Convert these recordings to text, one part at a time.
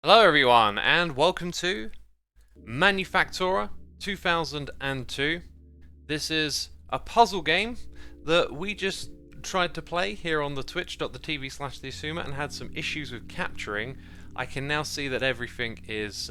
Hello everyone and welcome to Manufactoria 2002. This is a puzzle game that we just tried to play here on the twitch.tv/Xisuma and had some issues with capturing. I can now see that everything is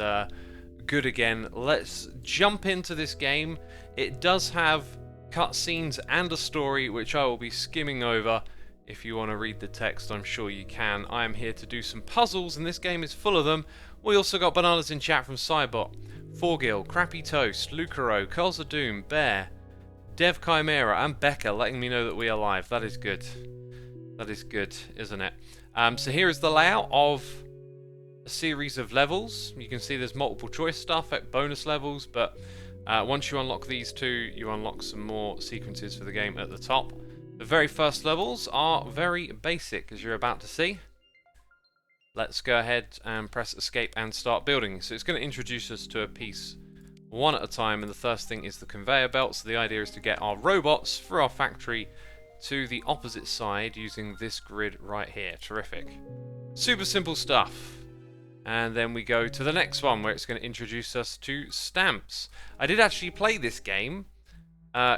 good again. Let's jump into this game. It does have cutscenes and a story which I will be skimming over. If you want to read the text, I'm sure you can. I am here to do some puzzles, and this game is full of them. We also got bananas in chat from Cybot, Forgil, Crappy Toast, Lucaro, Curls of Doom, Bear, Dev Chimera, and Becca letting me know that we are live. That is good. That is good, isn't it? So here is the layout of a series of levels. You can see there's multiple choice stuff at bonus levels, but once you unlock these two, you unlock some more sequences for the game at the top. The very first levels are very basic, as you're about to see. Let's go ahead and press escape and start building. So it's going to introduce us to a piece one at a time, and the first thing is the conveyor belt. So the idea is to get our robots through our factory to the opposite side using this grid right here. Terrific. Super simple stuff. And then we go to the next one where it's going to introduce us to stamps. I did actually play this game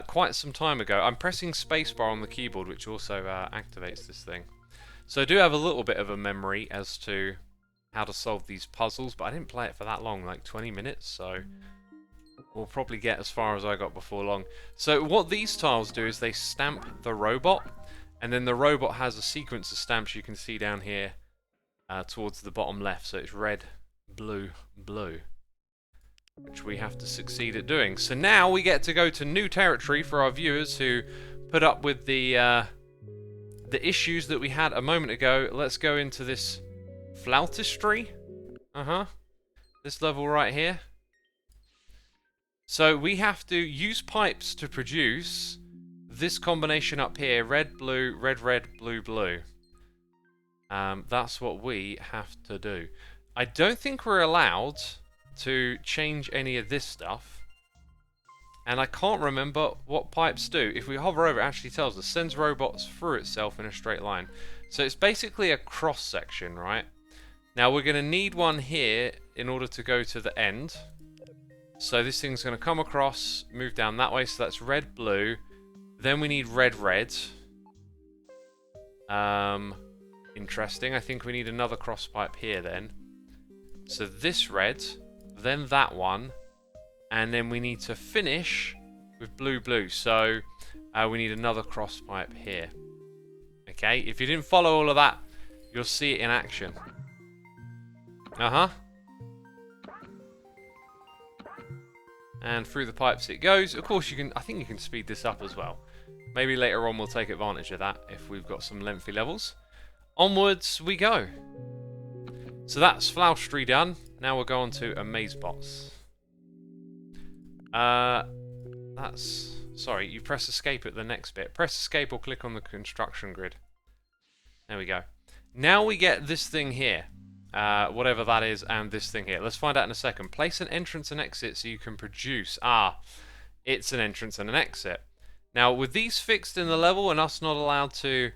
quite some time ago. I'm pressing spacebar on the keyboard, which also activates this thing. So I do have a little bit of a memory as to how to solve these puzzles, but I didn't play it for that long, like 20 minutes, so we'll probably get as far as I got before long. So what these tiles do is they stamp the robot, and then the robot has a sequence of stamps you can see down here towards the bottom left. So it's red, blue, blue, which we have to succeed at doing. So now we get to go to new territory for our viewers who put up with the issues that we had a moment ago. Let's go into this flautistry. This level right here. So we have to use pipes to produce this combination up here: red, blue, red, red, blue, blue. That's what we have to do. I don't think we're allowed to change any of this stuff, and I can't remember what pipes do. If we hover over, it actually tells us, sends robots through itself in a straight line. So it's basically a cross section, right? Now we're going to need one here in order to go to the end. So this thing's going to come across, move down that way, so that's red, blue. Then we need red, red. Interesting. I think we need another cross pipe here then. So this red, then that one, and then we need to finish with blue, blue. So we need another cross pipe here. Okay, if you didn't follow all of that, you'll see it in action. And through the pipes it goes. Of course, you can. I think you can speed this up as well. Maybe later on we'll take advantage of that if we've got some lengthy levels. Onwards we go. So that's Flaustry done. Now we'll go on to Amazebots. That's... Sorry, you press escape at the next bit. Press escape or click on the construction grid. There we go. Now we get this thing here. Whatever that is, and this thing here. Let's find out in a second. Place an entrance and exit so you can produce... it's an entrance and an exit. Now, with these fixed in the level and us not allowed to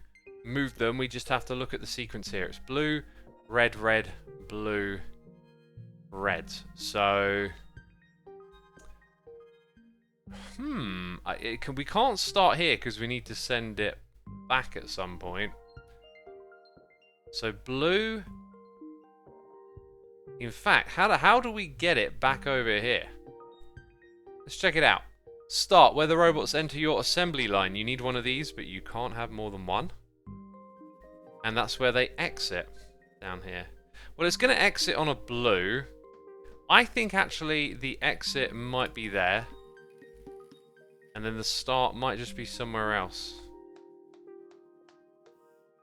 move them, we just have to look at the sequence here. It's blue, red, red, blue, red. So... we can't start here because we need to send it back at some point. So blue... In fact, how do we get it back over here? Let's check it out. Start, where the robots enter your assembly line. You need one of these, but you can't have more than one. And that's where they exit, down here. Well, it's going to exit on a blue. I think actually the exit might be there. And then the start might just be somewhere else.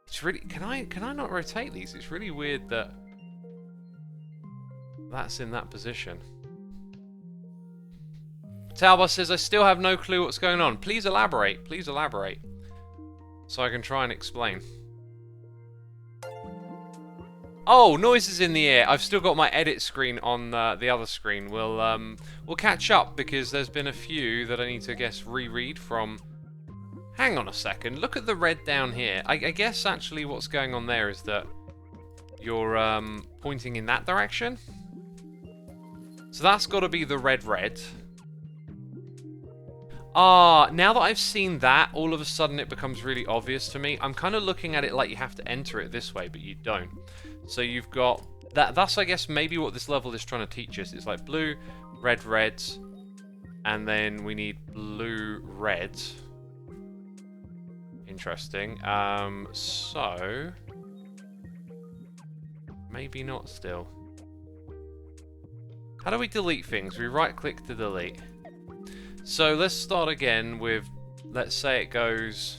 It's really... Can I not rotate these? It's really weird that that's in that position. Talbot says, I still have no clue what's going on. Please elaborate. Please elaborate. So I can try and explain. Oh, noises in the air. I've still got my edit screen on the other screen. We'll catch up because there's been a few that I need to, guess, reread from. Hang on a second. Look at the red down here. I guess actually what's going on there is that you're pointing in that direction. So that's got to be the red. Ah, now that I've seen that, all of a sudden it becomes really obvious to me. I'm kind of looking at it like you have to enter it this way, but you don't. So you've got that. That's, I guess, maybe what this level is trying to teach us. It's like blue, red, and then we need blue, red. Interesting. So maybe not still. How do we delete things? We right-click to delete. So let's start again with, let's say it goes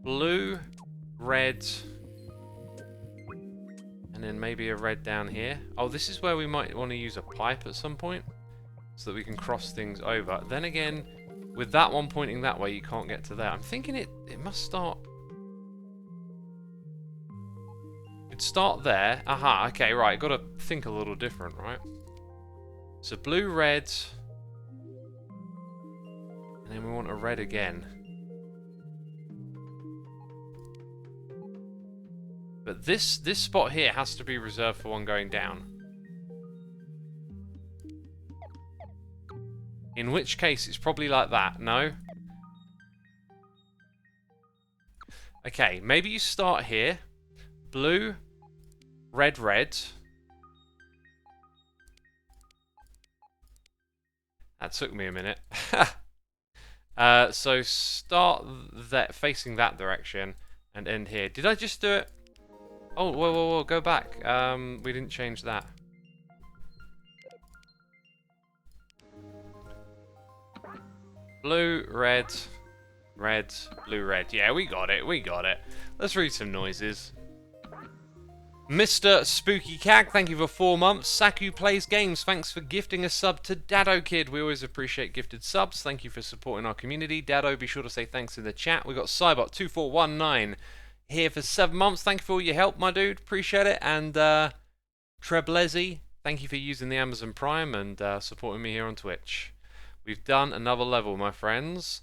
blue, red, and then maybe a red down here. Oh, this is where we might want to use a pipe at some point, so that we can cross things over. Then again, with that one pointing that way, you can't get to there. I'm thinking it must start... It'd start there. Aha, okay, right. Got to think a little different, right? So blue, red... And then we want a red again. But this spot here has to be reserved for one going down. In which case, it's probably like that, no? Okay, maybe you start here. Blue, red. That took me a minute. So start that facing that direction and end here. Did I just do it? Oh, whoa, go back. We didn't change that. Blue, red, blue, red. Yeah, we got it. Let's read some noises. Mr. Spooky Cag, thank you for 4 months. Saku Plays Games, thanks for gifting a sub to Dado Kid. We always appreciate gifted subs. Thank you for supporting our community. Dado, be sure to say thanks in the chat. We got Cybot2419 here for 7 months. Thank you for all your help, my dude. Appreciate it. And Treblezi, thank you for using the Amazon Prime and supporting me here on Twitch. We've done another level, my friends.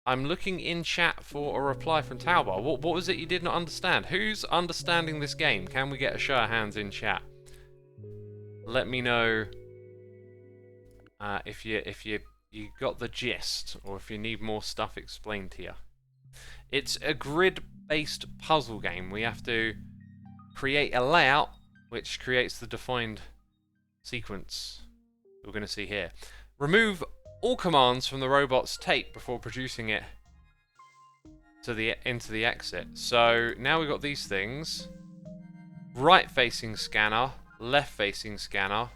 I'm looking in chat for a reply from Taubar. What was it you did not understand? Who's understanding this game? Can we get a show of hands in chat? Let me know if you got the gist, or if you need more stuff explained to you. It's a grid-based puzzle game. We have to create a layout which creates the defined sequence we're going to see here. Remove all commands from the robot's tape before producing it into the exit. So now we've got these things. Right-facing scanner, left-facing scanner.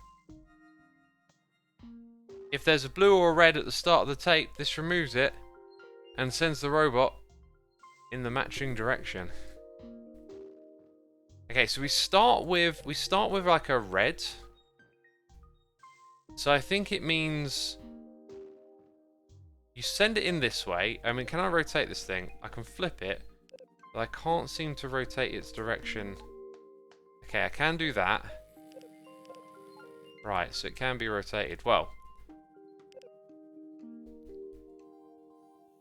If there's a blue or a red at the start of the tape, this removes it and sends the robot in the matching direction. Okay, so we start with like a red. So I think it means you send it in this way. I mean, can I rotate this thing? I can flip it, but I can't seem to rotate its direction. Okay, I can do that. Right, so it can be rotated. Well,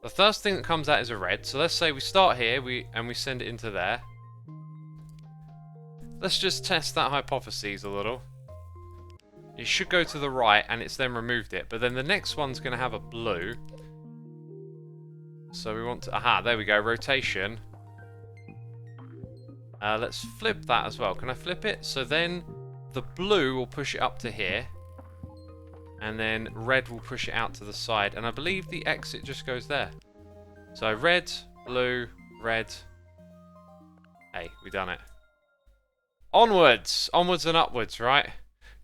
the first thing that comes out is a red. So let's say we start here, and we send it into there. Let's just test that hypothesis a little. It should go to the right, and it's then removed it. But then the next one's going to have a blue. So we want to... Aha, there we go. Rotation. Let's flip that as well. Can I flip it? So then the blue will push it up to here. And then red will push it out to the side. And I believe the exit just goes there. So red, blue, red. Hey, we done it. Onwards! Onwards and upwards, right?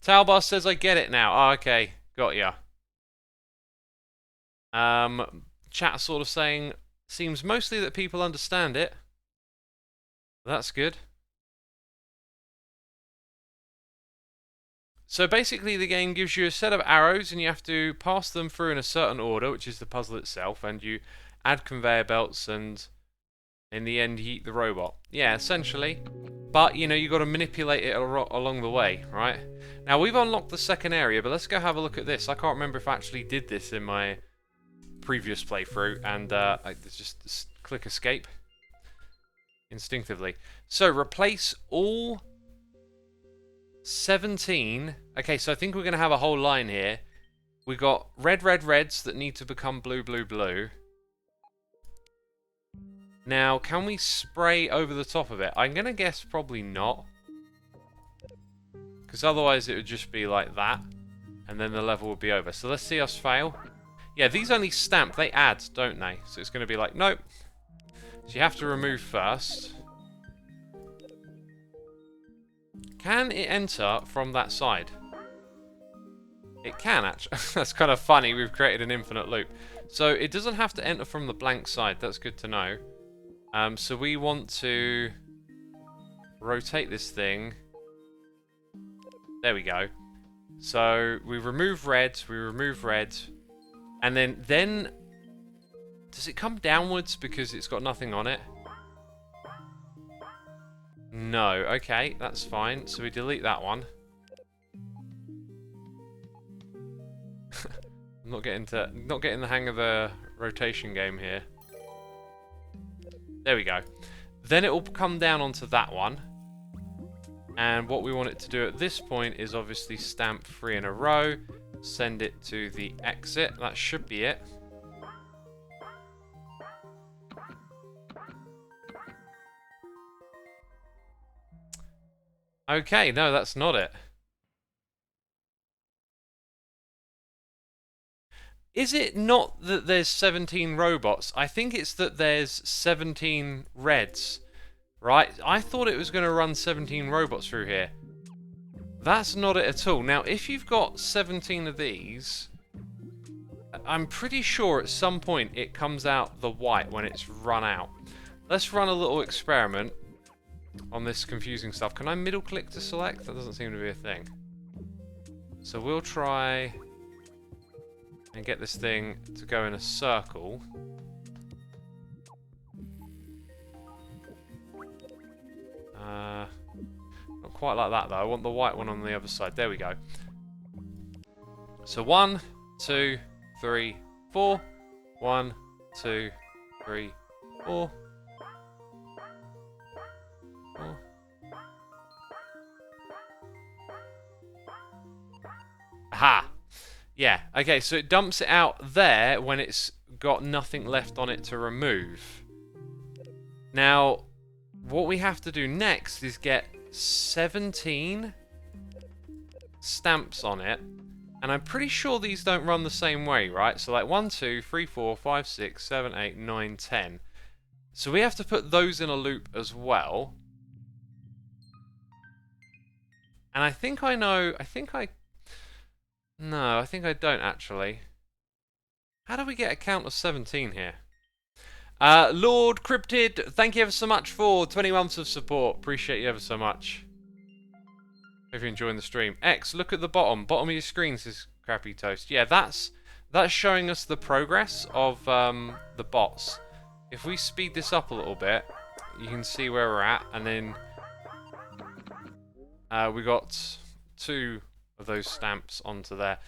Talbar says I get it now. Oh, okay. Got ya. Chat sort of saying, seems mostly that people understand it. That's good. So basically the game gives you a set of arrows and you have to pass them through in a certain order, which is the puzzle itself, and you add conveyor belts and in the end you eat the robot. Yeah, essentially. But, you know, you've got to manipulate it along the way, right? Now, we've unlocked the second area, but let's go have a look at this. I can't remember if I actually did this in my previous playthrough, and I just click escape. instinctively. So replace all 17. Okay, so I think we're going to have a whole line here. We got red, red, reds that need to become blue, blue, blue. Now, can we spray over the top of it? I'm going to guess probably not. Because otherwise it would just be like that. And then the level would be over. So let's see us fail. Yeah, these only stamp. They add, don't they? So it's going to be like, nope. So you have to remove first. Can it enter from that side? It can, actually. That's kind of funny. We've created an infinite loop. So it doesn't have to enter from the blank side. That's good to know. So we want to rotate this thing. There we go. So we remove red, and then does it come downwards because it's got nothing on it? No. Okay, that's fine. So we delete that one. I'm not getting the hang of the rotation game here. There we go. Then it will come down onto that one. And what we want it to do at this point is obviously stamp 3 in a row, send it to the exit. That should be it. Okay, no, that's not it. Is it not that there's 17 robots? I think it's that there's 17 reds. Right? I thought it was going to run 17 robots through here. That's not it at all. Now, if you've got 17 of these, I'm pretty sure at some point it comes out the white when it's run out. Let's run a little experiment on this confusing stuff. Can I middle click to select? That doesn't seem to be a thing. So we'll try and get this thing to go in a circle. Not quite like that though. I want the white one on the other side. There we go. So 1, 2, 3, 4. 1, 2, 3, 4. 4. Aha! Yeah, okay, so it dumps it out there when it's got nothing left on it to remove. Now, what we have to do next is get 17 stamps on it. And I'm pretty sure these don't run the same way, right? So like 1, 2, 3, 4, 5, 6, 7, 8, 9, 10. So we have to put those in a loop as well. And I think I know, no, I think I don't actually. How do we get a count of 17 here? Lord Cryptid, thank you ever so much for 20 months of support. Appreciate you ever so much. Hope you're enjoying the stream. X, look at the bottom. Bottom of your screen says Crappy Toast. Yeah, that's showing us the progress of the bots. If we speed this up a little bit, you can see where we're at. And then we got 2 of those stamps onto there.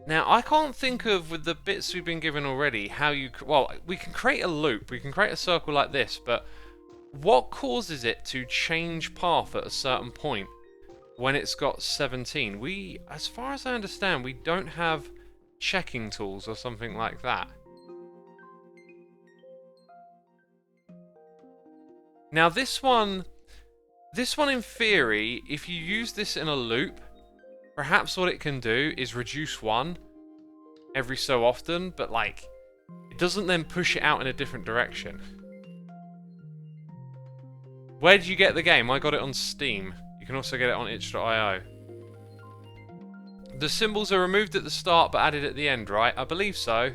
Now, I can't think of, with the bits we've been given already, how you... Well, we can create a loop. We can create a circle like this, but what causes it to change path at a certain point when it's got 17? We, as far as I understand, we don't have checking tools or something like that. Now, this one in theory, if you use this in a loop, perhaps what it can do is reduce 1 every so often, but like, it doesn't then push it out in a different direction. Where did you get the game? I got it on Steam. You can also get it on itch.io. The symbols are removed at the start but added at the end, right? I believe so.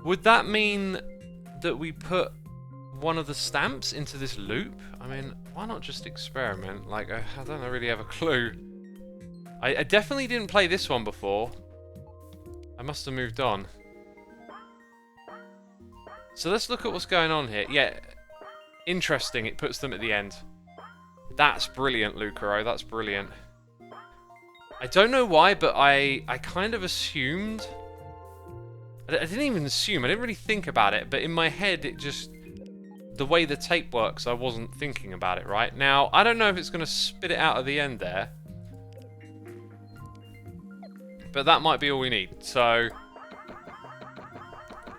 Would that mean that we put one of the stamps into this loop? I mean, why not just experiment? Like, I don't really have a clue. I definitely didn't play this one before. I must have moved on. So let's look at what's going on here. Yeah, interesting. It puts them at the end. That's brilliant, Lucaro. That's brilliant. I don't know why, but I kind of assumed I didn't even assume. I didn't really think about it, but in my head, it just... The way the tape works, I wasn't thinking about it, right? Now, I don't know if it's going to spit it out at the end there. But that might be all we need. So,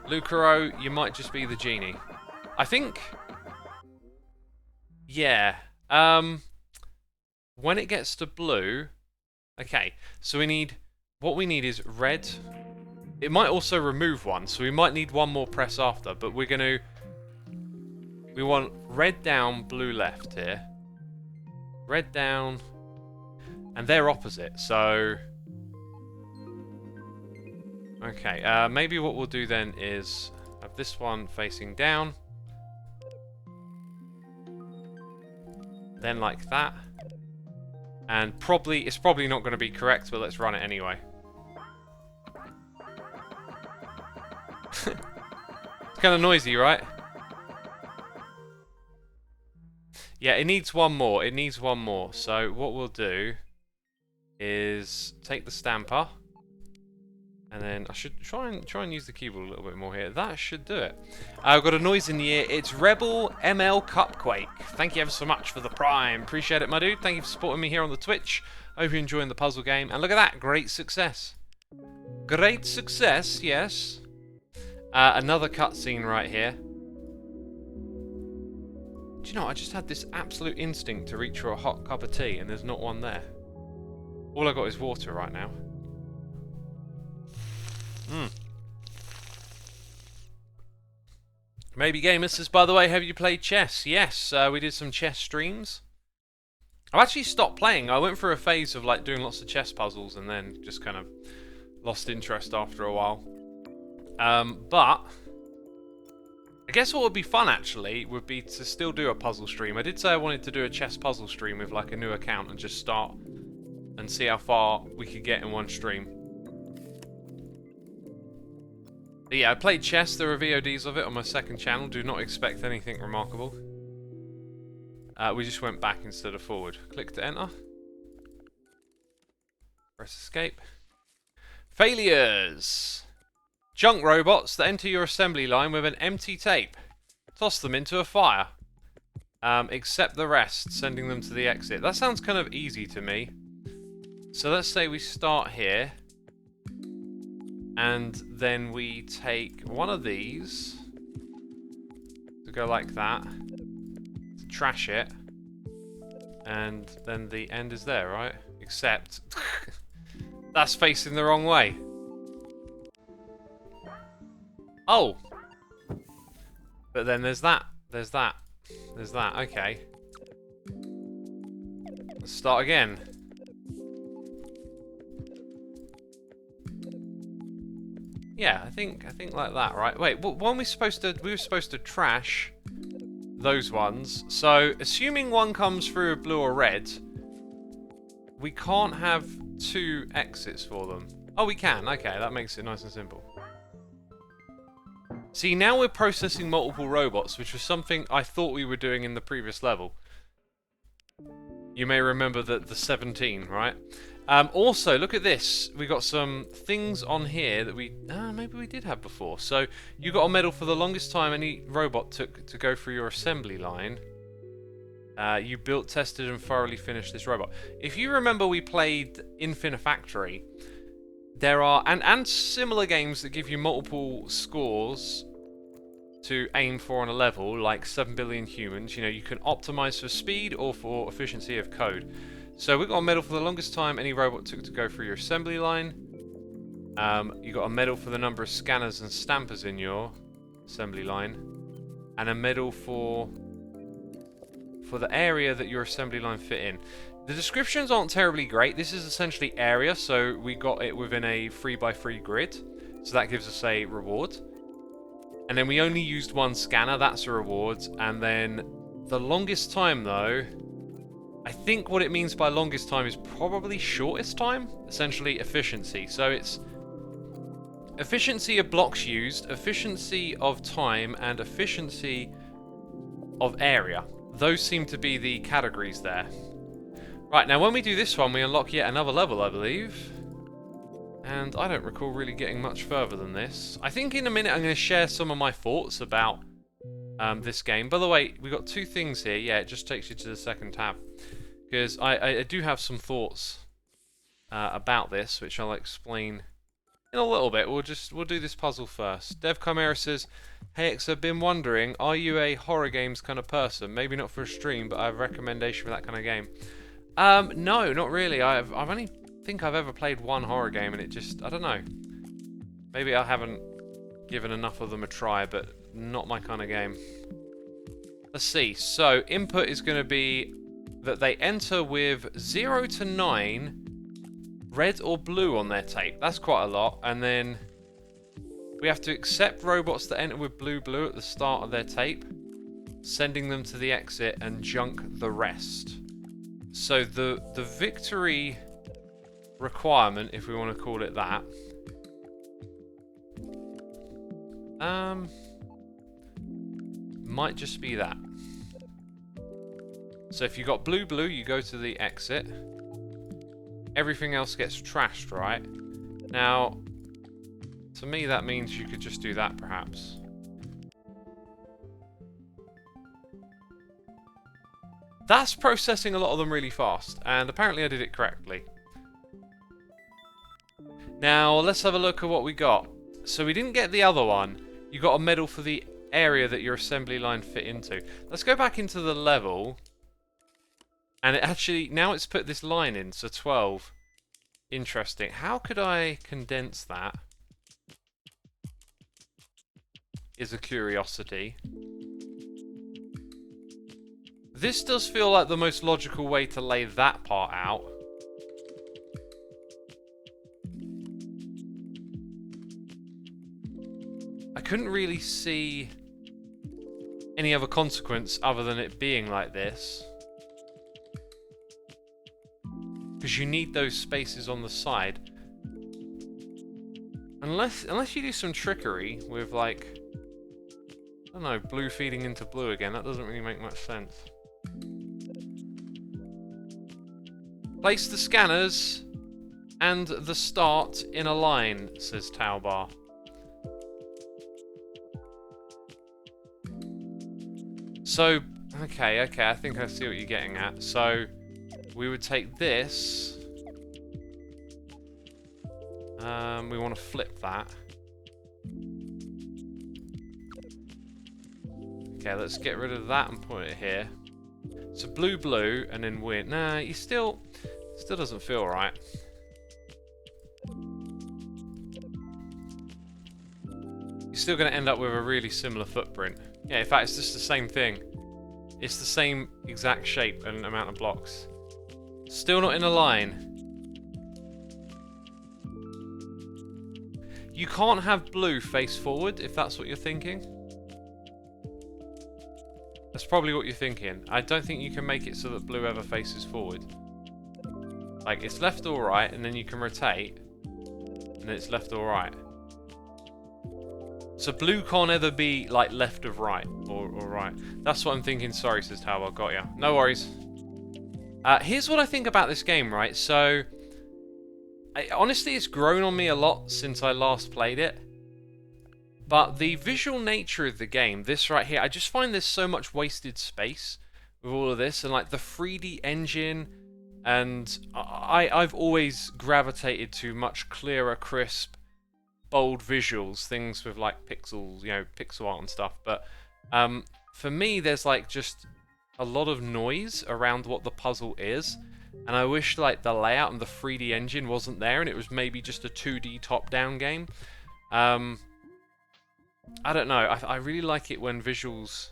Lucaro, you might just be the genie. I think... Yeah. When it gets to blue... Okay, so we need... What we need is red. It might also remove one, so we might need one more press after, but we're going to... We want red down, blue left here. Red down. And they're opposite, so... Okay, maybe what we'll do then is have this one facing down. Then like that. And it's probably not going to be correct, but let's run it anyway. It's kind of noisy, right? Yeah, it needs one more. It needs one more. So what we'll do is take the stamper, and then I should try and use the keyboard a little bit more here. That should do it. I've got a noise in the ear. It's Rebel ML Cupquake. Thank you ever so much for the prime. Appreciate it, my dude. Thank you for supporting me here on the Twitch. Hope you're enjoying the puzzle game. And look at that, great success. Great success, yes. Another cutscene right here. Do you know, I just had this absolute instinct to reach for a hot cup of tea, and there's not one there. All I got is water right now. Maybe Gamer says, by the way, have you played chess? Yes, we did some chess streams. I've actually stopped playing. I went through a phase of like doing lots of chess puzzles and then just kind of lost interest after a while. But I guess what would be fun actually would be to still do a puzzle stream. I did say I wanted to do a chess puzzle stream with like a new account and just start and see how far we could get in one stream. But yeah, I played chess. There are VODs of it on my second channel. Do not expect anything remarkable. We just went back instead of forward. Click to enter. Press escape. Failures! Junk robots that enter your assembly line with an empty tape. Toss them into a fire. Accept the rest, sending them to the exit. That sounds kind of easy to me. So let's say we start here. And then we take one of these. To go like that. To trash it. And then the end is there, right? Except... that's facing the wrong way. Oh! But then there's that. There's that. There's that. Okay. Let's start again. Yeah, I think like that, right? Wait, when we were supposed to trash those ones. So, assuming one comes through a blue or red, we can't have two exits for them. Oh, we can. Okay, that makes it nice and simple. See, now we're processing multiple robots, which was something I thought we were doing in the previous level. You may remember the 17, right? Also, look at this. We got some things on here that we... maybe we did have before. So, you got a medal for the longest time any robot took to go through your assembly line. You built, tested, and thoroughly finished this robot. If you remember, we played Manufactoria. There are... And similar games that give you multiple scores to aim for on a level, like 7 Billion Humans. You know, you can optimize for speed or for efficiency of code. So we got a medal for the longest time any robot took to go through your assembly line. You got a medal for the number of scanners and stampers in your assembly line, and a medal for the area that your assembly line fit in. The descriptions aren't terribly great. This is essentially area, so we got it within a 3x3 grid, so that gives us a reward. And then we only used one scanner, that's a reward. And then the longest time though, I think what it means by longest time is probably shortest time, essentially efficiency. So it's efficiency of blocks used, efficiency of time, and efficiency of area. Those seem to be the categories there. Right, now when we do this one, we unlock yet another level, I believe. And I don't recall really getting much further than this. I think in a minute I'm going to share some of my thoughts about this game. By the way, we've got two things here. Yeah, it just takes you to the second tab. Because I do have some thoughts about this, which I'll explain in a little bit. We'll do this puzzle first. Dev Chimera says, "Hey X, I've been wondering, are you a horror games kind of person? Maybe not for a stream, but I have a recommendation for that kind of game." No, not really. I've only think I've ever played one horror game, and it just, I don't know. Maybe I haven't given enough of them a try, but not my kind of game. Let's see. So input is going to be that they enter with 0 to 9, red or blue on their tape. That's quite a lot. And then we have to accept robots that enter with blue at the start of their tape, sending them to the exit, and junk the rest. So the victory requirement, if we want to call it that, might just be that. So if you got blue, you go to the exit. Everything else gets trashed, right? Now, to me that means you could just do that, perhaps. That's processing a lot of them really fast, and apparently I did it correctly. Now, let's have a look at what we got. So we didn't get the other one. You got a medal for the area that your assembly line fit into. Let's go back into the level. And it actually, now it's put this line in, so 12. Interesting. How could I condense that? Is a curiosity. This does feel like the most logical way to lay that part out. I couldn't really see any other consequence other than it being like this. Because you need those spaces on the side. Unless you do some trickery with, like, I don't know, blue feeding into blue again. That doesn't really make much sense. Place the scanners and the start in a line, says Taubar. So, okay, I think I see what you're getting at. So, we would take this. We want to flip that. Okay, let's get rid of that and put it here. So blue, and then weird. Nah, you still doesn't feel right. You're still going to end up with a really similar footprint. Yeah, in fact, it's just the same thing. It's the same exact shape and amount of blocks. Still not in a line. You can't have blue face forward, if that's what you're thinking. That's probably what you're thinking. I don't think you can make it so that blue ever faces forward. Like, it's left or right, and then you can rotate, and then it's left or right. So blue can't ever be, like, left of right, or right. That's what I'm thinking. Sorry, says Tauber. Got ya. No worries. Here's what I think about this game, right? So, honestly, it's grown on me a lot since I last played it. But the visual nature of the game, this right here, I just find there's so much wasted space with all of this. And like the 3D engine, and I've always gravitated to much clearer, crisp, bold visuals. Things with like pixels, you know, pixel art and stuff. But for me, there's like just a lot of noise around what the puzzle is. And I wish like the layout and the 3D engine wasn't there, and it was maybe just a 2D top-down game. I don't know. I really like it when visuals,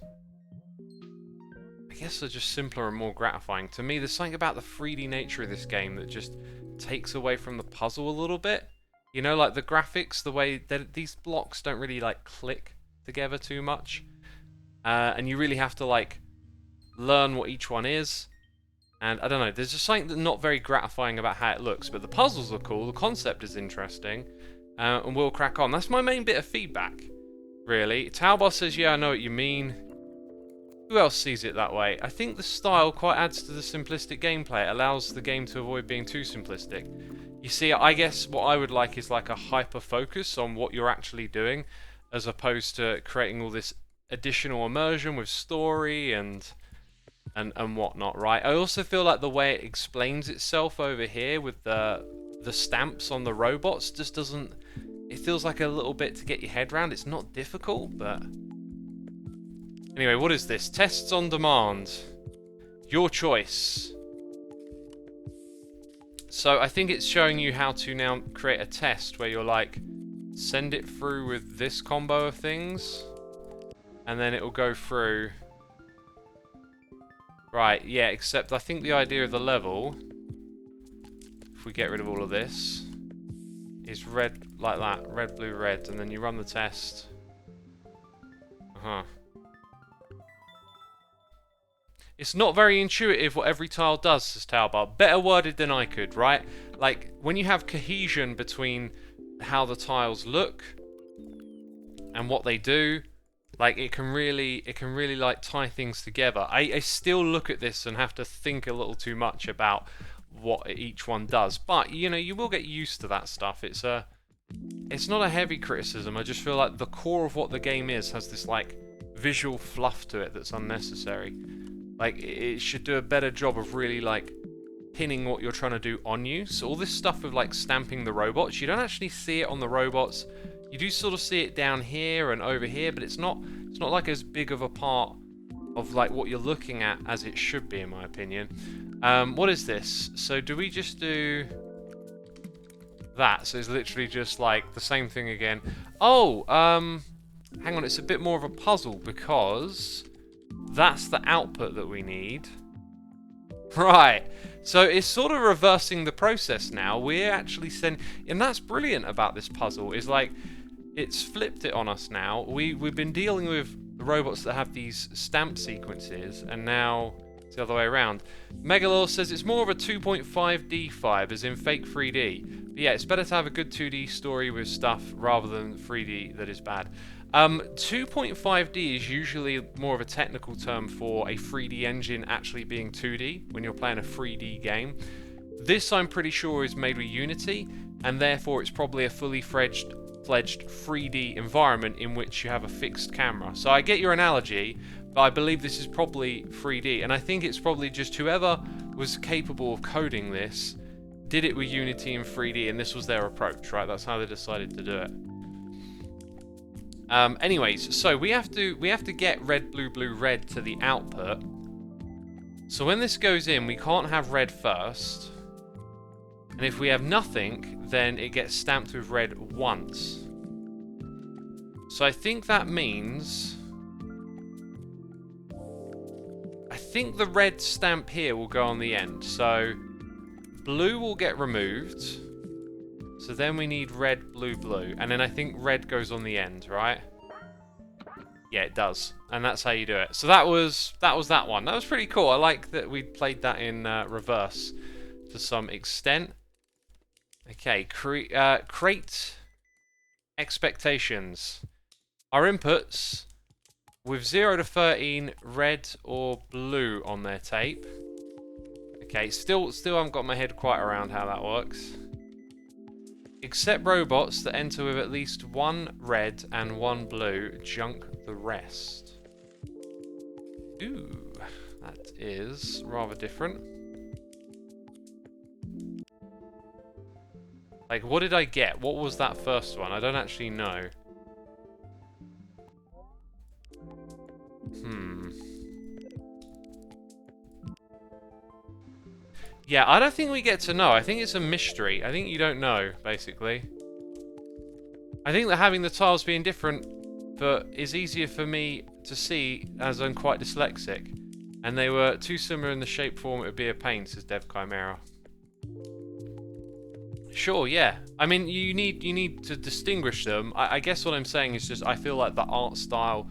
I guess, are just simpler and more gratifying. To me, there's something about the 3D nature of this game that just takes away from the puzzle a little bit. You know, like the graphics, the way that these blocks don't really like click together too much. And you really have to like learn what each one is. And I don't know, there's just something that's not very gratifying about how it looks. But the puzzles are cool, the concept is interesting, and we'll crack on. That's my main bit of feedback, really. Taubar says, yeah, I know what you mean. Who else sees it that way? I think the style quite adds to the simplistic gameplay. It allows the game to avoid being too simplistic. You see, I guess what I would like is like a hyper focus on what you're actually doing, as opposed to creating all this additional immersion with story and whatnot, right? I also feel like the way it explains itself over here with the stamps on the robots just doesn't... It feels like a little bit to get your head around. It's not difficult, but... Anyway, what is this? Tests on demand. Your choice. So I think it's showing you how to now create a test where you're like, send it through with this combo of things, and then it will go through. Right, yeah, except I think the idea of the level, if we get rid of all of this, is red like that, red, blue, red, and then you run the test. It's not very intuitive what every tile does, says Talbar. Better worded than I could, right? Like, when you have cohesion between how the tiles look and what they do, like, it can really like tie things together. I still look at this and have to think a little too much about what each one does. But, you know, you will get used to that stuff. It's not a heavy criticism. I just feel like the core of what the game is has this, like, visual fluff to it that's unnecessary. Like, it should do a better job of really, like, pinning what you're trying to do on you. So all this stuff with, like, stamping the robots, you don't actually see it on the robots. You do sort of see it down here and over here, but it's not like as big of a part of, like, what you're looking at as it should be, in my opinion. What is this? So do we just do that? So it's literally just, like, the same thing again. Oh, hang on, it's a bit more of a puzzle because... that's the output that we need. Right. So it's sort of reversing the process now. We're actually sending... And that's brilliant about this puzzle, is like, it's flipped it on us now. We've been dealing with the robots that have these stamp sequences, and now it's the other way around. Megalore says it's more of a 2.5D vibe, as in fake 3D. But yeah, it's better to have a good 2D story with stuff rather than 3D that is bad. 2.5D is usually more of a technical term for a 3D engine actually being 2D when you're playing a 3D game. This, I'm pretty sure, is made with Unity, and therefore it's probably a fully fledged 3D environment in which you have a fixed camera. So I get your analogy, but I believe this is probably 3D, and I think it's probably just whoever was capable of coding this did it with Unity and 3D, and this was their approach, right? That's how they decided to do it. Anyways, so we have to get red, blue, blue, red to the output. So when this goes in, we can't have red first. And if we have nothing, then it gets stamped with red once. So I think that means... I think the red stamp here will go on the end. So blue will get removed. So then we need red, blue, blue. And then I think red goes on the end, right? Yeah, it does. And that's how you do it. So that was that one. That was pretty cool. I like that we played that in reverse to some extent. Okay, create expectations. Our inputs with 0 to 13, red or blue on their tape. Okay, still haven't got my head quite around how that works. Except robots that enter with at least one red and one blue, junk the rest. Ooh, that is rather different. Like, what did I get? What was that first one? I don't actually know. Yeah, I don't think we get to know. I think it's a mystery. I think you don't know, basically. I think that having the tiles being different is easier for me to see as I'm quite dyslexic. And they were too similar in the shape form, it would be a pain, says Dev Chimera. Sure, yeah. I mean, you need to distinguish them. I guess what I'm saying is just I feel like the art style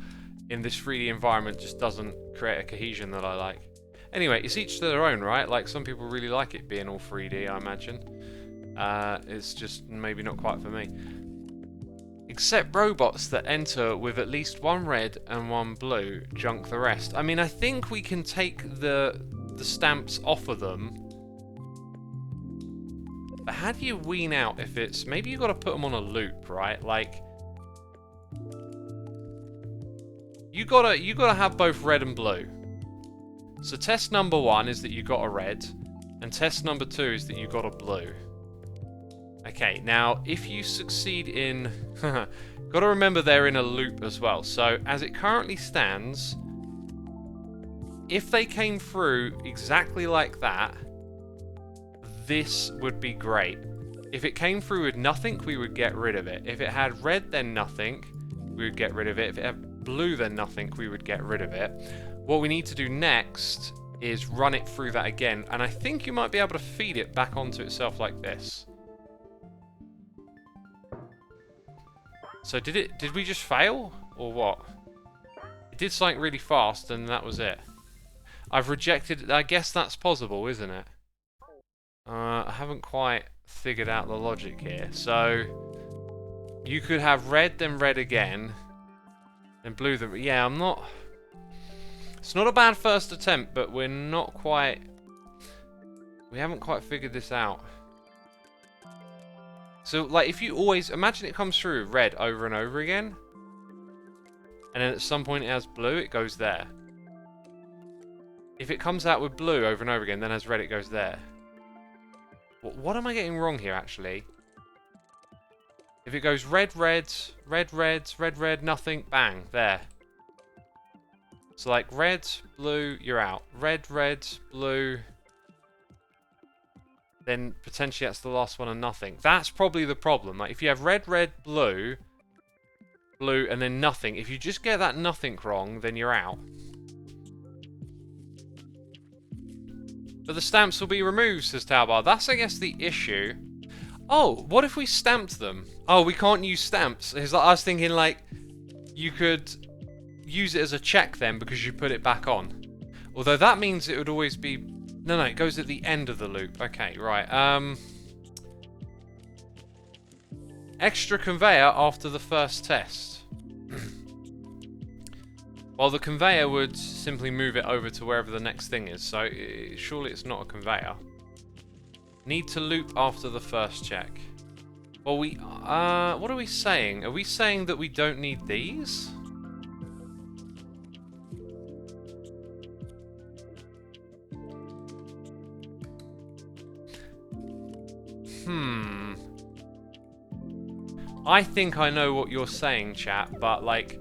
in this 3D environment just doesn't create a cohesion that I like. Anyway, it's each to their own, right? Like, some people really like it being all 3D, I imagine. It's just maybe not quite for me. Except robots that enter with at least one red and one blue, junk the rest. I mean, I think we can take the stamps off of them But how do you wean out if it's... Maybe you got to put them on a loop, right? Like... You gotta have both red and blue. So test number 1 is that you got a red, and test number 2 is that you got a blue. Okay, now if you succeed in... Gotta remember they're in a loop as well. So as it currently stands, if they came through exactly like that, this would be great. If it came through with nothing, we would get rid of it. If it had red, then nothing, we would get rid of it. If it had blue, then nothing, we would get rid of it. What we need to do next is run it through that again, and I think you might be able to feed it back onto itself like this. So did we just fail, or what? It did something really fast, and that was it. I've rejected... I guess that's possible, isn't it? I haven't quite figured out the logic here. So you could have red, then red again, then blue, then... Yeah, I'm not... It's not a bad first attempt, but we're not quite... We haven't quite figured this out. So, like, if you always... Imagine it comes through red over and over again, and then at some point it has blue, it goes there. If it comes out with blue over and over again, then has red, it goes there. What am I getting wrong here, actually? If it goes red, red, red, red, red, red, nothing, bang, there. So, like, red, blue, you're out. Red, red, blue... Then potentially that's the last one and nothing. That's probably the problem. Like, if you have red, red, blue, blue, and then nothing, if you just get that nothing wrong, then you're out. But the stamps will be removed, says Taubar. That's, I guess, the issue. Oh, what if we stamped them? Oh, we can't use stamps. It's like, I was thinking, like, you could use it as a check then because you put it back on. Although that means it would always be... No, it goes at the end of the loop. Okay, right. Extra conveyor after the first test. Well, the conveyor would simply move it over to wherever the next thing is, so surely it's not a conveyor. Need to loop after the first check. Well, what are we saying? Are we saying that we don't need these? I think I know what you're saying, chat, but, like,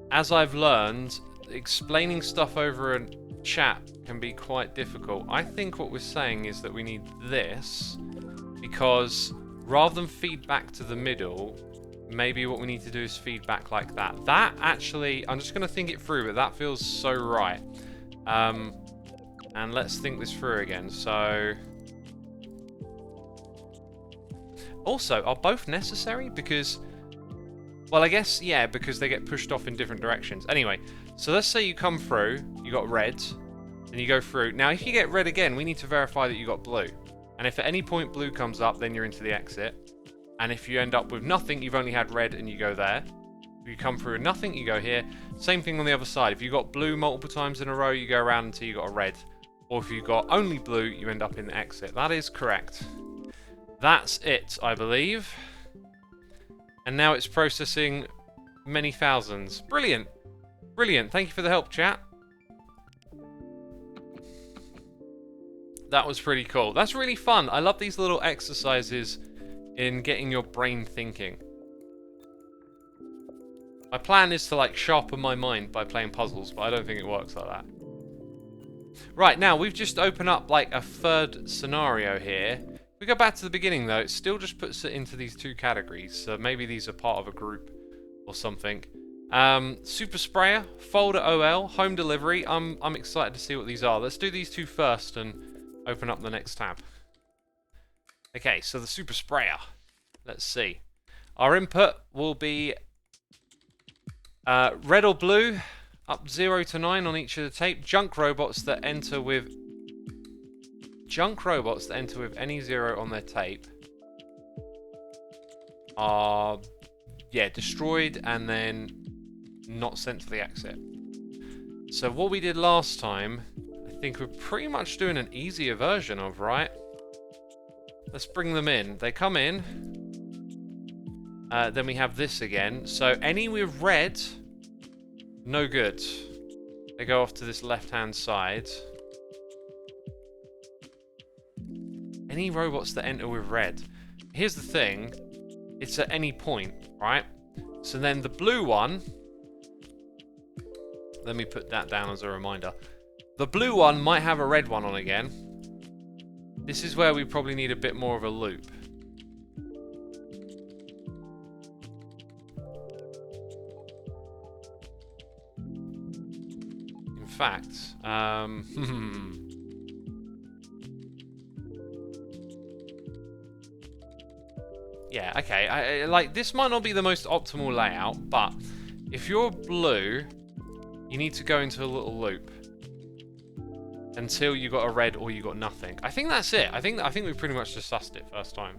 as I've learned, explaining stuff over a chat can be quite difficult. I think what we're saying is that we need this, because rather than feed back to the middle, maybe what we need to do is feed back like that. That actually, I'm just going to think it through, but that feels so right. And let's think this through again. So... Also, are both necessary? Because, well, I guess, yeah, because they get pushed off in different directions. Anyway, so let's say you come through, you got red, and you go through. Now, if you get red again, we need to verify that you got blue. And if at any point blue comes up, then you're into the exit. And if you end up with nothing, you've only had red and you go there. If you come through with nothing, you go here. Same thing on the other side. If you got blue multiple times in a row, you go around until you got a red. Or if you got only blue, you end up in the exit. That is correct. That's it, I believe. And now it's processing many thousands. Brilliant. Brilliant. Thank you for the help, chat. That was pretty cool. That's really fun. I love these little exercises in getting your brain thinking. My plan is to, like, sharpen my mind by playing puzzles, but I don't think it works like that. Right, now we've just opened up, like, a third scenario here. If we go back to the beginning, though, it still just puts it into these two categories. So maybe these are part of a group or something. Super Sprayer, Folder OL, Home Delivery. I'm excited to see what these are. Let's do these two first and open up the next tab. Okay, so the Super Sprayer. Let's see. Our input will be red or blue, up 0 to 9 on each of the tape. Junk robots that enter with any 0 on their tape are, yeah, destroyed and then not sent to the exit. So what we did last time, I think we're pretty much doing an easier version of, right? Let's bring them in. They come in. Then we have this again. So any with red, no good. They go off to this left-hand side. Any robots that enter with red. Here's the thing. It's at any point, right? So then the blue one... Let me put that down as a reminder. The blue one might have a red one on again. This is where we probably need a bit more of a loop. In fact, yeah, okay. I like this might not be the most optimal layout, but if you're blue, you need to go into a little loop until you got a red or you got nothing. I think that's it. I think we pretty much just sussed it first time.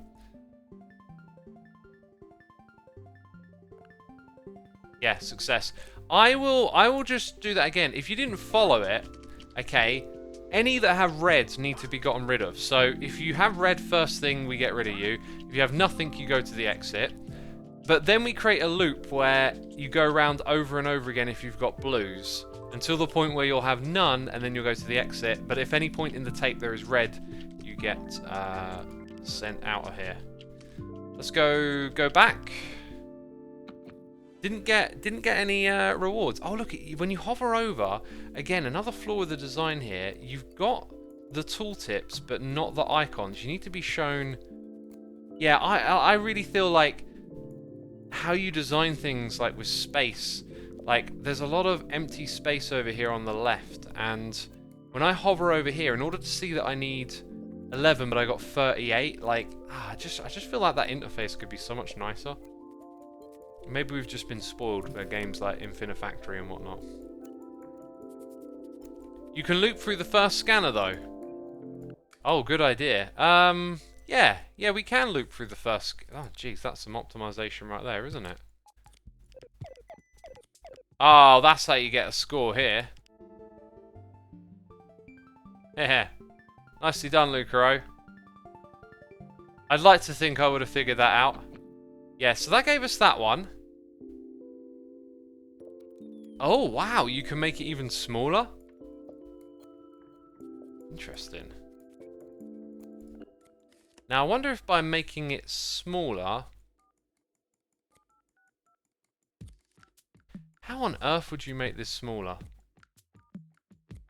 Yeah, success. I will just do that again. If you didn't follow it, okay, any that have red need to be gotten rid of. So if you have red first thing, we get rid of you. If you have nothing, you go to the exit. But then we create a loop where you go around over and over again if you've got blues, until the point where you'll have none, and then you'll go to the exit. But if any point in the tape there is red, you get sent out of here. Let's go back. Didn't get any rewards. Oh look, when you hover over, again another flaw with the design here. You've got the tooltips, but not the icons. You need to be shown. Yeah, I really feel like how you design things like with space, like there's a lot of empty space over here on the left, and when I hover over here, in order to see that I need 11 but I got 38, like I just feel like that interface could be so much nicer. Maybe we've just been spoiled by games like Manufactoria and whatnot. You can loop through the first scanner though. Oh, good idea. Yeah, we can loop through the first... Oh, jeez, that's some optimization right there, isn't it? Oh, that's how you get a score here. Yeah. Nicely done, Lucaro. I'd like to think I would have figured that out. Yeah, so that gave us that one. Oh, wow, you can make it even smaller? Interesting. Now, I wonder if by making it smaller... How on earth would you make this smaller?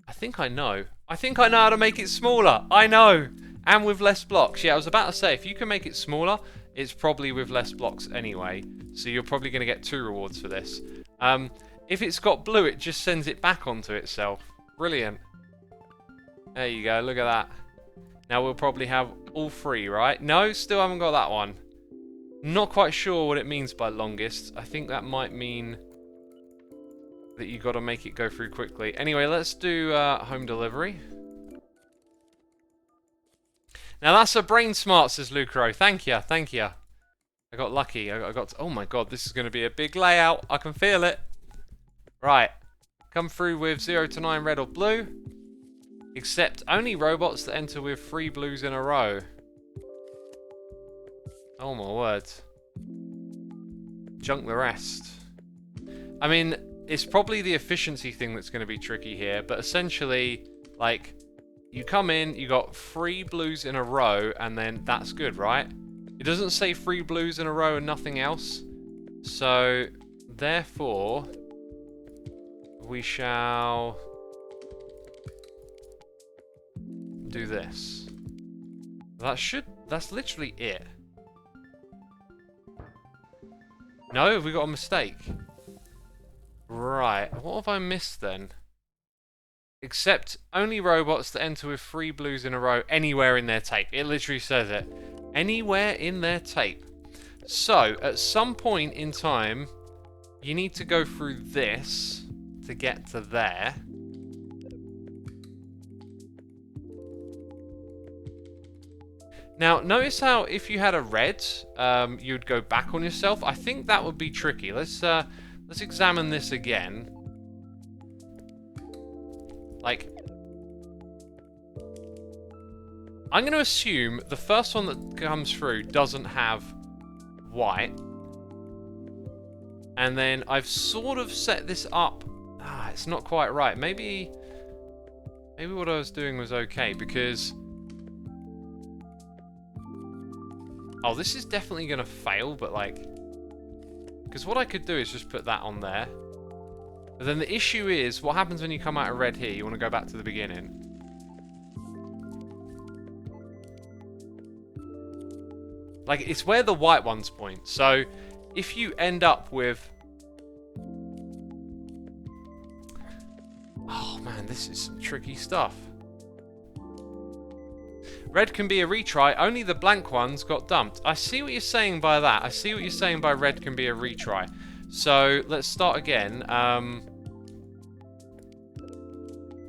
I think I know. I think I know how to make it smaller. I know. And with less blocks. Yeah, I was about to say, if you can make it smaller, it's probably with less blocks anyway. So you're probably going to get 2 rewards for this. If it's got blue, it just sends it back onto itself. Brilliant. There you go. Look at that. Now we'll probably have all 3, right? No, still haven't got that one. Not quite sure what it means by longest. I think that might mean that you got to make it go through quickly. Anyway, let's do home delivery. Now that's a brain smart, says Lucaro. Thank you, thank you. I got lucky. I got. Oh my god, this is going to be a big layout. I can feel it. Right, come through with 0 to 9 red or blue. Except only robots that enter with 3 blues in a row. Oh my word. Junk the rest. I mean, it's probably the efficiency thing that's going to be tricky here, but essentially, like, you come in, you got 3 blues in a row, and then that's good, right? It doesn't say 3 blues in a row and nothing else. So, therefore, we shall do this. That's literally it. No, have we got a mistake? Right, what have I missed then? Except only robots that enter with 3 blues in a row anywhere in their tape. It literally says it. Anywhere in their tape. So, at some point in time, you need to go through this to get to there. Now, notice how if you had a red, you'd go back on yourself. I think that would be tricky. Let's examine this again. Like, I'm going to assume the first one that comes through doesn't have white. And then I've sort of set this up. It's not quite right. Maybe what I was doing was okay, because... Oh, this is definitely going to fail, but like... Because what I could do is just put that on there. But then the issue is, what happens when you come out of red here? You want to go back to the beginning. Like, it's where the white ones point. So, if you end up with... Oh man, this is some tricky stuff. Red can be a retry, only the blank ones got dumped. I see what you're saying by that. I see what you're saying by red can be a retry. So, let's start again.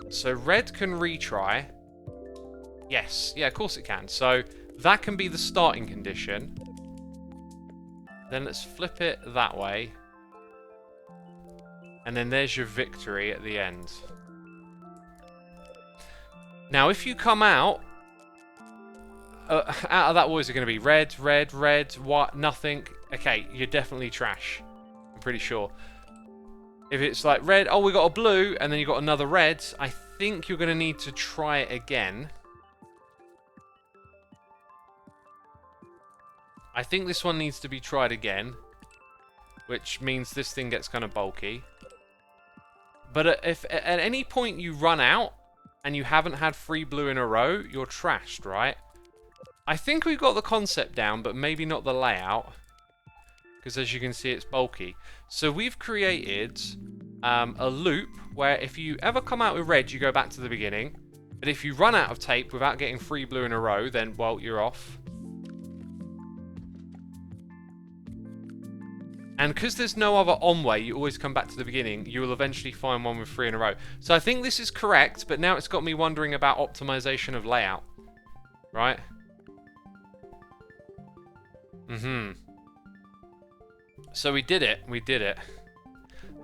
So, red can retry. Yes, yeah, of course it can. So, that can be the starting condition. Then let's flip it that way. And then there's your victory at the end. Now, if you come out of that, what is it going to be? Red, red, red, white, nothing. Okay, you're definitely trash. I'm pretty sure. If it's like red, oh, we got a blue, and then you got another red, I think you're going to need to try it again. I think this one needs to be tried again, which means this thing gets kind of bulky. But if at any point you run out and you haven't had 3 blue in a row, you're trashed, right? I think we've got the concept down, but maybe not the layout, because as you can see, it's bulky. So we've created a loop where if you ever come out with red, you go back to the beginning. But if you run out of tape without getting 3 blue in a row, then, well, you're off. And because there's no other on way, you always come back to the beginning, you will eventually find one with 3 in a row. So I think this is correct, but now it's got me wondering about optimization of layout. Right? So we did it. We did it.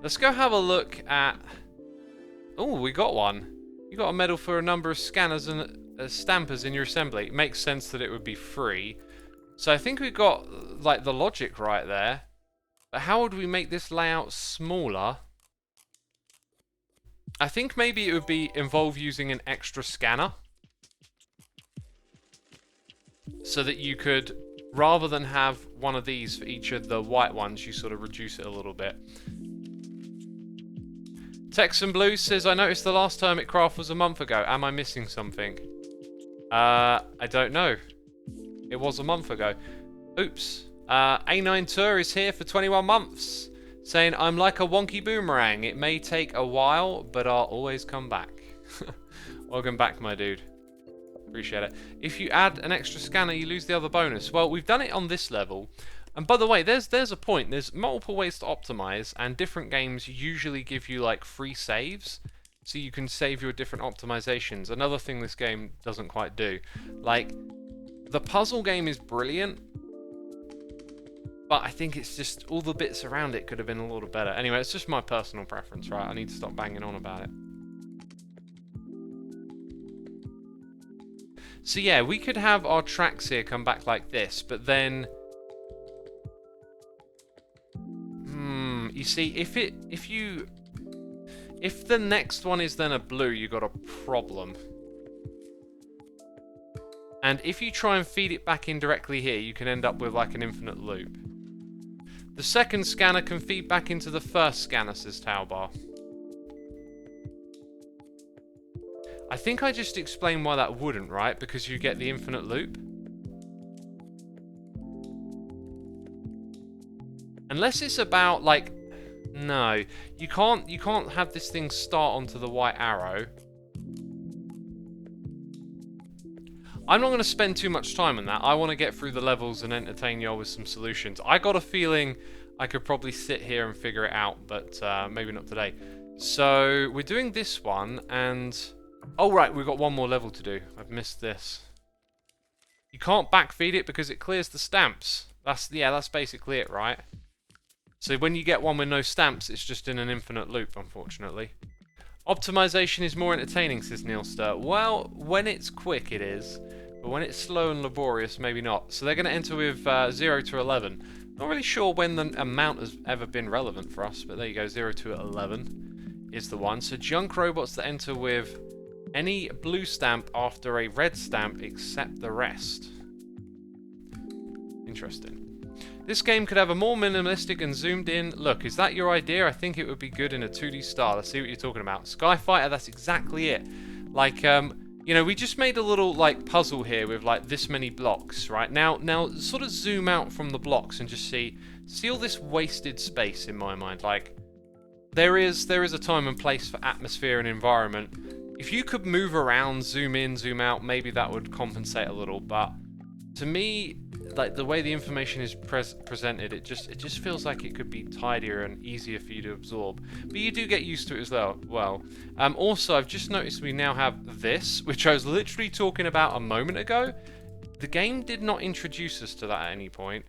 Let's go have a look at... Oh, we got one. You got a medal for a number of scanners and stampers in your assembly. It makes sense that it would be free. So I think we got, like, the logic right there. But how would we make this layout smaller? I think maybe it would involve using an extra scanner. So that you could, rather than have one of these for each of the white ones, you sort of reduce it a little bit. Texan Blue says, I noticed the last Hermit Craft was a month ago. Am I missing something? I don't know. It was a month ago. Oops. A9 Tour is here for 21 months, saying, I'm like a wonky boomerang. It may take a while, but I'll always come back. Welcome back, my dude. Appreciate it. If you add an extra scanner, you lose the other bonus. Well, we've done it on this level. And by the way, there's a point. There's multiple ways to optimize, and different games usually give you, like, free saves. So you can save your different optimizations. Another thing this game doesn't quite do. Like, the puzzle game is brilliant. But I think it's just all the bits around it could have been a little better. Anyway, it's just my personal preference, right? I need to stop banging on about it. So yeah, we could have our tracks here come back like this, but then... you see, if the next one is then a blue, you got a problem. And if you try and feed it back in directly here, you can end up with like an infinite loop. The second scanner can feed back into the first scanner, says Taubar. I think I just explained why that wouldn't, right? Because you get the infinite loop. Unless it's about, like... No. You can't have this thing start onto the white arrow. I'm not going to spend too much time on that. I want to get through the levels and entertain y'all with some solutions. I got a feeling I could probably sit here and figure it out, but maybe not today. So, we're doing this one, and... Oh, right, we've got one more level to do. I've missed this. You can't backfeed it because it clears the stamps. That's basically it, right? So when you get one with no stamps, it's just in an infinite loop, unfortunately. Optimization is more entertaining, says Neil Stur. Well, when it's quick, it is. But when it's slow and laborious, maybe not. So they're going to enter with 0 to 11. Not really sure when the amount has ever been relevant for us, but there you go, 0 to 11 is the one. So junk robots that enter with any blue stamp after a red stamp except the rest. Interesting. This game could have a more minimalistic and zoomed in look. Is that your idea? I think it would be good in a 2D style. Let's see what you're talking about. Skyfighter, that's exactly it. Like, you know, we just made a little, like, puzzle here with, like, this many blocks, right? Now, sort of zoom out from the blocks and just see all this wasted space in my mind. Like, there is a time and place for atmosphere and environment. If you could move around, zoom in, zoom out, maybe that would compensate a little. But to me, like, the way the information is presented, it just feels like it could be tidier and easier for you to absorb. But you do get used to it as well. Also, I've just noticed we now have this, which I was literally talking about a moment ago. The game did not introduce us to that at any point.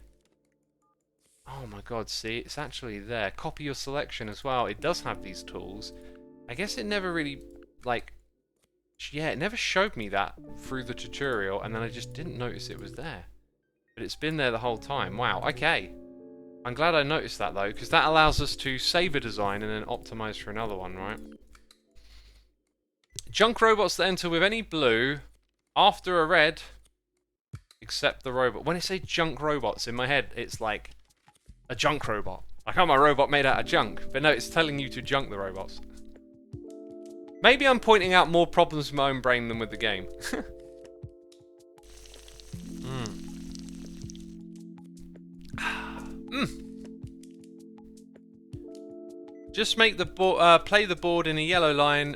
Oh my god, see, it's actually there. Copy your selection as well. It does have these tools. I guess it never really, like, yeah, it never showed me that through the tutorial, and then I just didn't notice it was there. But it's been there the whole time. Wow, okay. I'm glad I noticed that, though, because that allows us to save a design and then optimize for another one, right? Junk robots that enter with any blue after a red, except the robot. When I say junk robots, in my head, it's like a junk robot. Like, I'm a robot made out of junk. But no, it's telling you to junk the robots. Maybe I'm pointing out more problems with my own brain than with the game. Just make the board, play the board in a yellow line,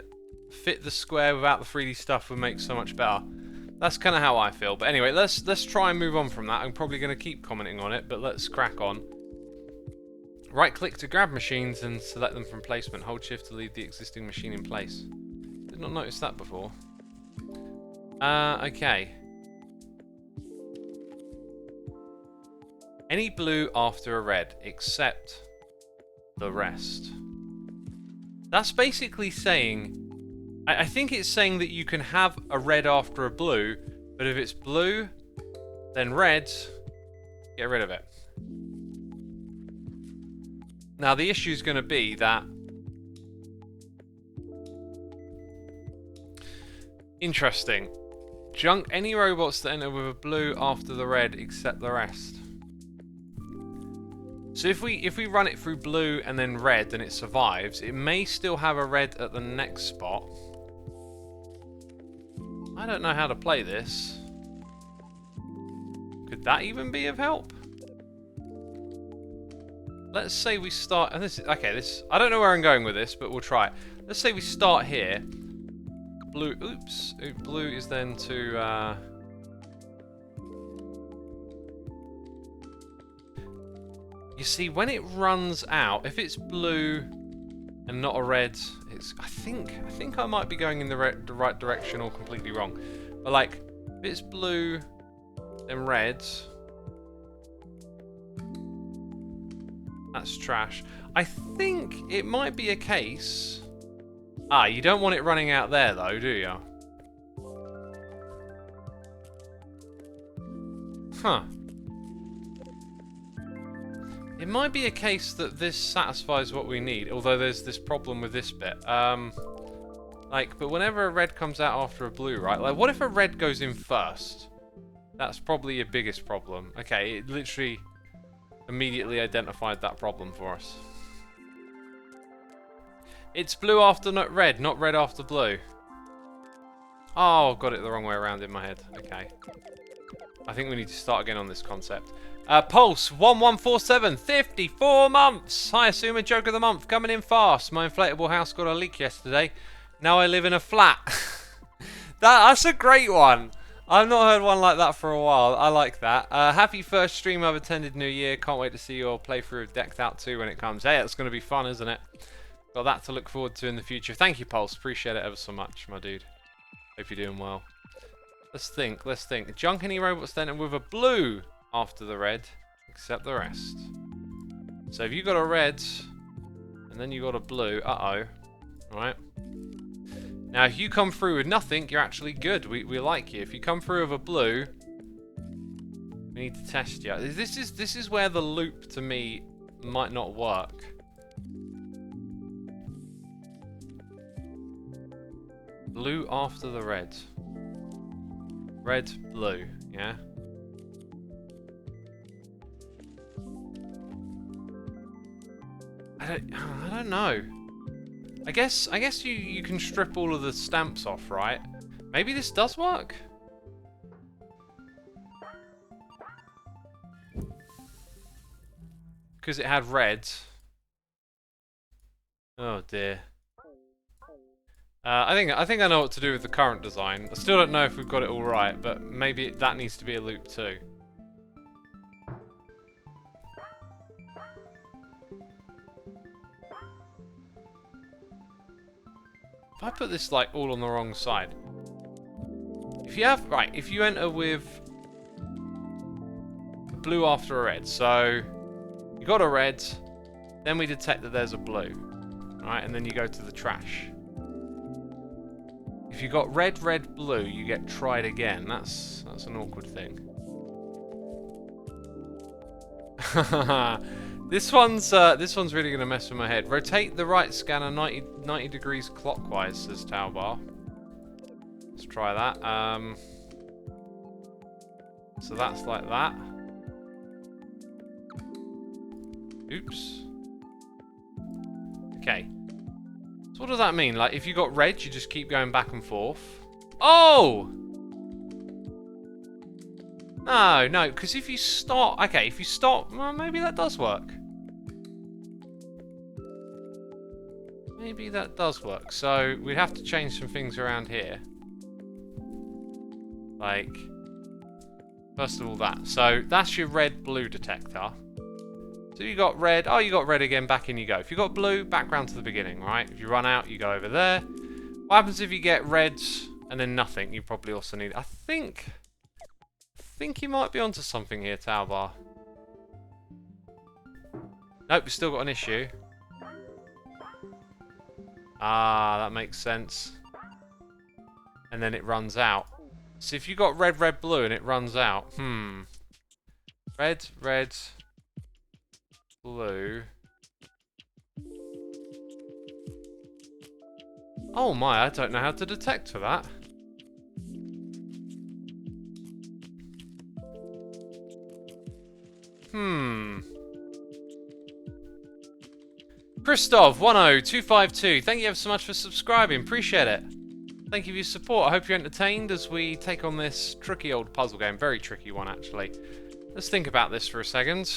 fit the square without the 3D stuff would make so much better. That's kind of how I feel. But anyway, let's try and move on from that. I'm probably going to keep commenting on it, but let's crack on. Right click to grab machines and select them from placement. Hold shift to leave the existing machine in place. Did not notice that before. Okay. Any blue after a red, except the rest. That's basically saying... I think it's saying that you can have a red after a blue, but if it's blue, then red, get rid of it. Now, the issue is going to be that... Interesting. Junk any robots that enter with a blue after the red, except the rest. So if we run it through blue and then red and it survives, it may still have a red at the next spot. I don't know how to play this. Could that even be of help? Let's say we start, and this is, okay, this, I don't know where I'm going with this, but we'll try it. Let's say we start here. Blue, oops, blue is then to, you see, when it runs out, if it's blue and not a red, it's, I think I might be going in the right direction or completely wrong. But like, if it's blue, then red, that's trash. I think it might be a case... Ah, you don't want it running out there though, do you? Huh. It might be a case that this satisfies what we need, although there's this problem with this bit. Like, but whenever a red comes out after a blue, right? Like, what if a red goes in first? That's probably your biggest problem. Okay, it literally immediately identified that problem for us. It's blue after not red after blue. Oh, got it the wrong way around in my head. Okay. I think we need to start again on this concept. Pulse 1147, 54 months. Hi, Xisuma, joke of the month, coming in fast. My inflatable house got a leak yesterday. Now I live in a flat. That's a great one. I've not heard one like that for a while. I like that. Happy first stream I've attended New Year. Can't wait to see your playthrough of Decked Out 2 when it comes. Hey, it's going to be fun, isn't it? Got that to look forward to in the future. Thank you, Pulse. Appreciate it ever so much, my dude. Hope you're doing well. Let's think. Junk any robots then with a blue after the red, except the rest. So if you got a red, and then you got a blue, uh-oh. Alright. Now, if you come through with nothing, you're actually good. We like you. If you come through with a blue, we need to test you. This is where the loop, to me, might not work. Blue after the red. Red, blue, yeah? I don't know. I guess you can strip all of the stamps off, right? Maybe this does work? Because it had red. Oh dear. I think I know what to do with the current design. I still don't know if we've got it all right, but maybe that needs to be a loop too. If I put this like all on the wrong side. If you enter with blue after a red, so you got a red, then we detect that there's a blue, right, and then you go to the trash. If you got red, red, blue, you get tried again. That's an awkward thing. This one's really gonna mess with my head. Rotate the right scanner 90 degrees clockwise, says Taubar. Let's try that. So that's like that. Oops. Okay. So what does that mean? Like, if you got red, you just keep going back and forth. Oh! No, because if you stop... Okay, if you stop... Well, maybe that does work. Maybe that does work. So, we'd have to change some things around here. Like... First of all, that. So, that's your red-blue detector. So you got red, oh you got red again, back in you go. If you got blue, back round to the beginning, right? If you run out, you go over there. What happens if you get red and then nothing? You probably also need, I think you might be onto something here, Taubar. Nope, we've still got an issue. Ah, that makes sense. And then it runs out. So if you got red, red, blue and it runs out, red, red, blue. Oh my, I don't know how to detect for that. Christoph 10252, thank you ever so much for subscribing, appreciate it. Thank you for your support. I hope you're entertained as we take on this tricky old puzzle game. Very tricky one, actually. Let's think about this for a second.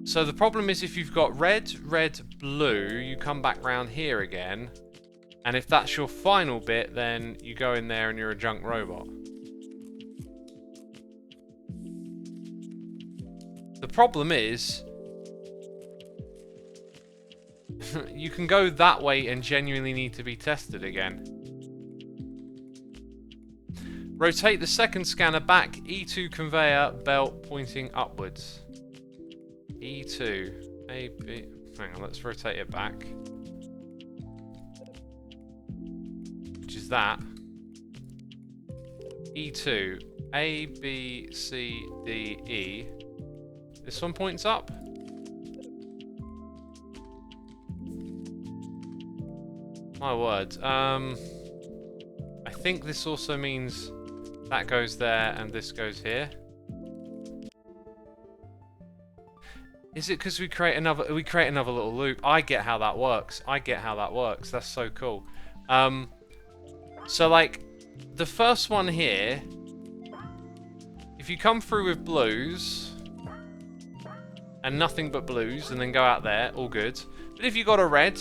So the problem is if you've got red, red, blue, you come back round here again. And if that's your final bit, then you go in there and you're a junk robot. The problem is... you can go that way and genuinely need to be tested again. Rotate the second scanner back, E2 conveyor belt pointing upwards. E2, A, B, hang on, let's rotate it back. Which is that. E2, A, B, C, D, E. This one points up. My word. I think this also means that goes there and this goes here. Is it because we create another little loop? I get how that works. That's so cool. So like the first one here, if you come through with blues and nothing but blues and then go out there, all good. But if you got a red,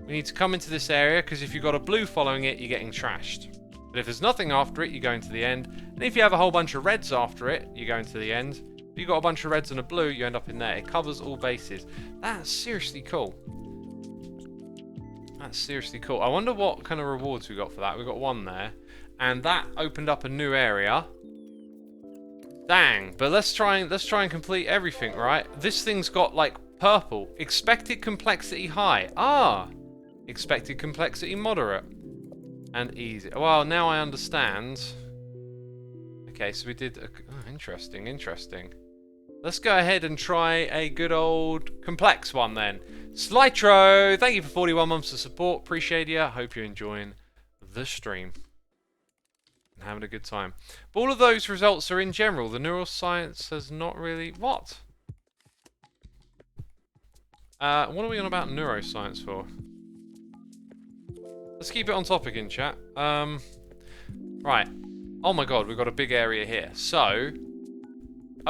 we need to come into this area, because if you've got a blue following it, you're getting trashed. But if there's nothing after it, you go into the end. And if you have a whole bunch of reds after it, you go into the end. If you've got a bunch of reds and a blue, you end up in there. It covers all bases. That's seriously cool. That's seriously cool. I wonder what kind of rewards we got for that. We got one there. And that opened up a new area. Dang. But let's try and complete everything, right? This thing's got like Purple. Expected complexity high. Ah! Expected complexity moderate. And easy. Well, now I understand. Okay, so we did... Oh, interesting, interesting. Let's go ahead and try a good old complex one then. Slytro, thank you for 41 months of support. Appreciate you. Hope you're enjoying the stream. And having a good time. But all of those results are in general. The neuroscience has not really... What? What are we on about neuroscience for? Let's keep it on topic in chat. Right. Oh my god, we've got a big area here. So,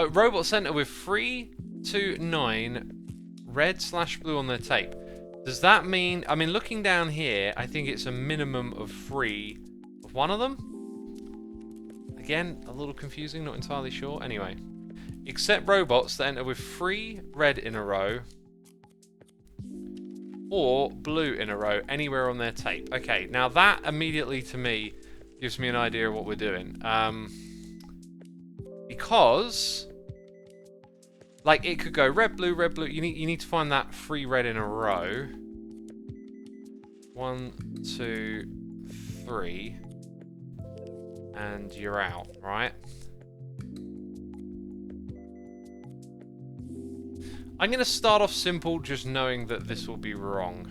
Robot Center with 3 to 9 red/blue on their tape. Does that mean... I mean, looking down here, I think it's a minimum of 3 of one of them. Again, a little confusing, not entirely sure. Anyway. Except robots that enter with 3 red in a row or blue in a row anywhere on their tape. Okay, now that immediately to me gives me an idea of what we're doing. Because, like, it could go red, blue, red, blue. You need to find that 3 red in a row. 1, 2, 3, and you're out, right? I'm going to start off simple, just knowing that this will be wrong.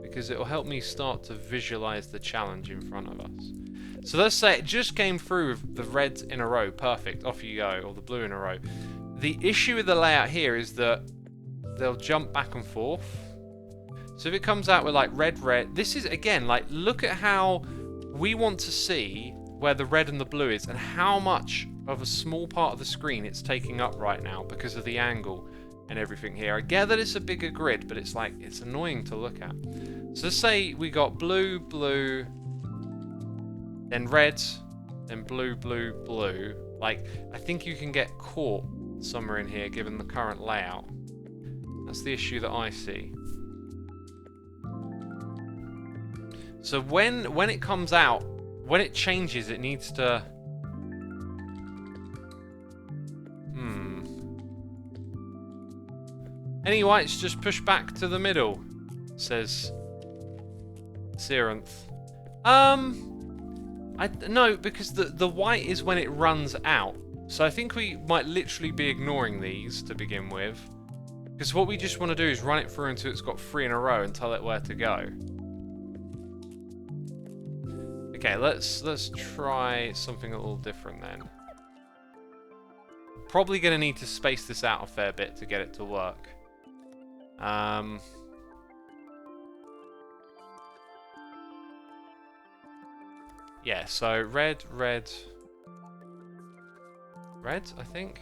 Because it will help me start to visualize the challenge in front of us. So let's say it just came through with the reds in a row. Perfect. Off you go. Or the blue in a row. The issue with the layout here is that they'll jump back and forth. So if it comes out with like red, red. This is, again, like, look at how we want to see where the red and the blue is and how much of a small part of the screen it's taking up right now because of the angle and everything here. I get that it's a bigger grid, but it's like, it's annoying to look at. So let's say we got blue, blue, then red, then blue, blue, blue. Like, I think you can get caught somewhere in here given the current layout. That's the issue that I see. So when it comes out, when it changes, it needs to... Any whites just push back to the middle, says Sirenth. No, because the white is when it runs out. So I think we might literally be ignoring these to begin with. Because what we just want to do is run it through until it's got 3 in a row and tell it where to go. Okay, let's try something a little different then. Probably going to need to space this out a fair bit to get it to work. Yeah, so red, red, red, I think.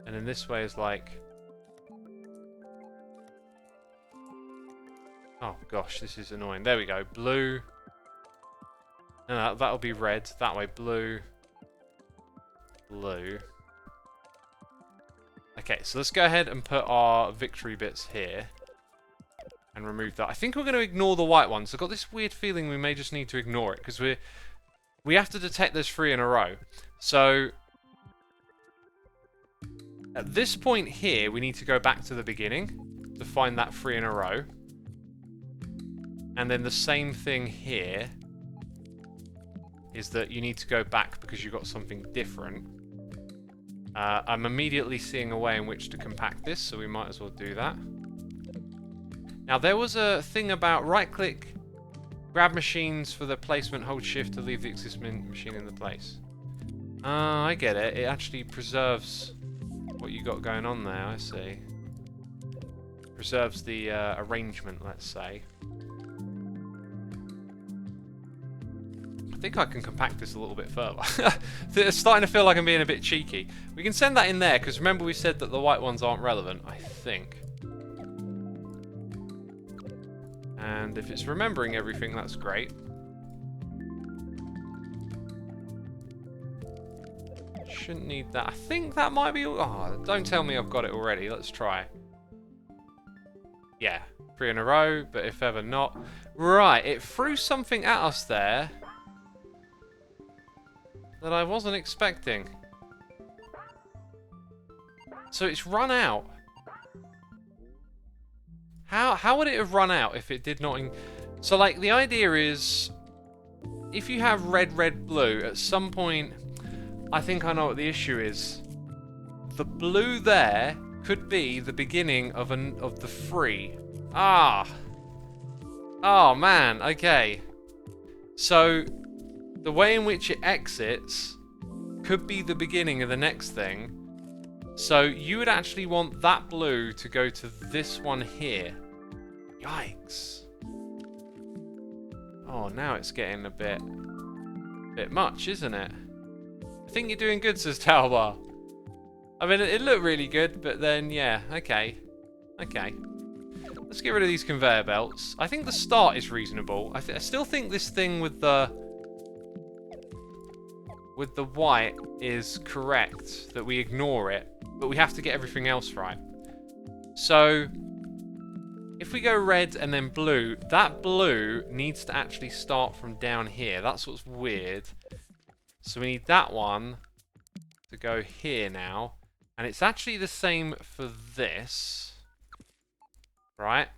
And then this way is like... Oh gosh, this is annoying. There we go, blue. No, that'll be red. That way, blue. Blue. Okay, so let's go ahead and put our victory bits here. And remove that. I think we're going to ignore the white ones. I've got this weird feeling we may just need to ignore it. Because we have to detect there's 3 in a row. So, at this point here, we need to go back to the beginning. To find that 3 in a row. And then the same thing here. Is that you need to go back because you've got something different. I'm immediately seeing a way in which to compact this, so we might as well do that. Now, there was a thing about right-click, grab machines for the placement, hold shift to leave the existing machine in the place. I get it. It actually preserves what you got going on there, I see. Preserves the arrangement, let's say. I think I can compact this a little bit further. It's starting to feel like I'm being a bit cheeky. We can send that in there, because remember we said that the white ones aren't relevant, I think. And if it's remembering everything, that's great. Shouldn't need that. I think that might be... Oh, don't tell me I've got it already. Let's try. Yeah, 3 in a row, but if ever not. Right, it threw something at us there that I wasn't expecting. So it's run out. How would it have run out if it did not... So, like, the idea is... If you have red, red, blue, at some point... I think I know what the issue is. The blue there could be the beginning of the free. Ah! Oh, man, okay. So, the way in which it exits could be the beginning of the next thing. So you would actually want that blue to go to this one here. Yikes. Oh, now it's getting a bit much, isn't it? I think you're doing good, says Talbar. I mean, it looked really good, but then, yeah, okay. Okay. Let's get rid of these conveyor belts. I think the start is reasonable. I still think this thing with the white is correct, that we ignore it, but we have to get everything else right. So, if we go red and then blue, that blue needs to actually start from down here. That's what's weird. So we need that one to go here now. And it's actually the same for this. Right?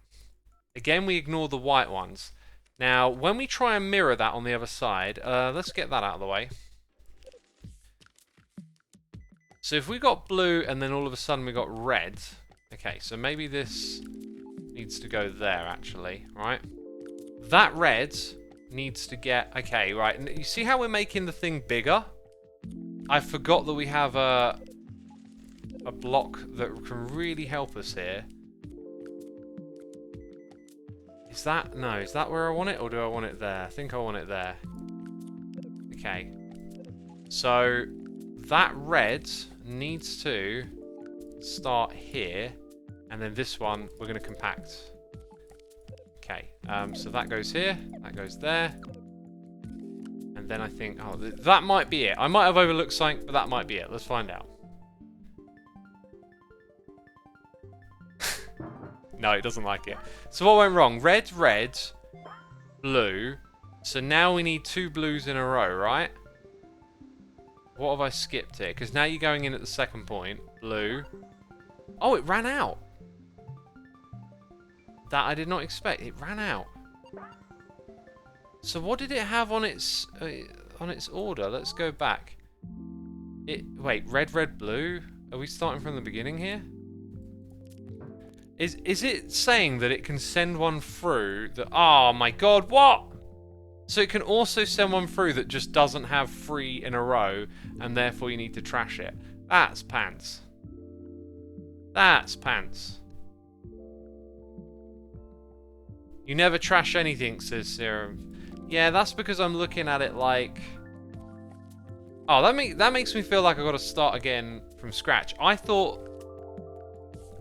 Again, we ignore the white ones. Now, when we try and mirror that on the other side, let's get that out of the way. So if we got blue and then all of a sudden we got red. Okay, so maybe this needs to go there, actually, right? That red needs to get... Okay, right. And you see how we're making the thing bigger? I forgot that we have a block that can really help us here. Is that... No, is that where I want it? Or do I want it there? I think I want it there. Okay. So, that red needs to start here. And then this one, we're going to compact. Okay, so that goes here. That goes there. And then I think... Oh, that might be it. I might have overlooked something, but that might be it. Let's find out. No, it doesn't like it. So what went wrong? Red, red, blue. So now we need 2 blues in a row, right? What have I skipped here? Because now you're going in at the second point. Blue. Oh, it ran out. That I did not expect. It ran out. So what did it have on its order? Let's go back. Wait, red, red, blue? Are we starting from the beginning here? Is it saying that it can send one through that... Oh my god, what? So it can also send one through that just doesn't have 3 in a row, and therefore you need to trash it. That's pants. That's pants. You never trash anything, says Serum. Yeah, that's because I'm looking at it like... Oh, that makes me feel like I've got to start again from scratch. I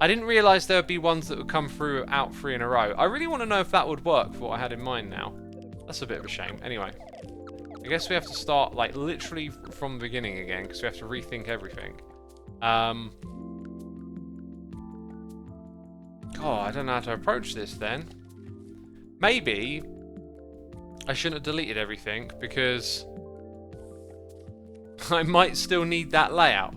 didn't realise there would be ones that would come through out 3 in a row. I really want to know if that would work for what I had in mind now. That's a bit of a shame. Anyway, I guess we have to start like literally from the beginning again because we have to rethink everything. God, I don't know how to approach this then. Maybe I shouldn't have deleted everything because I might still need that layout.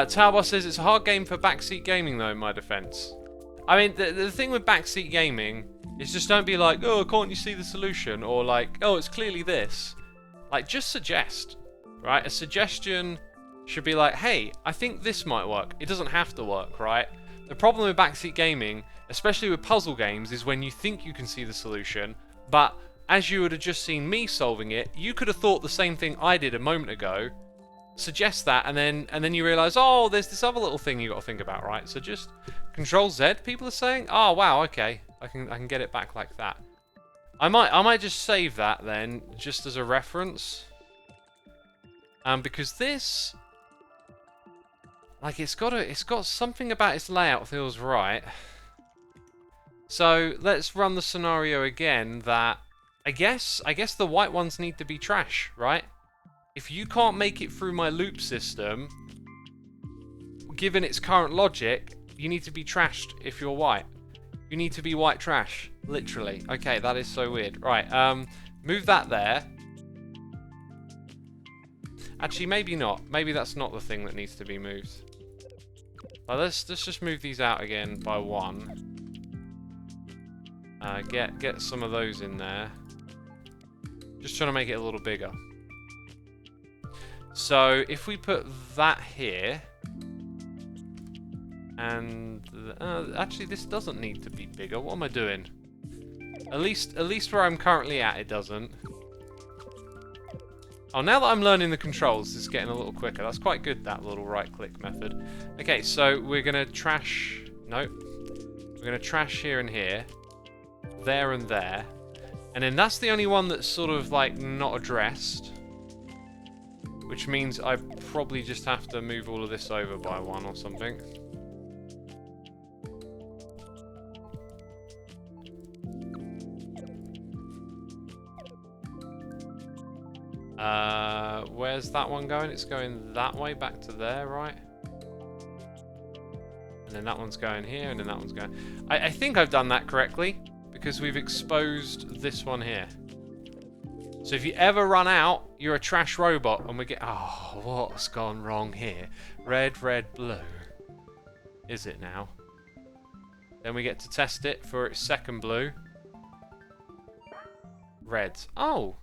Talbot says it's a hard game for backseat gaming though, in my defense. I mean, the thing with backseat gaming is just don't be like, oh, can't you see the solution? Or like, oh, it's clearly this. Like, just suggest, right? A suggestion should be like, hey, I think this might work. It doesn't have to work, right? The problem with backseat gaming, especially with puzzle games, is when you think you can see the solution, but as you would have just seen me solving it, you could have thought the same thing I did a moment ago, suggest that, and then you realise, oh, there's this other little thing you got to think about, right? So just Control Z, people are saying. Oh wow, okay, I can get it back like that. I might just save that then, just as a reference, because this, like, it's got something about its layout feels right. So let's run the scenario again. That I guess the white ones need to be trash, right? If you can't make it through my loop system, given its current logic, you need to be trashed if you're white. You need to be white trash, literally. Okay, that is so weird. Right, move that there. Actually, maybe not. Maybe that's not the thing that needs to be moved. Let's just move these out again by 1. Get some of those in there. Just trying to make it a little bigger. So if we put that here, and actually this doesn't need to be bigger. What am I doing? At least where I'm currently at, it doesn't. Oh, now that I'm learning the controls, it's getting a little quicker. That's quite good, that little right-click method. Okay, so we're gonna trash. Nope. We're gonna trash here and here, there and there, and then that's the only one that's sort of like not addressed. Which means I probably just have to move all of this over by 1 or something. Where's that one going? It's going that way back to there, right? And then that one's going here, and then that one's going... I think I've done that correctly, because we've exposed this one here. So if you ever run out, you're a trash robot, and we get... Oh, what's gone wrong here? Red, red, blue. Is it now? Then we get to test it for its second blue. Red. Oh!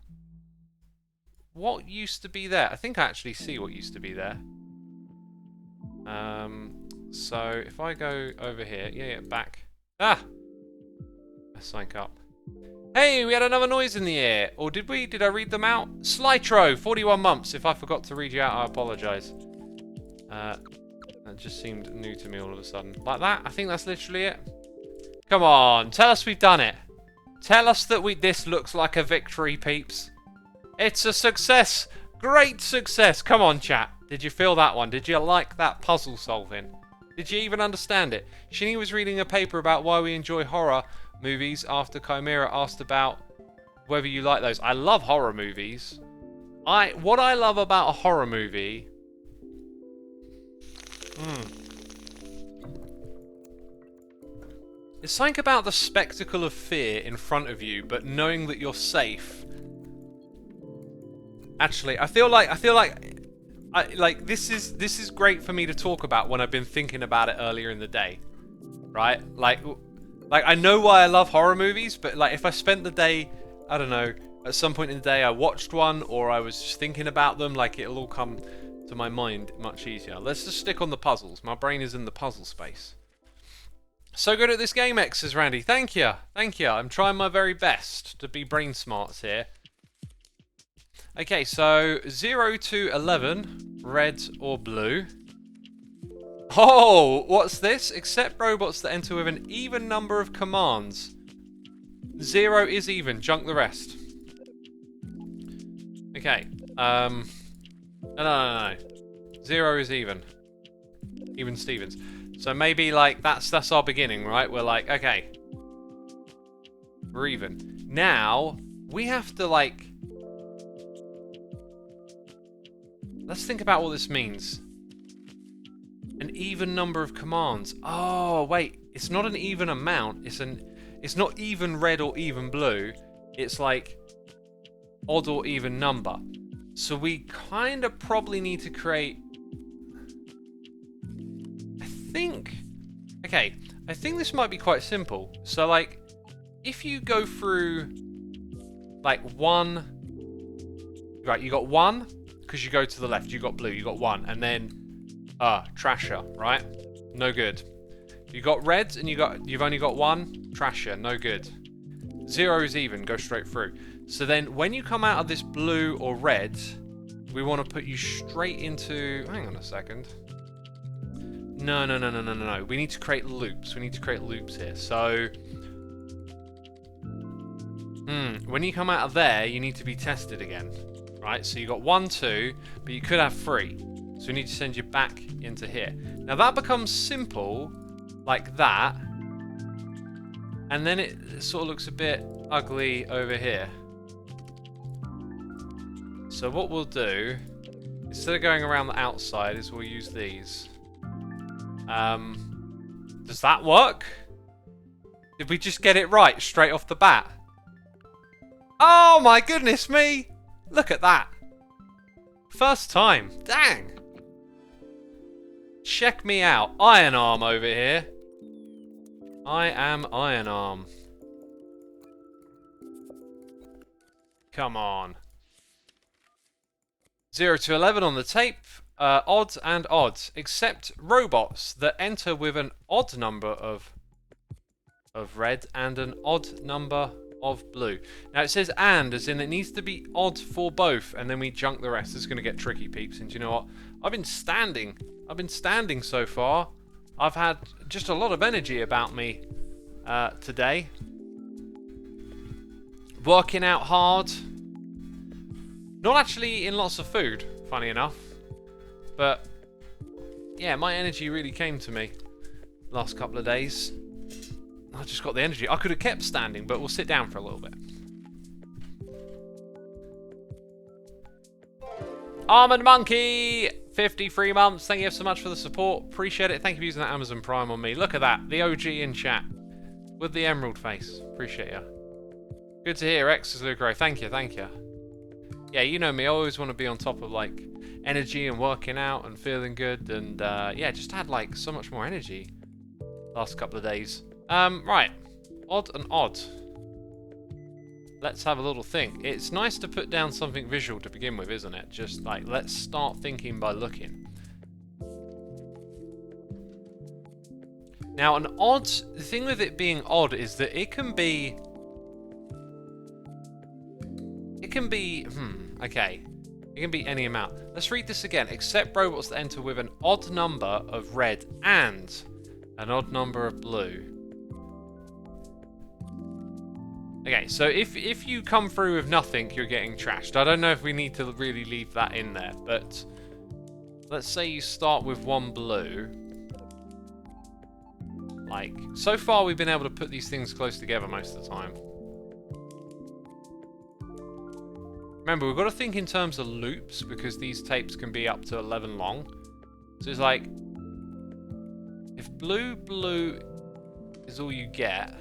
What used to be there? I think I actually see what used to be there. So if I go over here... Yeah, back. Ah! Let's sync up. Hey, we had another noise in the air. Or did we? Did I read them out? Slytro, 41 months. If I forgot to read you out, I apologise. That just seemed new to me all of a sudden. Like that? I think that's literally it. Come on, tell us we've done it. Tell us that this looks like a victory, peeps. It's a success. Great success. Come on, chat. Did you feel that one? Did you like that puzzle solving? Did you even understand it? Shinny was reading a paper about why we enjoy horror movies after Chimera asked about whether you like those. I love horror movies. What I love about a horror movie... It's something about the spectacle of fear in front of you, but knowing that you're safe. Actually, I feel like this is great for me to talk about when I've been thinking about it earlier in the day, right? Like I know why I love horror movies, but like if I spent the day, I don't know, at some point in the day I watched one or I was just thinking about them, like it'll all come to my mind much easier. Let's just stick on the puzzles. My brain is in the puzzle space. So good at this game, X, says Randy. Thank you. Thank you. I'm trying my very best to be brain smarts here. Okay, so 0 to 11, red or blue. Oh, what's this? Accept robots that enter with an even number of commands. 0 is even, junk the rest. Okay, no. 0 is even. Even Stevens. So maybe like that's our beginning, right? We're like, okay, we're even. Now we have to like, let's think about what this means. An even number of commands. Oh wait, it's not an even amount. It's not even red or even blue. It's like odd or even number. So we kind of probably need to create. I think this might be quite simple. So like, if you go through like 1, right, you got 1 because you go to the left, you got blue, you got 1, and then trasher, right? No good. You got reds and you've only got 1, trasher, no good. 0 is even, go straight through. So then when you come out of this blue or red, we want to put you straight into, hang on a second. No. We need to create loops. We need to create loops here. So, when you come out of there, you need to be tested again, right? So you got 1, 2, but you could have 3. So we need to send you back into here. Now that becomes simple, like that, and then it sort of looks a bit ugly over here. So what we'll do, instead of going around the outside, is we'll use these. Does that work? Did we just get it right straight off the bat? Oh my goodness me! Look at that. First time. Dang. Check me out. Iron Arm over here. I am Iron Arm. Come on. 0 to 11 on the tape. Odds and odds. Except robots that enter with an odd number of red and an odd number of blue. Now it says and, as in it needs to be odd for both, and then we junk the rest. It's going to get tricky, peeps. And do you know what? I've been standing so far. I've had just a lot of energy about me today. Working out hard. Not actually eating lots of food, funny enough. But yeah, my energy really came to me last couple of days. I just got the energy. I could have kept standing, but we'll sit down for a little bit. Almond Monkey, 53 months. Thank you so much for the support. Appreciate it. Thank you for using that Amazon Prime on me. Look at that. The OG in chat. With the emerald face. Appreciate you. Good to hear. xisumatwo. Thank you. Thank you. Yeah, you know me. I always want to be on top of, like, energy and working out and feeling good. And, yeah, just had, like, so much more energy last couple of days. Right. Odd and odd. Let's have a little think. It's nice to put down something visual to begin with, isn't it? Just like, let's start thinking by looking. Now, an odd... The thing with it being odd is that it can be... okay. It can be any amount. Let's read this again. Except robots that enter with an odd number of red and an odd number of blue. Okay, so if you come through with nothing, you're getting trashed. I don't know if we need to really leave that in there, but let's say you start with one blue. Like, so far we've been able to put these things close together most of the time. Remember, we've got to think in terms of loops, because these tapes can be up to 11 long. So it's like, if blue is all you get...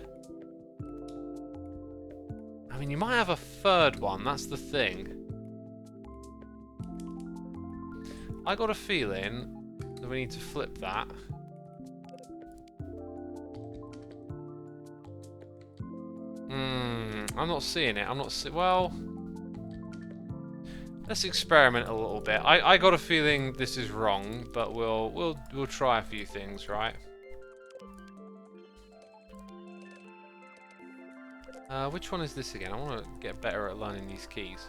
I mean, you might have a third one, that's the thing. I got a feeling that we need to flip that. I'm not seeing it. Well, let's experiment a little bit. I got a feeling this is wrong, but we'll try a few things, right? Which one is this again? I want to get better at learning these keys.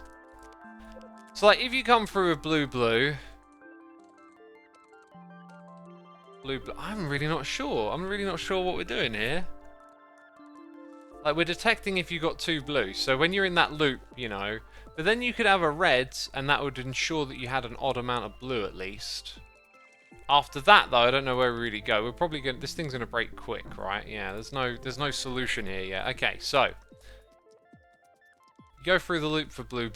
So, like, if you come through with blue, I'm really not sure. I'm really not sure what we're doing here. Like, we're detecting if you got two blue. So when you're in that loop, you know, but then you could have a red, and that would ensure that you had an odd amount of blue at least. After that, though, I don't know where we really go. We're probably gonna... This thing's gonna break quick, right? Yeah, there's no solution here yet. Okay, so go through the loop for blue,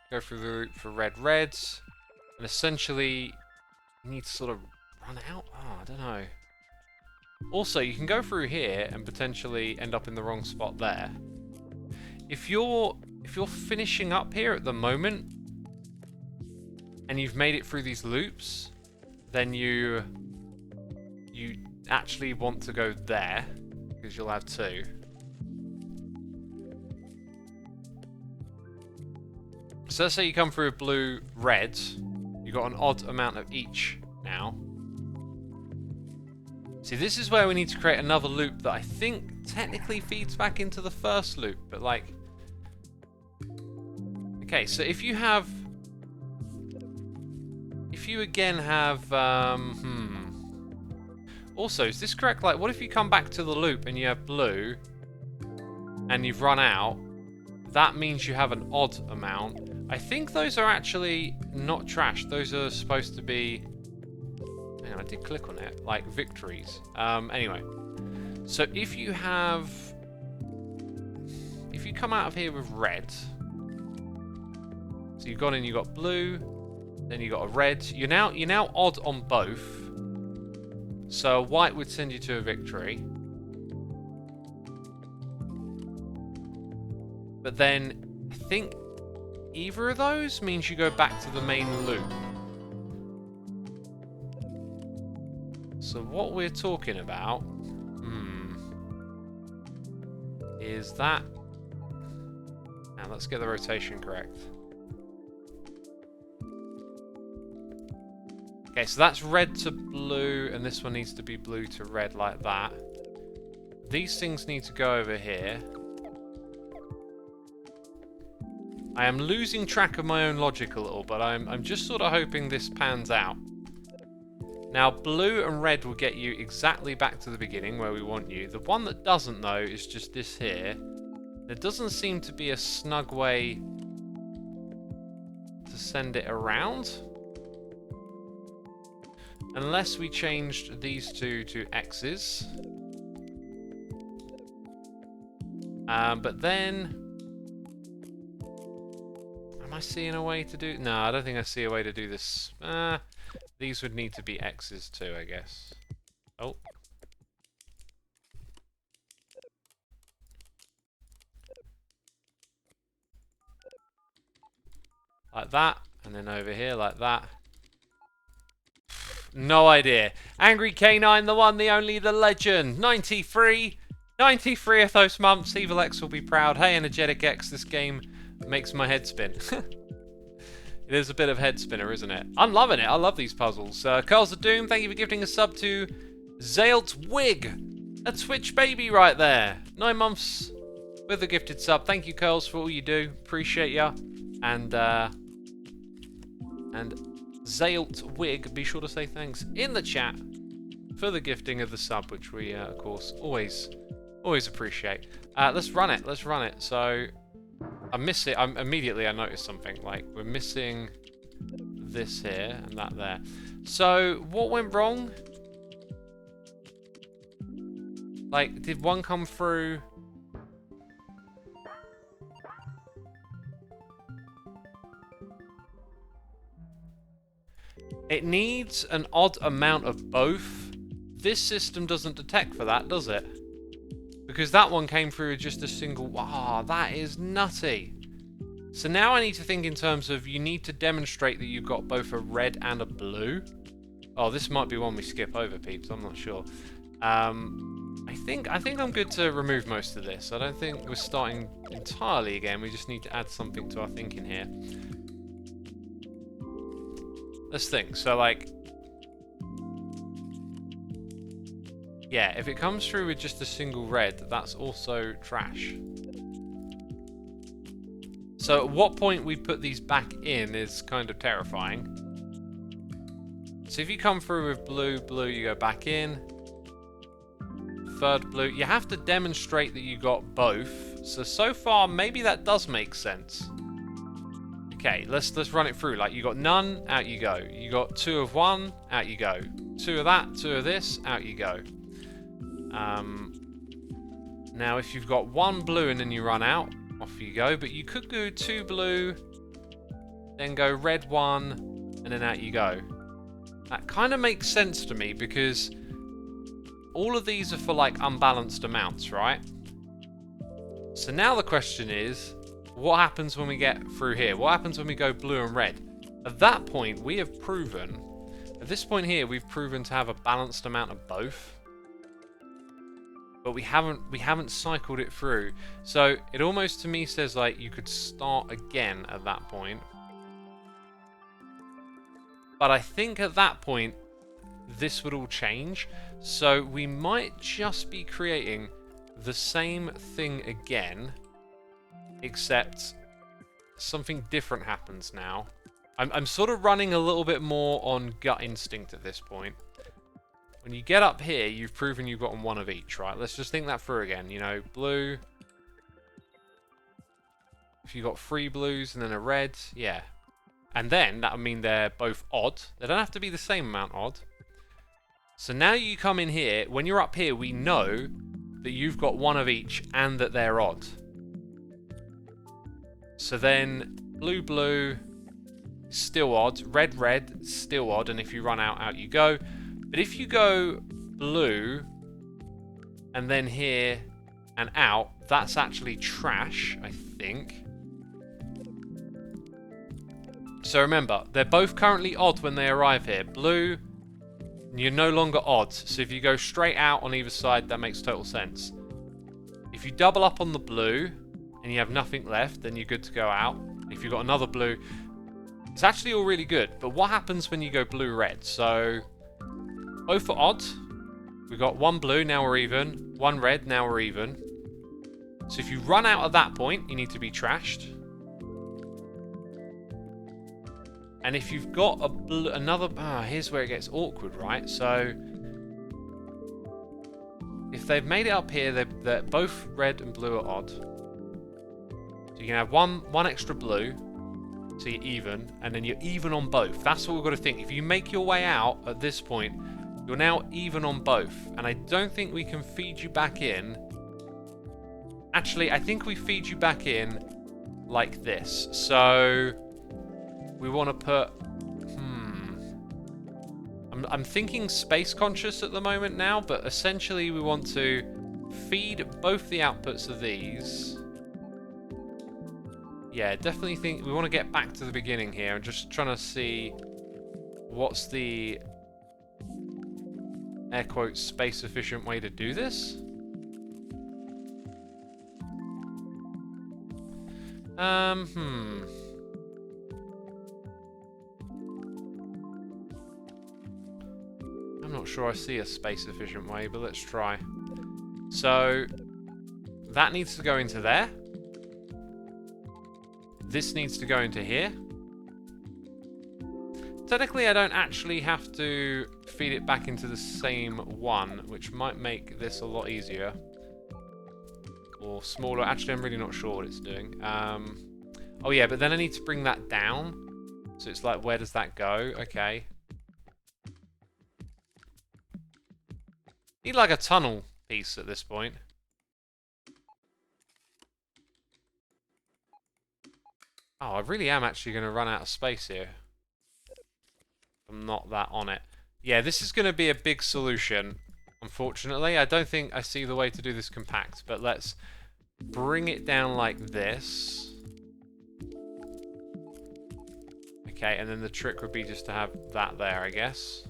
go through the loop for red, and essentially you need to sort of run out. Oh, I don't know. Also, you can go through here and potentially end up in the wrong spot there. If you're finishing up here at the moment and you've made it through these loops, then you actually want to go there because you'll have two. So let's say you come through blue, red. You've got an odd amount of each now. See, this is where we need to create another loop that I think technically feeds back into the first loop, but like... Okay, so if you have... If you again have... Also, is this correct? Like, what if you come back to the loop and you have blue and you've run out? That means you have an odd amount. I think those are actually not trash. Those are supposed to be... Hang on, I did click on it. Like, victories. Anyway. So if you have... If you come out of here with red... So you've gone in, you got blue, then you got a red. You're now odd on both. So white would send you to a victory. But then I think either of those means you go back to the main loop. So what we're talking about is that. Now let's get the rotation correct. Okay, so that's red to blue, and this one needs to be blue to red like that. These things need to go over here. I am losing track of my own logic a little, but I'm just sort of hoping this pans out. Now, blue and red will get you exactly back to the beginning where we want you. The one that doesn't, though, is just this here. There doesn't seem to be a snug way to send it around. Unless we changed these two to X's. But then... Am I seeing a way to do... No, I don't think I see a way to do this. These would need to be X's too, I guess. Oh. Like that. And then over here like that. No idea. Angry Canine, the one, the only, the legend. 93. 93 of those months. Evil X will be proud. Hey, Energetic X, this game makes my head spin. It is a bit of head spinner, isn't it? I'm loving it. I love these puzzles. Curls of Doom, thank you for gifting a sub to Zalt Wig. A Twitch baby right there. 9 months with a gifted sub. Thank you, Curls, for all you do. Appreciate ya. And Zalt Wig, be sure to say thanks in the chat for the gifting of the sub, which we, of course, always appreciate. Let's run it. Let's run it. So... I miss it. Immediately I noticed something. Like, we're missing this here and that there. So, what went wrong? Like, did one come through? It needs an odd amount of both. This system doesn't detect for that, does it? Because that one came through with just a single... Wow, that is nutty. So now I need to think in terms of you need to demonstrate that you've got both a red and a blue. Oh, this might be one we skip over, peeps. I'm not sure. I think I'm good to remove most of this. I don't think we're starting entirely again. We just need to add something to our thinking here. Let's think. So, like... Yeah, if it comes through with just a single red, that's also trash. So at what point we put these back in is kind of terrifying. So if you come through with blue, you go back in. Third blue. You have to demonstrate that you got both. So far, maybe that does make sense. Okay, let's run it through. Like, you got none, out you go. You got 2 of one, out you go. 2 of that, 2 of this, out you go. Now if you've got 1 blue and then you run out, off you go. But you could go 2 blue, then go red 1, and then out you go. That kind of makes sense to me because all of these are for like unbalanced amounts, right? So now the question is, what happens when we get through here? What happens when we go blue and red? At that point, we have proven, at this point here, we've proven to have a balanced amount of both. But we haven't cycled it through. So it almost to me says like you could start again at that point. But I think at that point this would all change. So we might just be creating the same thing again, except something different happens now. I'm sort of running a little bit more on gut instinct at this point. When you get up here, you've proven you've gotten 1 of each, right? Let's just think that through again. You know, blue. If you got 3 blues and then a red, yeah. And then that would mean they're both odd. They don't have to be the same amount odd. So now you come in here. When you're up here, we know that you've got 1 of each and that they're odd. So then blue, blue, still odd. Red, red, still odd. And if you run out, out you go. But if you go blue and then here and out, that's actually trash, I think. So remember, they're both currently odd when they arrive here. Blue, you're no longer odd. So if you go straight out on either side, that makes total sense. If you double up on the blue and you have nothing left, then you're good to go out. If you've got another blue, it's actually all really good. But what happens when you go blue-red? So both are odd. We've got one blue, now we're even. One red, now we're even. So if you run out at that point, you need to be trashed. And if you've got another... here's where it gets awkward, right? So if they've made it up here, they're both red and blue are odd. So you can have one extra blue, so you're even, and then you're even on both. That's what we've got to think. If you make your way out at this point, you're now even on both. And I don't think we can feed you back in. Actually, I think we feed you back in like this. So we want to put... I'm thinking space conscious at the moment now, but essentially we want to feed both the outputs of these. Yeah, definitely think we want to get back to the beginning here. I'm just trying to see what's the air quotes space efficient way to do this. I'm not sure I see a space efficient way, but let's try. So that needs to go into there. This needs to go into here. Technically, I don't actually have to feed it back into the same one, which might make this a lot easier. Or smaller. Actually, I'm really not sure what it's doing. Oh yeah, but then I need to bring that down. So it's like, where does that go? Okay. Need like a tunnel piece at this point. Oh, I really am actually going to run out of space here. I'm not that on it. Yeah, this is going to be a big solution, unfortunately. I don't think I see the way to do this compact, but let's bring it down like this. Okay, and then the trick would be just to have that there, I guess.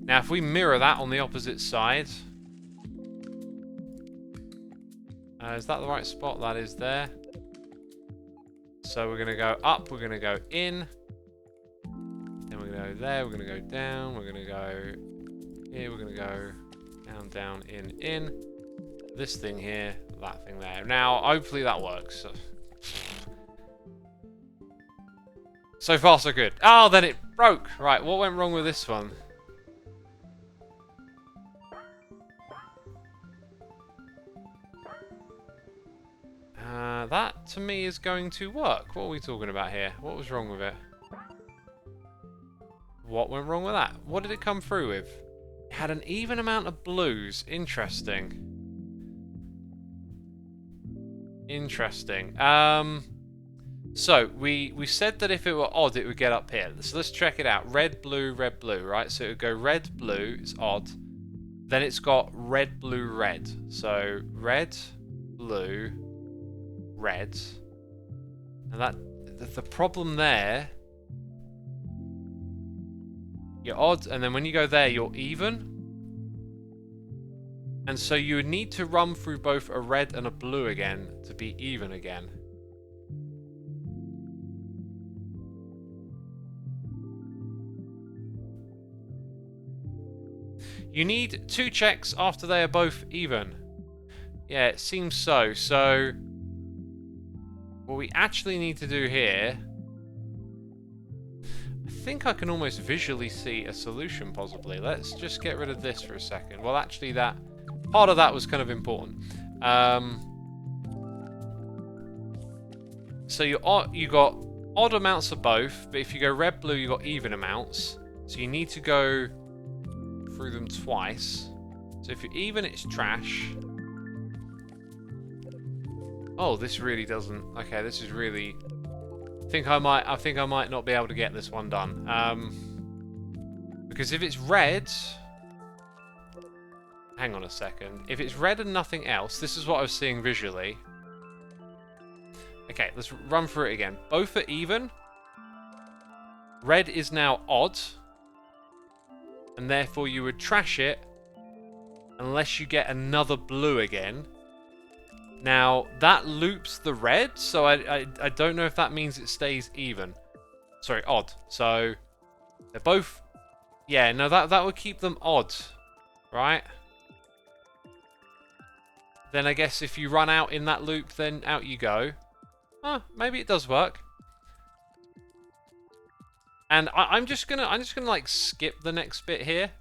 Now, if we mirror that on the opposite side... is that the right spot? That is there. So we're going to go up, we're going to go in. Then we're going to go there, we're going to go down, we're going to go here, we're going to go down, down, in. This thing here, that thing there. Now, hopefully that works. So far, so good. Oh, then it broke. Right, what went wrong with this one? That, to me, is going to work. What are we talking about here? What was wrong with it? What went wrong with that? What did it come through with? It had an even amount of blues. Interesting. Interesting. So, we said that if it were odd, it would get up here. So let's check it out. Red, blue, right? So it would go red, blue, it's odd. Then it's got red, blue, red. So, red, blue, red. And that the problem there, you're odd, and then when you go there, you're even. And so you would need to run through both a red and a blue again to be even again. You need 2 checks after they are both even. Yeah, it seems so. So, what we actually need to do here... I think I can almost visually see a solution, possibly. Let's just get rid of this for a second. Well, actually, that part of that was kind of important. So you got odd amounts of both, but if you go red, blue, you got even amounts. So you need to go through them twice. So if you're even, it's trash. Oh, this really doesn't. Okay, this is really. I think I might not be able to get this one done. Because if it's red, hang on a second. If it's red and nothing else, this is what I was seeing visually. Okay, let's run through it again. Both are even. red is now odd, and therefore you would trash it unless you get another blue again. Now, that loops the red, so I don't know if that means it stays even. Sorry, odd. So, they're both... Yeah, no, that would keep them odd, right? Then I guess if you run out in that loop, then out you go. Maybe it does work. And I'm just gonna like skip the next bit here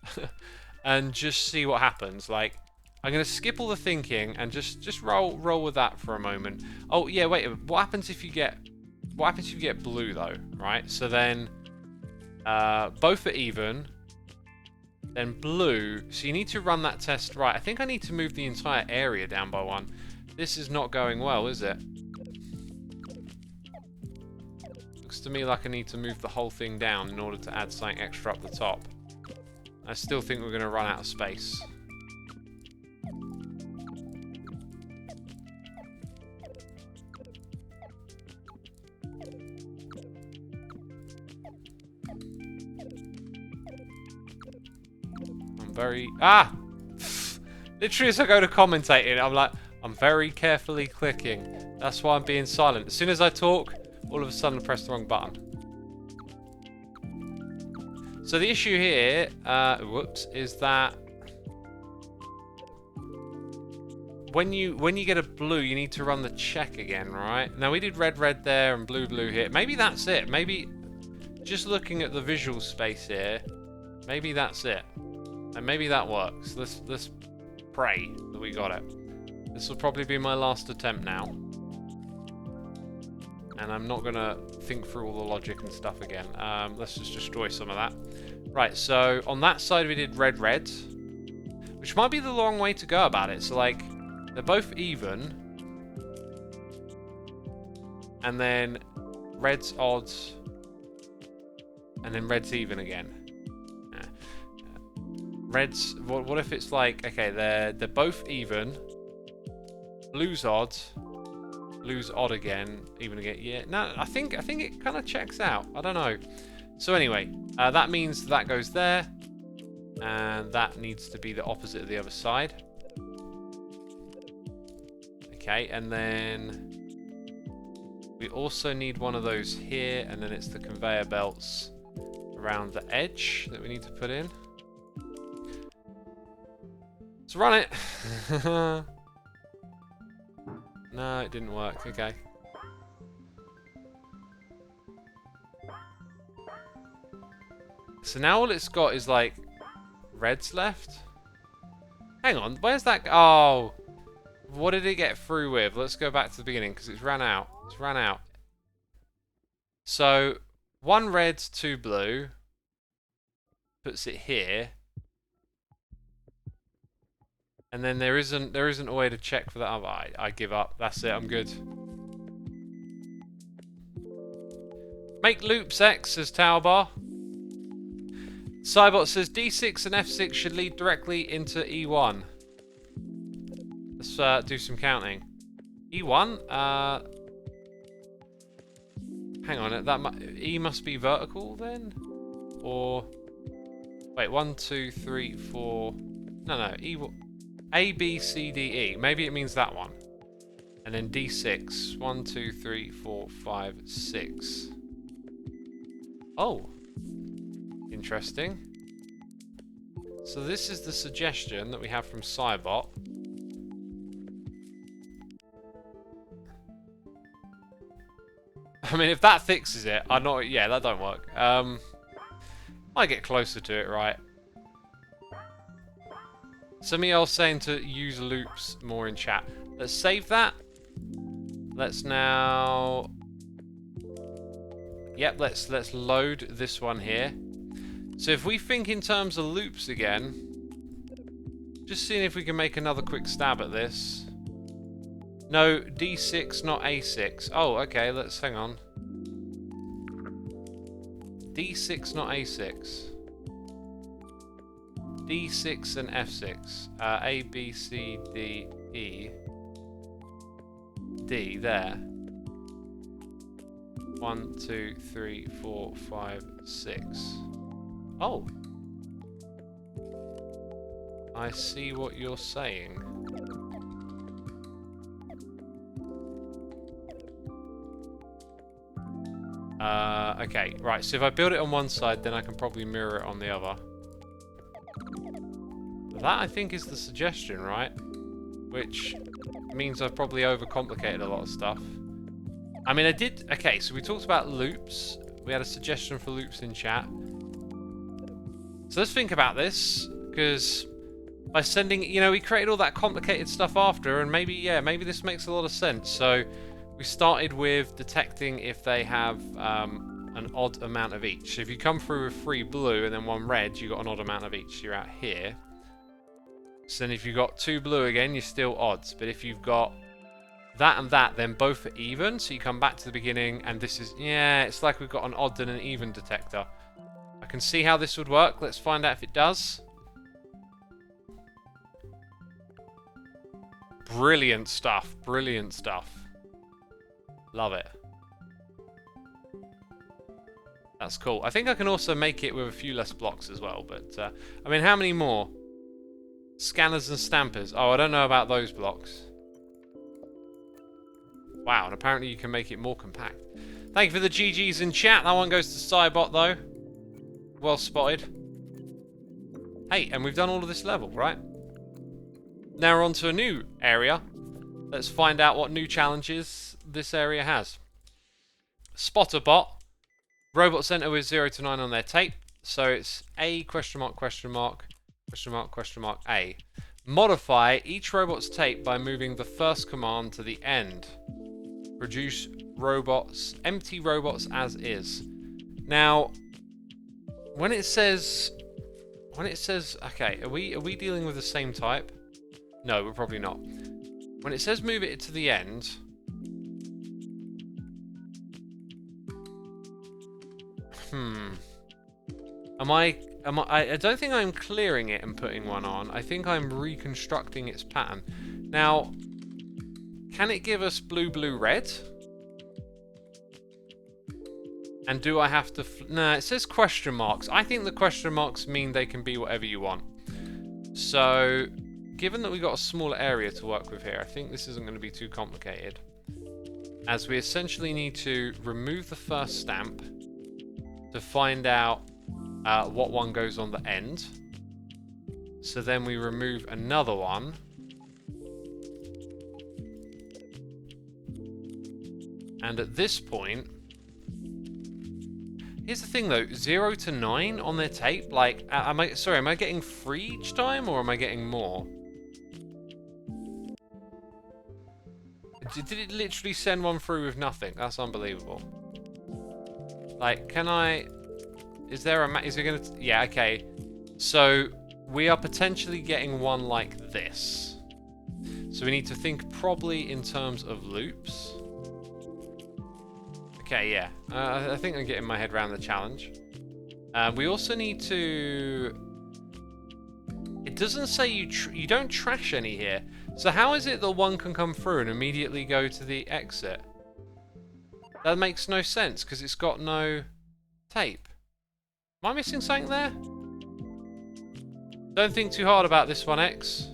and just see what happens. Like, I'm gonna skip all the thinking and just roll with that for a moment. Oh yeah, wait. What happens if you get blue though? Right. So then both are even. Then blue. So you need to run that test right. I think I need to move the entire area down by 1. This is not going well, is it? Looks to me like I need to move the whole thing down in order to add something extra up the top. I still think we're going to run out of space. Literally as I go to commentating, I'm like, I'm very carefully clicking. That's why I'm being silent. As soon as I talk, all of a sudden I press the wrong button. So the issue here, is that when you get a blue, you need to run the check again, right? Now we did red there and blue here. Maybe that's it. Maybe just looking at the visual space here, maybe that's it. And maybe that works. Let's pray that we got it. This will probably be my last attempt now. And I'm not going to think through all the logic and stuff again. Let's just destroy some of that. Right, so on that side we did red, which might be the long way to go about it. So, like, they're both even. And then red's odd. And then red's even again. Red's, what if it's like, okay, they're both even. Blue's odd. Blue's odd again. Even again. Yeah, no, I think it kind of checks out. I don't know. So anyway, that means that goes there. And that needs to be the opposite of the other side. Okay, and then we also need one of those here. And then it's the conveyor belts around the edge that we need to put in. Let's run it. No, it didn't work. Okay. So now all it's got is like reds left. Hang on, where's that? Oh, what did it get through with? Let's go back to the beginning because it's ran out. It's ran out. So 1 red, 2 blue. Puts it here. And then there isn't a way to check for that. Oh, I give up. That's it. I'm good. Make loops X, says Towerbar. Cybot says D6 and F6 should lead directly into E1. Let's do some counting. E1. Hang on. E must be vertical then, or wait. 1, 2, 3, 4. No. E. A, B, C, D, E. Maybe it means that one. And then D6. 1, 2, 3, 4, 5, 6. Oh. Interesting. So this is the suggestion that we have from Cybot. I mean, if that fixes it, I'm not... Yeah, that don't work. I get closer to it, right? Somebody else saying to use loops more in chat. Let's save that. Let's now... Yep, let's load this one here. So if we think in terms of loops again, just seeing if we can make another quick stab at this. No, D6, not A6. Oh, okay, let's hang on. D6, not A6. D6 and F6. A, B, C, D, E. D, there. 1, 2, 3, 4, 5, 6. Oh. I see what you're saying. Okay, right, so if I build it on one side, then I can probably mirror it on the other. That, I think, is the suggestion, right? Which means I've probably overcomplicated a lot of stuff. I mean, I did... Okay, so we talked about loops. We had a suggestion for loops in chat. So let's think about this, because by sending... You know, we created all that complicated stuff after, and maybe, yeah, maybe this makes a lot of sense. So we started with detecting if they have an odd amount of each. So if you come through with 3 blue and then 1 red, you got an odd amount of each. You're out here. So then if you've got 2 blue again, you're still odds. But if you've got that and that, then both are even. So you come back to the beginning, and this is... Yeah, it's like we've got an odd and an even detector. I can see how this would work. Let's find out if it does. Brilliant stuff. Brilliant stuff. Love it. That's cool. I think I can also make it with a few less blocks as well. But, I mean, how many more? Scanners and stampers. Oh, I don't know about those blocks. Wow, and apparently you can make it more compact. Thank you for the GGs in chat. That one goes to Cybot, though. Well spotted. Hey, and we've done all of this level, right? Now we're on to a new area. Let's find out what new challenges this area has. Spotter bot. Robot center with 0 to 9 on their tape. So it's A question mark question mark question mark question mark A. Modify each robot's tape by moving the first command to the end. Produce robots, empty robots as is. Now, when it says, okay, are we dealing with the same type? No, we're probably not. When it says move it to the end, I don't think I'm clearing it and putting one on. I think I'm reconstructing its pattern. Now, can it give us blue, blue, red? And do I have to... Nah, it says question marks. I think the question marks mean they can be whatever you want. So, given that we've got a smaller area to work with here, I think this isn't going to be too complicated. As we essentially need to remove the first stamp to find out what one goes on the end. So then we remove another one. And at this point... Here's the thing though, 0 to 9 on their tape, like, am I getting 3 each time, or am I getting more? Did it literally send one through with nothing? That's unbelievable. Like, can I... Is there is it gonna... Yeah, okay. So, we are potentially getting one like this. So we need to think probably in terms of loops. Okay, yeah. I think I'm getting my head around the challenge. We also need to... It doesn't say you don't trash any here. So how is it that one can come through and immediately go to the exit? That makes no sense, because it's got no tape. Am I missing something there? Don't think too hard about this one, X.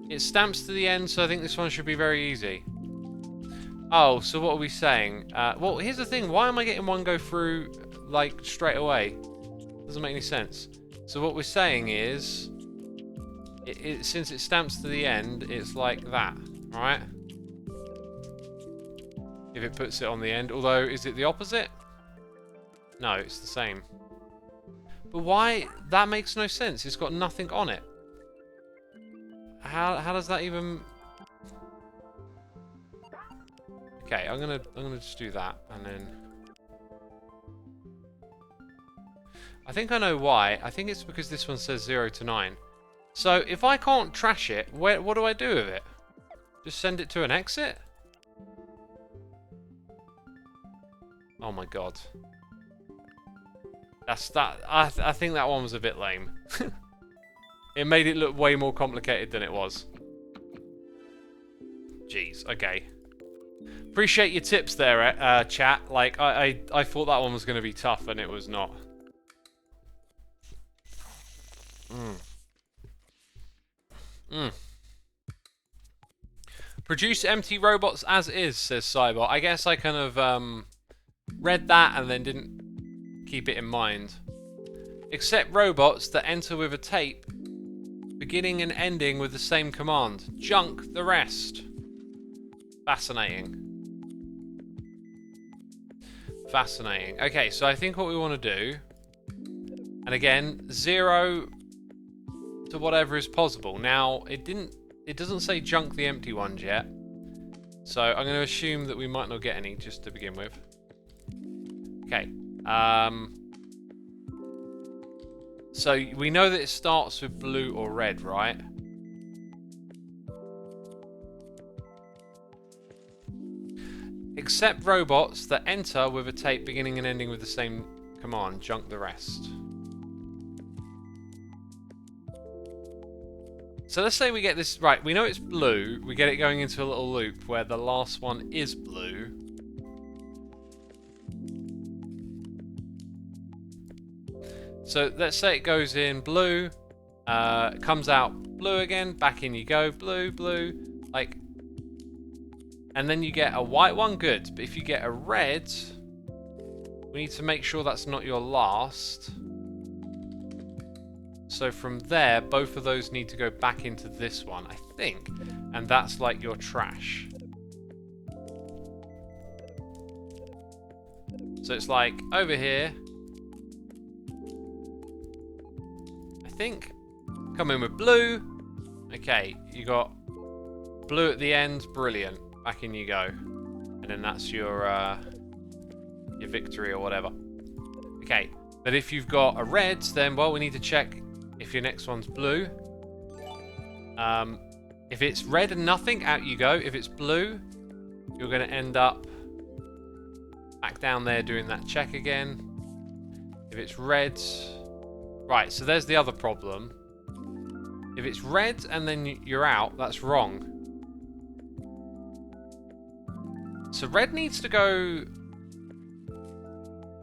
It stamps to the end, so I think this one should be very easy. Oh, so what are we saying? Well, here's the thing. Why am I getting one go through, like, straight away? Doesn't make any sense. So what we're saying is, since it stamps to the end, it's like that, right? If it puts it on the end. Although, is it the opposite? No, it's the same. But why? That makes no sense. It's got nothing on it. How does that even... Okay, I'm gonna just do that, and then... I think I know why. I think it's because this one says 0 to 9. So, if I can't trash it, what do I do with it? Just send it to an exit? Oh my god. I think that one was a bit lame. It made it look way more complicated than it was. Jeez, okay. Appreciate your tips there, chat. Like, I thought that one was going to be tough, and it was not. Produce empty robots as is, says Cybot. I guess I kind of read that and then didn't keep it in mind. Except robots that enter with a tape, beginning and ending with the same command. Junk the rest. Fascinating. Fascinating. Okay, so I think what we want to do, and again, 0 to whatever is possible. Now, it doesn't say junk the empty ones yet, so I'm going to assume that we might not get any just to begin with. Okay. So we know that it starts with blue or red, right? Except robots that enter with a tape beginning and ending with the same command. Junk the rest. So let's say we get this... Right, we know it's blue. We get it going into a little loop where the last one is blue. So let's say it goes in blue, comes out blue again, back in you go, blue, blue, like, and then you get a white one, good. But if you get a red, we need to make sure that's not your last. So from there, both of those need to go back into this one, I think, and that's like your trash. So it's like over here. Think. Come in with blue. Okay, you got blue at the end. Brilliant. Back in you go. And then that's your victory or whatever. Okay, but if you've got a red, then, well, we need to check if your next one's blue. If it's red and nothing, out you go. If it's blue, you're going to end up back down there doing that check again. If it's red... Right, so there's the other problem. If it's red and then you're out, that's wrong. So red needs to go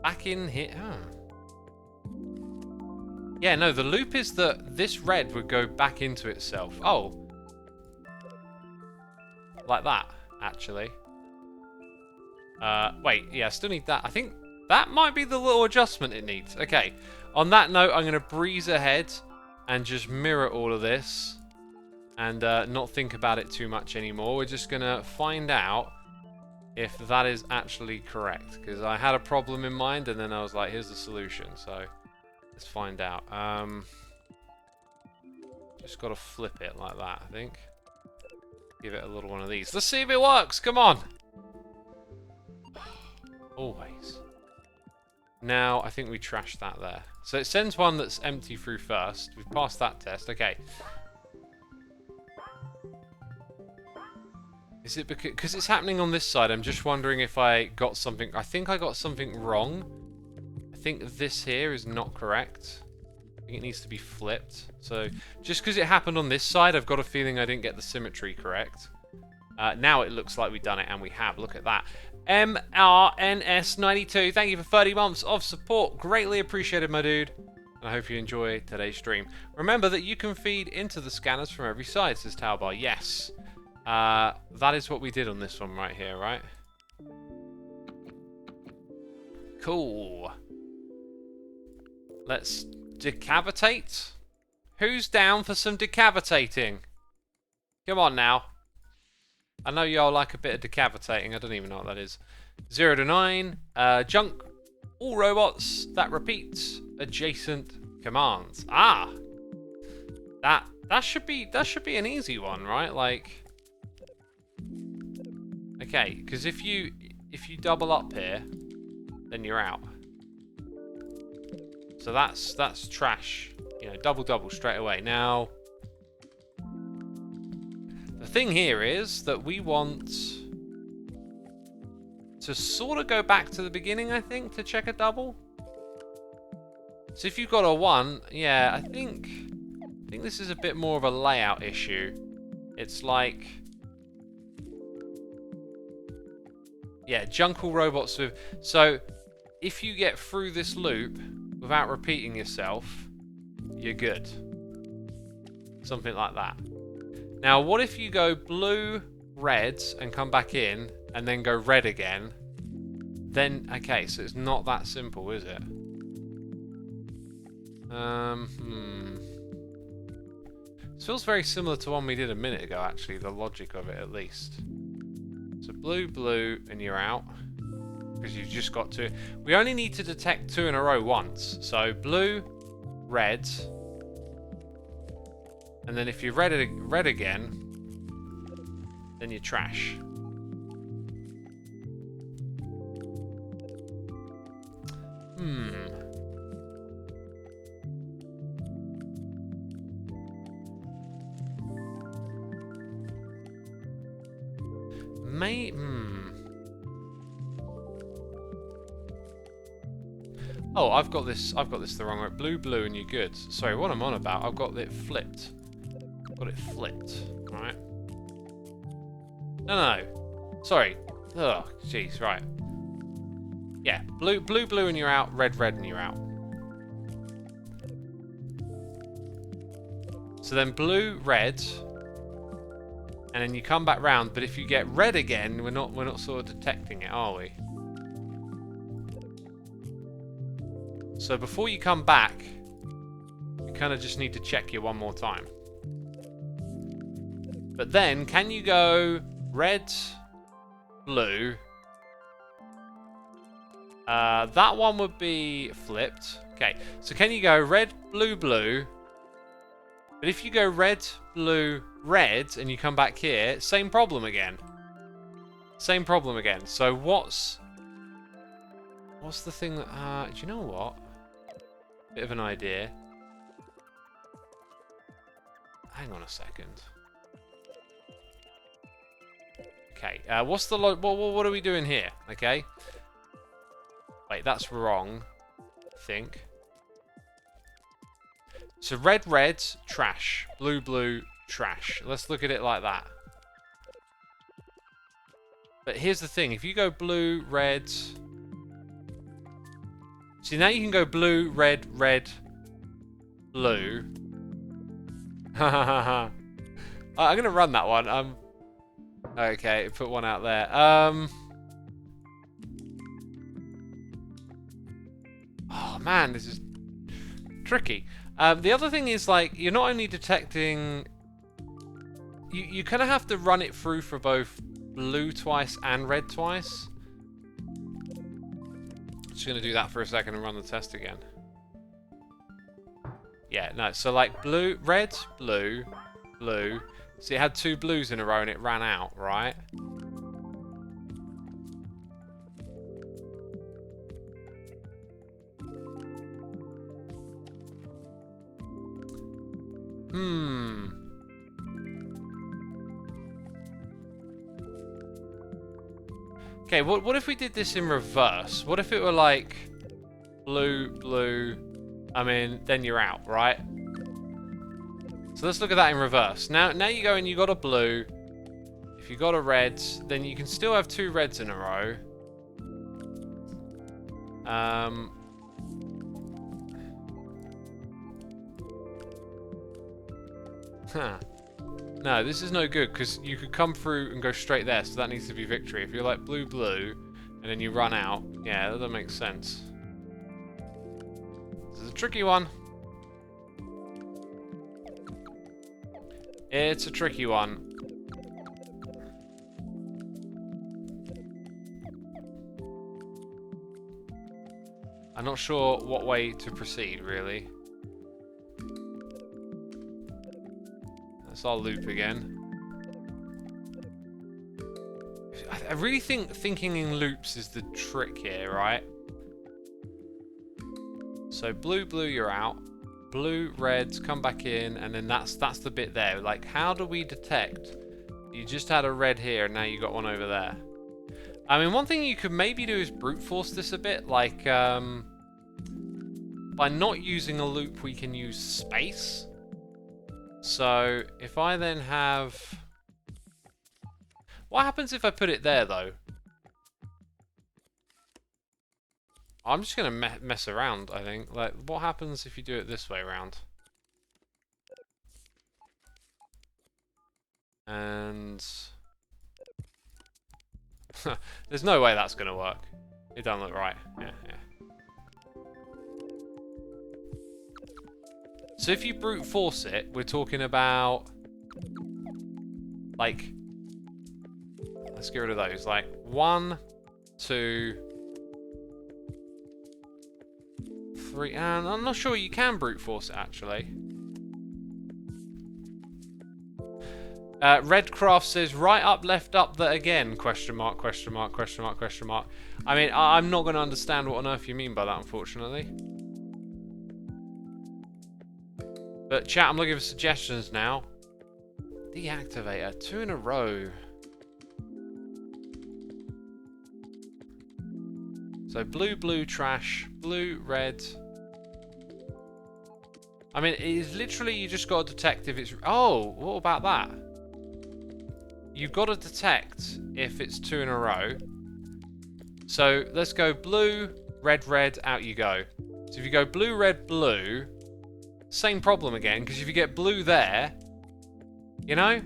back in here. Oh. Yeah, no, the loop is that this red would go back into itself. Oh. Like that, actually. Wait, yeah, I still need that. I think that might be the little adjustment it needs. Okay. On that note, I'm going to breeze ahead and just mirror all of this and not think about it too much anymore. We're just going to find out if that is actually correct, because I had a problem in mind and then I was like, here's the solution. So let's find out. Just got to flip it like that, I think. Give it a little one of these. Let's see if it works. Come on. Always. Now, I think we trashed that there. So it sends one that's empty through first. We've passed that test. Okay. Is it because it's happening on this side? I'm just wondering if I got something... I think I got something wrong. I think this here is not correct. I think it needs to be flipped. So just because it happened on this side, I've got a feeling I didn't get the symmetry correct. Now it looks like we've done it, and we have. Look at that. MRNS92, thank you for 30 months of support. Greatly appreciated, my dude. And I hope you enjoy today's stream. Remember that you can feed into the scanners from every side, says Taubar. Yes. That is what we did on this one right here, right? Cool. Let's decavitate. Who's down for some decavitating? Come on now. I know y'all like a bit of decavitating. I don't even know what that is. 0 to 9. Junk. All robots that repeat adjacent commands. Ah. That should be an easy one, right? Like. Okay, because if you double up here, then you're out. So that's trash. You know, double straight away. Now. The thing here is that we want to sort of go back to the beginning, I think, to check a double. So if you've got a 1, yeah, I think this is a bit more of a layout issue. It's like Yeah, Jungle robots with... So, if you get through this loop without repeating yourself, you're good. Something like that. Now, what if you go blue, red, and come back in, and then go red again? Then, okay, so it's not that simple, is it? This feels very similar to one we did a minute ago, actually, the logic of it, at least. So blue, blue, and you're out. Because you've just got to... We only need to detect 2 in a row once. So blue, red... And then if you're red again, then you're trash. Oh, I've got this the wrong way. Blue, blue, and you're good. Sorry, what I'm on about, I've got it flipped. Got it flipped. Alright. No. Sorry. Oh, jeez, right. Yeah, blue, blue, blue, and you're out. Red, red, and you're out. So then blue, red, and then you come back round. But if you get red again, we're not sort of detecting it, are we? So before you come back, you kind of just need to check you one more time. But then, can you go red, blue? That one would be flipped. Okay, so can you go red, blue, blue? But if you go red, blue, red, and you come back here, same problem again. Same problem again. So what's the thing that... do you know what? Bit of an idea. Hang on a second. Okay, what's the... What are we doing here? Okay. Wait, that's wrong. I think. So red, red, trash. Blue, blue, trash. Let's look at it like that. But here's the thing. If you go blue, red... See, now you can go blue, red, red, blue. I'm going to run that one. Okay, put one out there. Oh, man, this is tricky. The other thing is, like, you're not only detecting... You kind of have to run it through for both blue twice and red twice. Just going to do that for a second and run the test again. Yeah, no, so like blue, red, blue, blue. So it had 2 blues in a row and it ran out, right? Okay, what if we did this in reverse? What if it were like blue, blue, I mean, then you're out, right? So let's look at that in reverse. Now you go and you got a blue. If you got a red, then you can still have 2 reds in a row. No, this is no good because you could come through and go straight there, so that needs to be victory. If you're like blue, blue, and then you run out, yeah, that doesn't make sense. This is a tricky one. It's a tricky one. I'm not sure what way to proceed, really. That's our loop again. I really think thinking in loops is the trick here, right? So blue, blue, you're out. Blue, red, come back in, and then that's the bit there. Like, how do we detect? You just had a red here, and now you got one over there. I mean, one thing you could maybe do is brute force this a bit, like, by not using a loop, we can use space. So, if I then have... What happens if I put it there, though? I'm just going to mess around, I think. Like, what happens if you do it this way around? And... there's no way that's going to work. It doesn't look right. Yeah, yeah. So if you brute force it, we're talking about... like... let's get rid of those. Like, 1, 2... 3, and I'm not sure you can brute force it actually. Redcraft says right up, left up, that again? Question mark, question mark, question mark, question mark. I mean, I'm not going to understand what on earth you mean by that, unfortunately. But chat, I'm looking for suggestions now. Deactivator, 2 in a row. So blue, blue, trash, blue, red. I mean, it is literally, you just got to detect if it's... oh, what about that? You've got to detect if it's 2 in a row. So let's go blue, red, red, out you go. So if you go blue, red, blue, same problem again, because if you get blue there, you know?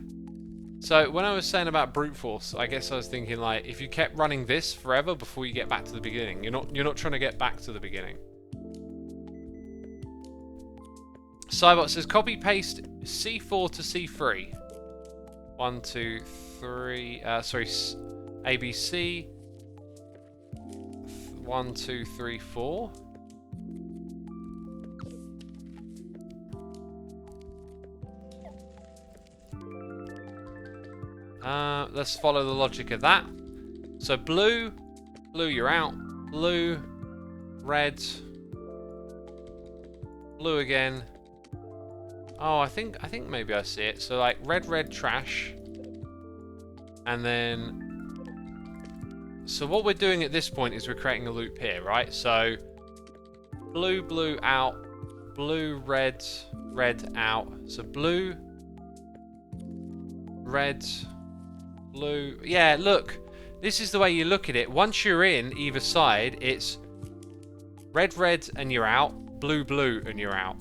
So when I was saying about brute force, I guess I was thinking like, if you kept running this forever before you get back to the beginning, you're not trying to get back to the beginning. Cybot says copy paste C4 to C3. 1, 2, 3. Sorry, ABC. 1, 2, 3, 4. Let's follow the logic of that. So blue, blue, you're out. Blue, red, blue again. Oh, I think maybe I see it. So like red, red, trash, and then. So what we're doing at this point is we're creating a loop here, right? So blue, blue out, blue, red, red out. So blue, red, blue. Yeah, look, this is the way you look at it. Once you're in either side, it's red, red, and you're out. Blue, blue, and you're out.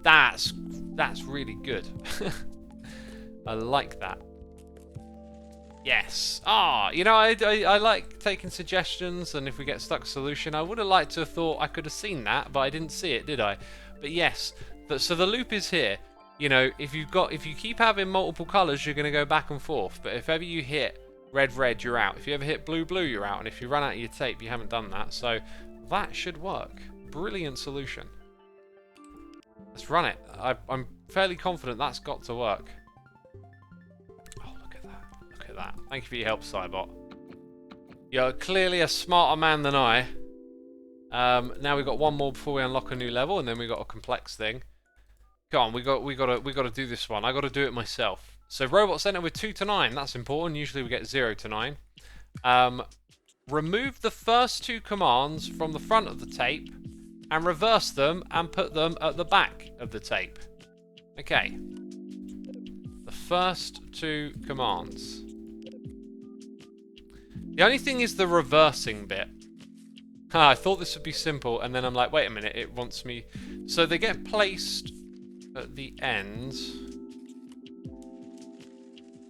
That's really good. I like that. Yes. Ah, you know, I like taking suggestions, and if we get stuck a solution, I would have liked to have thought I could have seen that, but I didn't see it, did I? But yes. So the loop is here. You know, if you keep having multiple colours, you're going to go back and forth. But if ever you hit red, red, you're out. If you ever hit blue, blue, you're out. And if you run out of your tape, you haven't done that. So that should work. Brilliant solution. Let's run it. I'm fairly confident that's got to work. Oh, look at that. Look at that. Thank you for your help, Cybot. You're clearly a smarter man than I. Now we've got one more before we unlock a new level, and then we've got a complex thing. Go on, we got to do this one. I got to do it myself. So robot center with 2 to 9. That's important. Usually we get 0 to 9. Remove the first 2 commands from the front of the tape and reverse them and put them at the back of the tape. Okay. The first 2 commands. The only thing is the reversing bit. I thought this would be simple, and then I'm like, wait a minute, it wants me... So they get placed at the end.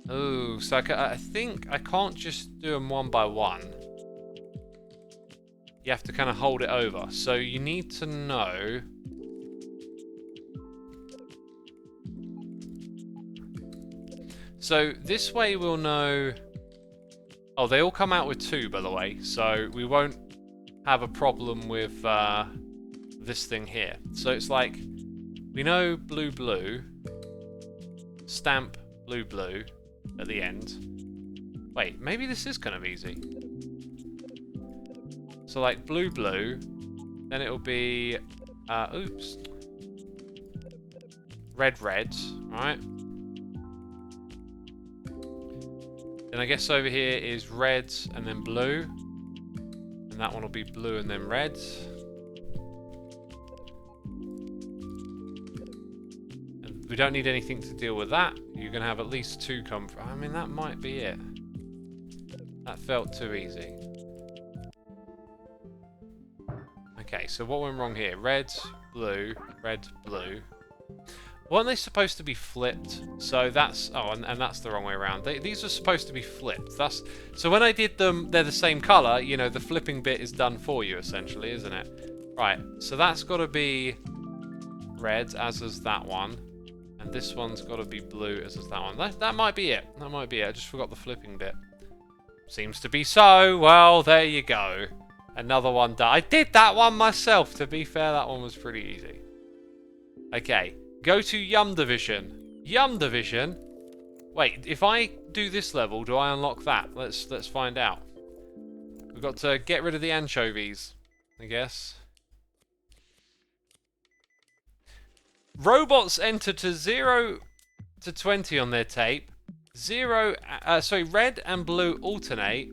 Oh, so I think I can't just do them one by one. You have to kind of hold it over. So you need to know... So this way we'll know... Oh, they all come out with 2, by the way. So we won't have a problem with this thing here. So it's like, we know blue, blue. Stamp blue, blue at the end. Wait, maybe this is kind of easy. So like blue, blue, then it'll be, oops, red, red, right? Then I guess over here is red and then blue, and that one will be blue and then red. And we don't need anything to deal with that. You're gonna have at least 2 come from. I mean, that might be it. That felt too easy. Okay, so what went wrong here? Red, blue, red, blue. Weren't they supposed to be flipped? So that's... Oh, and that's the wrong way around. These are supposed to be flipped. So when I did them, they're the same colour. You know, the flipping bit is done for you, essentially, isn't it? Right, so that's got to be red, as is that one. And this one's got to be blue, as is that one. That might be it. That might be it. I just forgot the flipping bit. Seems to be so. Well, there you go. Another one done. I did that one myself. To be fair, that one was pretty easy. Okay. Go to Yum Division. Yum Division? Wait, if I do this level, do I unlock that? Let's find out. We've got to get rid of the anchovies, I guess. Robots enter to 0 to 20 on their tape. Red and blue alternate.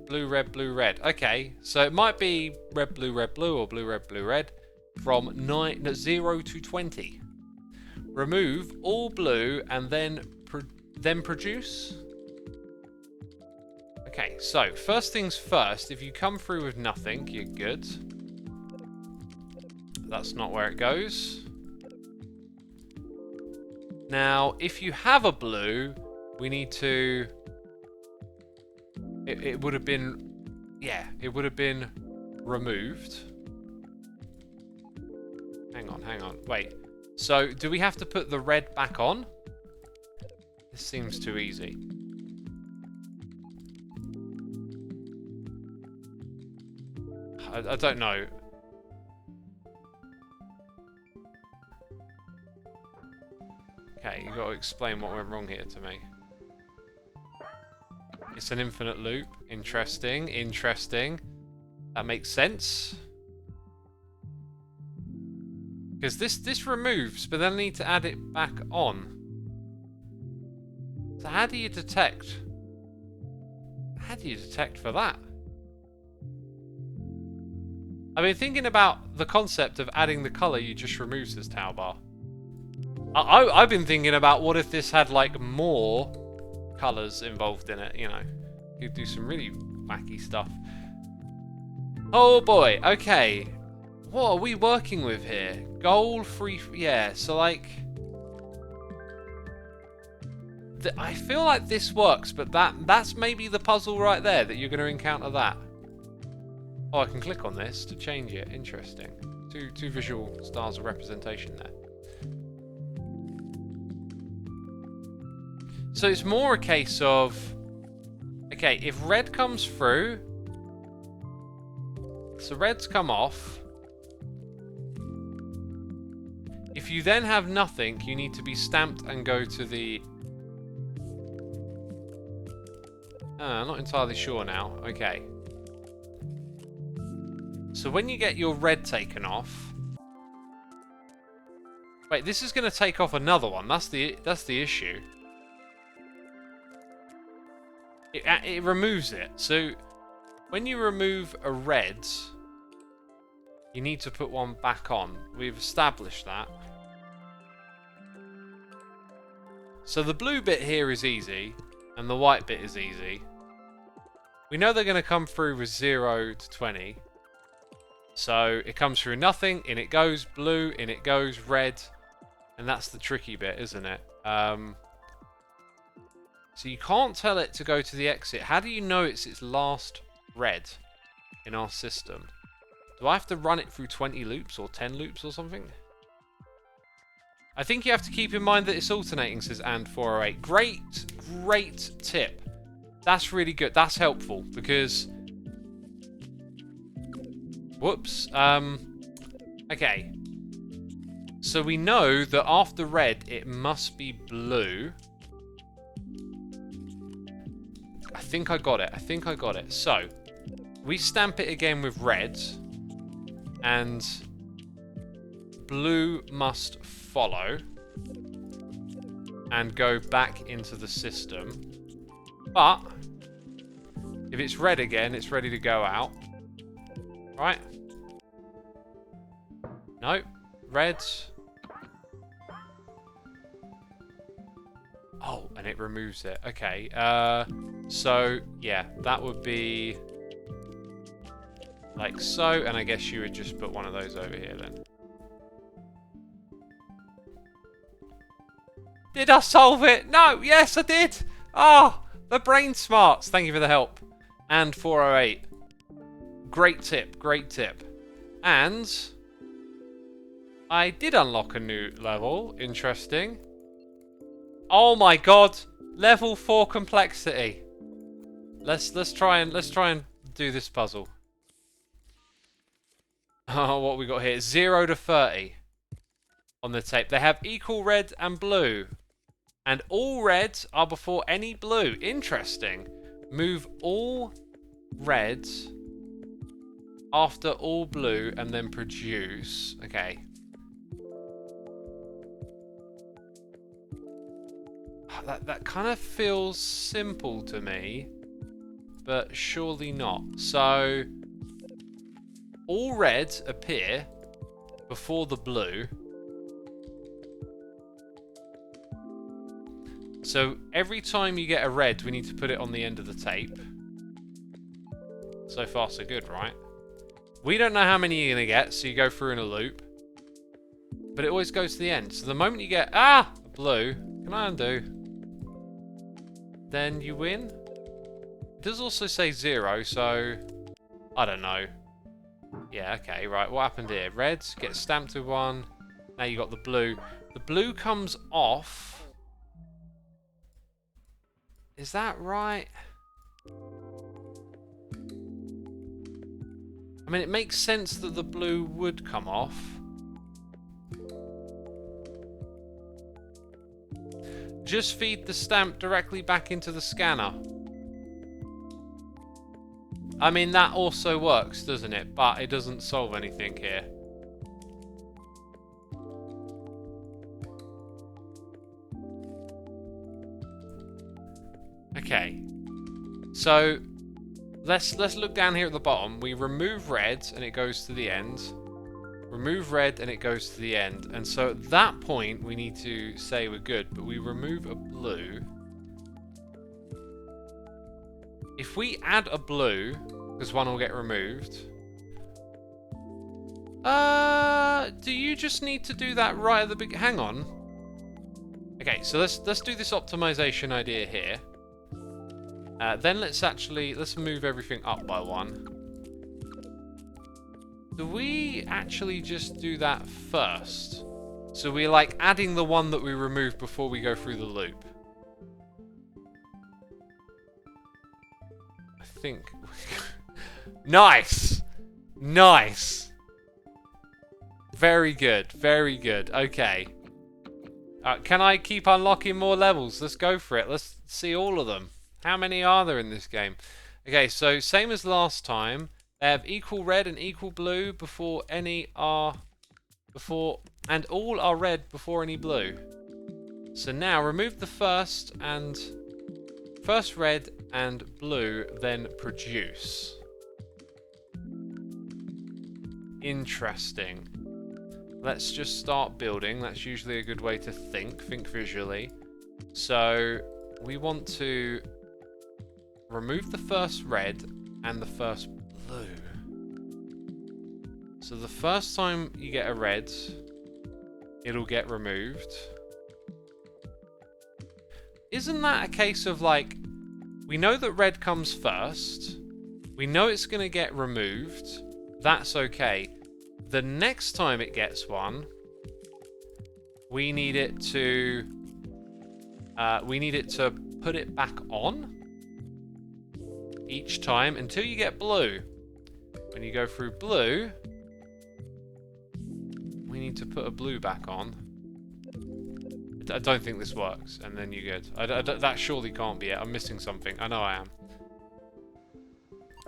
Blue, red. Okay, so it might be red, blue, or blue, red. From 0 to 20. Remove all blue and then produce. Okay, so first things first, if you come through with nothing, you're good. That's not where it goes. Now, if you have a blue, we need to... It would have been... Yeah, it would have been removed. Hang on, wait. So, do we have to put the red back on? This seems too easy. I don't know. Okay, you've got to explain what went wrong here to me. It's an infinite loop. Interesting, interesting. That makes sense. Because this removes, but then I need to add it back on. So how do you detect? How do you detect for that? I've been thinking about the concept of adding the colour you just removes this towel bar. I've been thinking about what if this had like more colours involved in it, you know. You could do some really wacky stuff. Oh boy, okay. What are we working with here? Goal free, yeah, so like... I feel like this works, but that's maybe the puzzle right there, that you're going to encounter that. Oh, I can click on this to change it. Interesting. Two visual styles of representation there. So it's more a case of... Okay, if red comes through... So red's come off. If you then have nothing, you need to be stamped and go to the... I'm not entirely sure now. Okay. So when you get your red taken off... Wait, this is going to take off another one. That's the issue. It removes it. So when you remove a red, you need to put one back on. We've established that. So the blue bit here is easy, and the white bit is easy. We know they're going to come through with 0 to 20. So it comes through nothing, in it goes blue, in it goes red. And that's the tricky bit, isn't it? So you can't tell it to go to the exit. How do you know it's its last red in our system? Do I have to run it through 20 loops or 10 loops or something? I think you have to keep in mind that it's alternating, says and408. Great tip. That's really good. That's helpful because... Whoops. Okay. So we know that after red, it must be blue. I think I got it. So, we stamp it again with red. And blue must follow. And go back into the system. But, if it's red again, it's ready to go out. Right? No. Red. Oh, and it removes it. Okay. So, yeah, that would be... Like so, and I guess you would just put one of those over here then. Did I solve it? No, yes I did! Oh, the brain smarts. Thank you for the help. And 408. Great tip, great tip. And I did unlock a new level. Interesting. Oh my god! Level 4 complexity. Let's try and do this puzzle. Oh, what we got here? 0 to 30 on the tape. They have equal red and blue. And all reds are before any blue. Interesting. Move all reds after all blue and then produce. Okay. That kind of feels simple to me, but surely not. So, all reds appear before the blue. So, every time you get a red, we need to put it on the end of the tape. So far, so good, right? We don't know how many you're going to get, so you go through in a loop. But it always goes to the end. So, the moment you get, blue, can I undo? Then you win. It does also say 0, so I don't know. Yeah, okay, right. What happened here? Reds get stamped with 1. Now you got the blue. The blue comes off. Is that right? I mean, it makes sense that the blue would come off. Just feed the stamp directly back into the scanner. I mean, that also works, doesn't it? But it doesn't solve anything here. Okay. So, let's look down here at the bottom. We remove red and it goes to the end. Remove red and it goes to the end. And so at that point, we need to say we're good. But we remove a blue. If we add a blue, because one will get removed. Do you just need to do that right at the beginning? Hang on. Okay, so let's do this optimization idea here. Then let's move everything up by 1. Do we actually just do that first? So we're like adding the one that we removed before we go through the loop. I think. Nice! Nice! Very good, very good. Okay. Can I keep unlocking more levels? Let's go for it. Let's see all of them. How many are there in this game? Okay, so same as last time. They have equal red and equal blue before any are... and all are red before any blue. So now remove the first red and blue, then produce. Interesting. Let's just start building. That's usually a good way to think visually. So we want to remove the first red and the first blue. So the first time you get a red, it'll get removed. Isn't that a case of like, we know that red comes first, we know it's going to get removed, that's okay. The next time it gets one, we need it to put it back on each time until you get blue. When you go through blue, we need to put a blue back on. I don't think this works, and then you're good. That surely can't be it. I'm missing something. I know I am.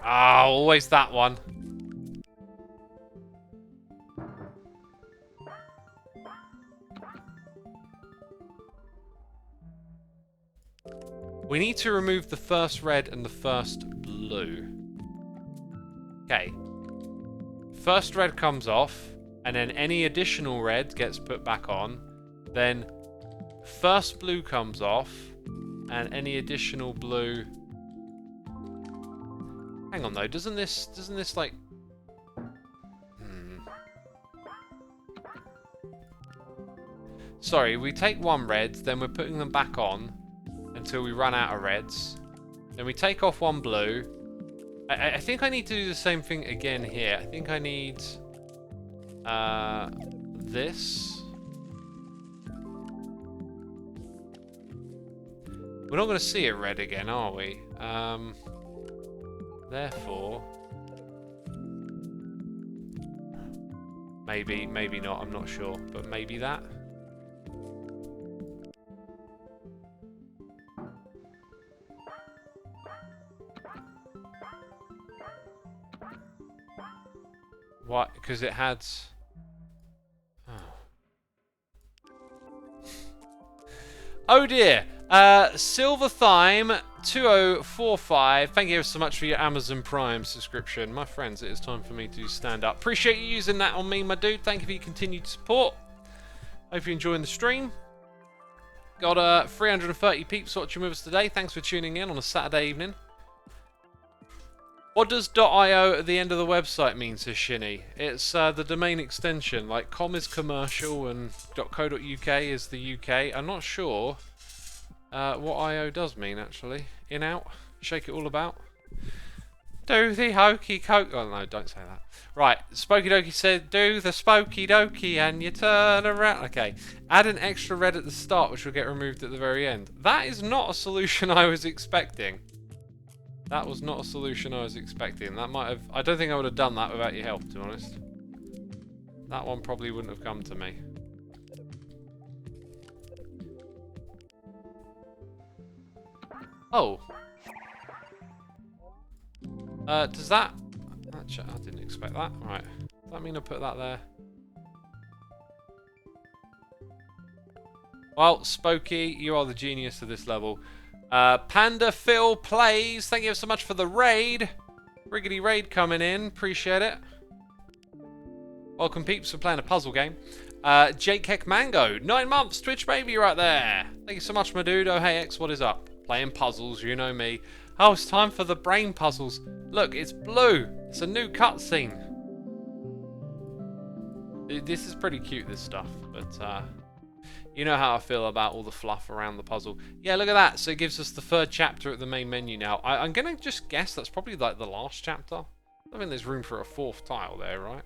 Ah, always that one. We need to remove the first red and the first blue. Okay. First red comes off, and then any additional red gets put back on. Then first blue comes off, and any additional blue... Hang on though, doesn't this like Sorry, we take 1 red, then we're putting them back on until we run out of reds. Then we take off 1 blue. I think I need to do the same thing again here. I think I need this. We're not going to see it red again, are we? Therefore, maybe not. I'm not sure, but maybe that. What? Because it had... Oh dear! Silver Thyme 2045. Thank you so much for your Amazon Prime subscription. My friends, it is time for me to stand up. Appreciate you using that on me, my dude. Thank you for your continued support. Hope you're enjoying the stream. Got 330 peeps watching with us today. Thanks for tuning in on a Saturday evening. What does .io at the end of the website mean, says Shinny? It's the domain extension. Like .com is commercial and .co.uk is the UK. I'm not sure what IO does mean, actually. In, out, shake it all about. Do the hokey coke. Oh no, don't say that. Right, Spooky Dokey said, do the spooky dokey and you turn around. Okay, add an extra red at the start which will get removed at the very end. That is not a solution I was expecting. That was not a solution I was expecting. That might have... I don't think I would have done that without your help, to be honest. That one probably wouldn't have come to me. Oh. Does that... Actually, I didn't expect that. Right. Does that mean I put that there? Well, Spooky, you are the genius of this level. Panda Phil plays. Thank you so much for the raid. Riggedy raid coming in. Appreciate it. Welcome, peeps. We're playing a puzzle game. Jake Heck Mango. 9 months. Twitch baby right there. Thank you so much, my dude. Oh, hey, X, what is up? Playing puzzles. You know me. Oh, it's time for the brain puzzles. Look, it's blue. It's a new cutscene. This is pretty cute, this stuff. But, you know how I feel about all the fluff around the puzzle. Yeah, look at that. So it gives us the 3rd chapter at the main menu now. I'm going to just guess that's probably like the last chapter. I think there's room for a 4th tile there, right?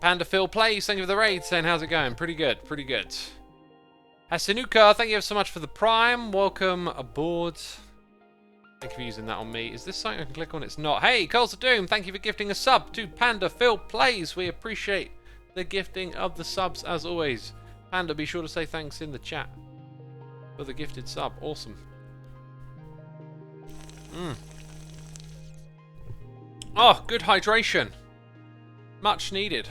Panda Phil plays. Thank you for the raid. Saying, how's it going? Pretty good. Pretty good. Hasanuka, thank you so much for the prime. Welcome aboard. Thank you for using that on me. Is this something I can click on? It's not. Hey, Coles of Doom. Thank you for gifting a sub to Panda Phil plays. We appreciate the gifting of the subs as always. Panda, be sure to say thanks in the chat for the gifted sub. Awesome. Oh, good hydration. Much needed.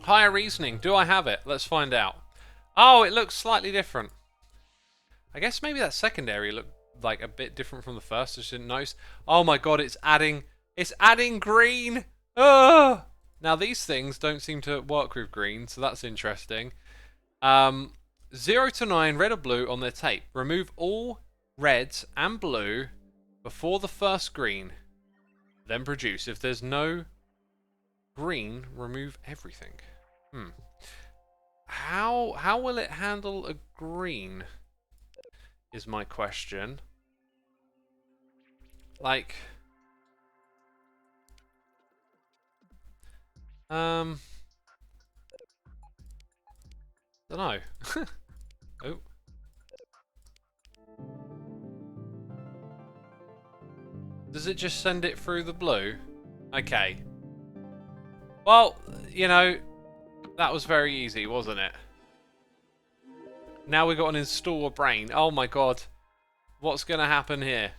Higher reasoning. Do I have it? Let's find out. Oh, it looks slightly different. I guess maybe that secondary looked like a bit different from the first. I just didn't notice. Oh my god, it's adding green. Oh! Now, these things don't seem to work with green, so that's interesting. 0 to 9, red or blue on their tape. Remove all reds and blue before the first green. Then produce. If there's no green, remove everything. How will it handle a green? Is my question. Like... Don't know. Oh. Does it just send it through the blue? Okay. Well, you know, that was very easy, wasn't it? Now we've got an install a brain. Oh my god. What's going to happen here?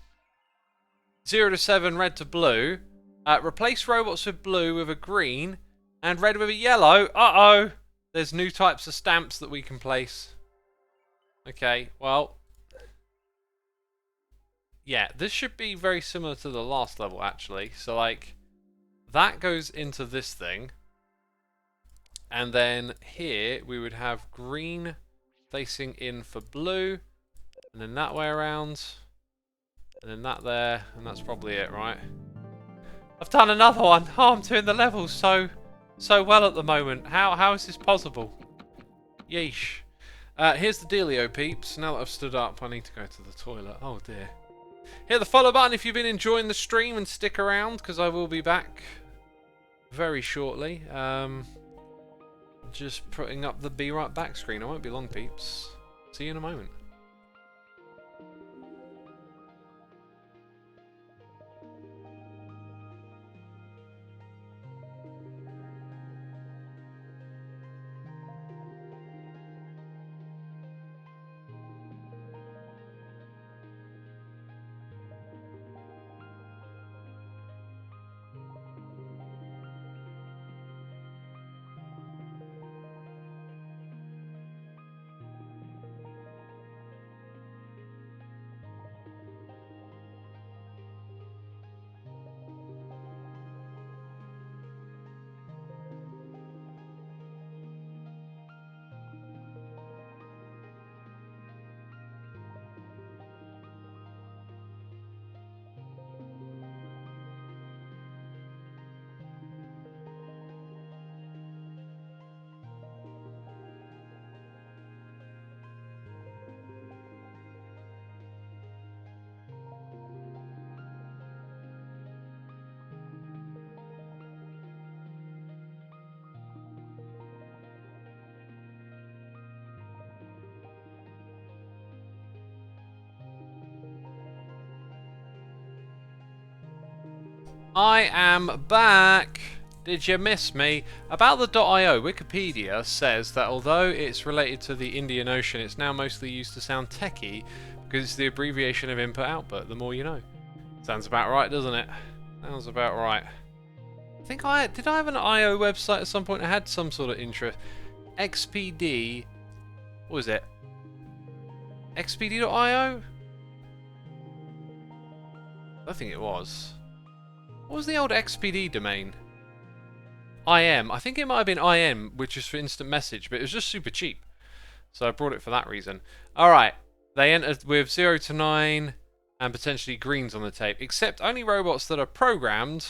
0 to 7, red to blue. Replace robots with blue with a green. And red with a yellow. Uh-oh. There's new types of stamps that we can place. Okay, well. Yeah, this should be very similar to the last level, actually. So, like, that goes into this thing. And then here, we would have green facing in for blue. And then that way around. And then that there. And that's probably it, right? I've done another one. Oh, I'm doing the levels so well at the moment. How is this possible? Yeesh. Here's the dealio, peeps. Now that I've stood up, I need to go to the toilet. Oh dear. Hit the follow button if you've been enjoying the stream and stick around, because I will be back very shortly. Just putting up the be right back screen. I won't be long, peeps. See you in a moment. I am back! Did you miss me? About the .io, Wikipedia says that although it's related to the Indian Ocean, it's now mostly used to sound techie because it's the abbreviation of input-output, the more you know. Sounds about right, doesn't it? Sounds about right. I think did I have an IO website at some point? I had some sort of interest. XPD, what was it? XPD.io? I think it was. What was the old XPD domain? IM. I think it might have been IM, which is for instant message, but it was just super cheap. So I brought it for that reason. Alright. They entered with 0 to 9 and potentially greens on the tape. Except only robots that are programmed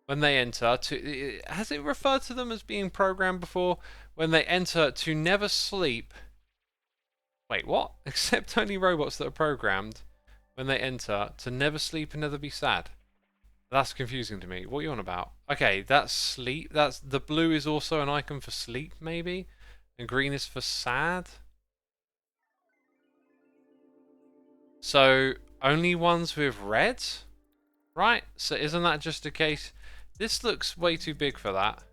when they enter to... Has it referred to them as being programmed before? When they enter to never sleep... Wait, what? Except only robots that are programmed when they enter to never sleep and never be sad. That's confusing to me. What are you on about? Okay, that's sleep. That's the blue is also an icon for sleep, maybe? And green is for sad? So, only ones with red? Right? So isn't that just a case... This looks way too big for that.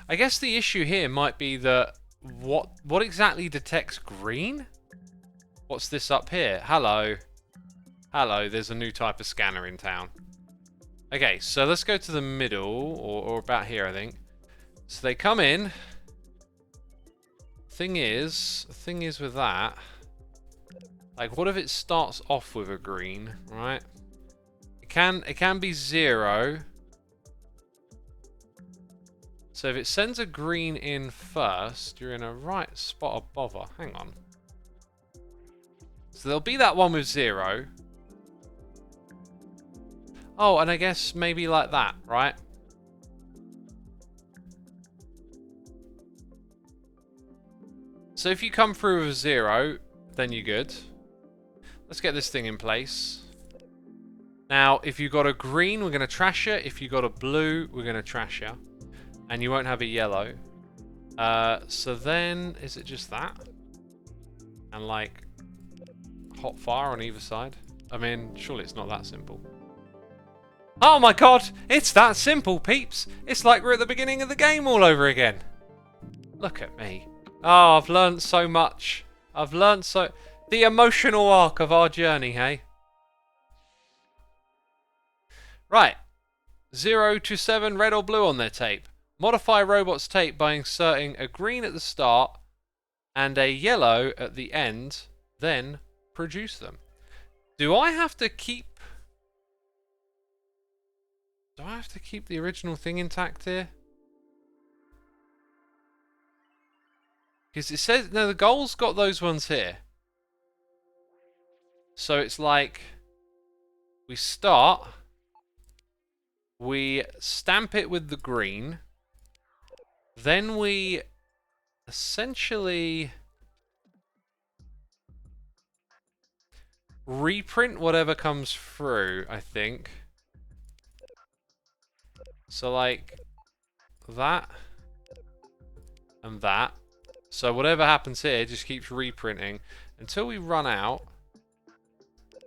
I guess the issue here might be that... What exactly detects green? What's this up here? Hello. Hello, there's a new type of scanner in town. Okay, so let's go to the middle, or about here, I think. So they come in. Thing is with that, like, what if it starts off with a green, right? It can be 0. So if it sends a green in first, you're in a right spot of bother. Hang on. So there'll be that one with 0. Oh, and I guess maybe like that, right? So if you come through with 0, then you're good. Let's get this thing in place. Now, if you got a green, we're going to trash you. If you got a blue, we're going to trash you. And you won't have a yellow. So then, is it just that? And like, hot fire on either side? I mean, surely it's not that simple. Oh my god, it's that simple, peeps. It's like we're at the beginning of the game all over again. Look at me. Oh, I've learned so much. I've learned so... The emotional arc of our journey, hey? Right. 0 to 7, red or blue on their tape. Modify robot's tape by inserting a green at the start and a yellow at the end, then produce them. Do I have to keep the original thing intact here? Because it says... No, the goal's got those ones here. So it's like... We start... We stamp it with the green. Then we essentially reprint whatever comes through, I think. So like that and that. So whatever happens here just keeps reprinting until we run out